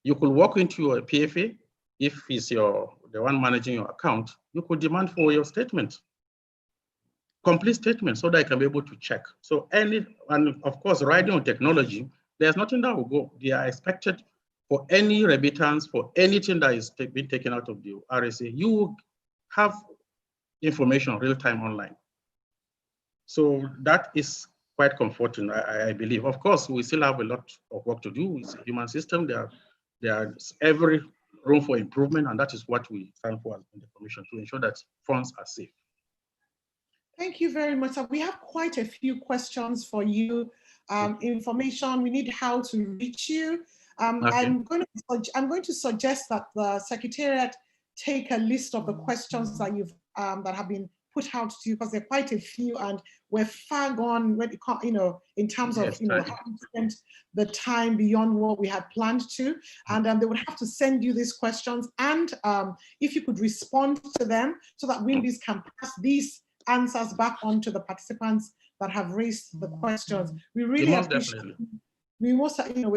You could walk into your PFA, if he's the one managing your account, you could demand for your statement, complete statement, so that I can be able to check. So and of course, riding on technology, there's nothing that will go. They are expected for any remittance, for anything that is being taken out of the RSA, you will have information real time online. So that is quite comforting, I believe. Of course, we still have a lot of work to do. It's a human system. There's every room for improvement, and that is what we stand for in the Commission, to ensure that funds are safe. Thank you very much. We have quite a few questions for you. Information, we need how to reach you. Okay. I'm going to suggest that the Secretariat take a list of the questions that you've that have been put out to you, because there are quite a few, and we're far gone when it comes, in terms of having spent the time beyond what we had planned to, and they would have to send you these questions, and if you could respond to them so that WIMBIZ can pass these answers back on to the participants that have raised the questions. We really appreciate. We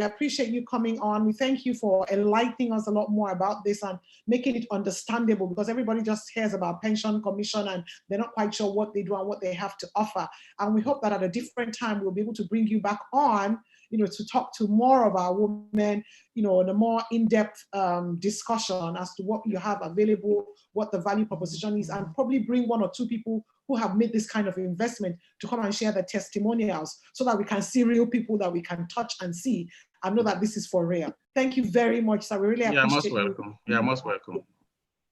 appreciate you coming on. We thank you for enlightening us a lot more about this and making it understandable, because everybody just hears about Pension Commission and they're not quite sure what they do and what they have to offer. And we hope that at a different time, we'll be able to bring you back on, to talk to more of our women, in a more in-depth discussion as to what you have available, what the value proposition is, and probably bring one or two people who have made this kind of investment to come and share the testimonials, so that we can see real people that we can touch and see and know that this is for real. Thank you very much, sir. We really appreciate you. You're most welcome.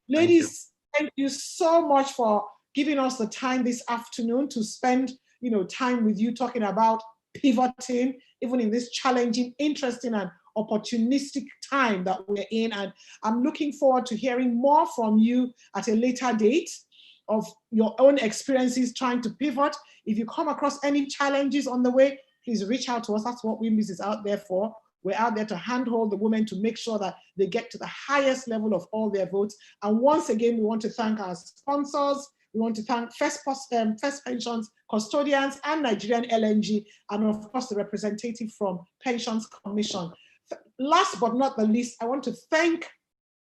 Ladies, thank you so much for giving us the time this afternoon to spend, time with you talking about pivoting, even in this challenging, interesting, and opportunistic time that we're in. And I'm looking forward to hearing more from you at a later date of your own experiences trying to pivot. If you come across any challenges on the way, please reach out to us. That's what WIMBIZ is out there for. We're out there to handhold the women to make sure that they get to the highest level of all their votes. And once again, we want to thank our sponsors. We want to thank First Pensions, custodians, and Nigerian LNG, and of course, the representative from Pensions Commission. Last but not the least, I want to thank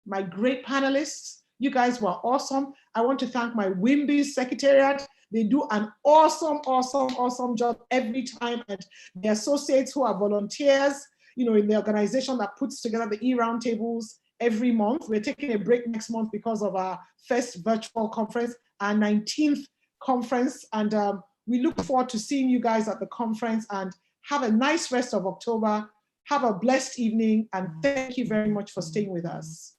my great panelists. You guys were awesome. I want to thank my WIMBIZ Secretariat. They do an awesome job every time, and the associates who are volunteers, in the organization that puts together the e-Roundtables every month. We're taking a break next month because of our first virtual conference, our 19th conference, and we look forward to seeing you guys at the conference, and have a nice rest of October. Have a blessed evening, and thank you very much for staying with us.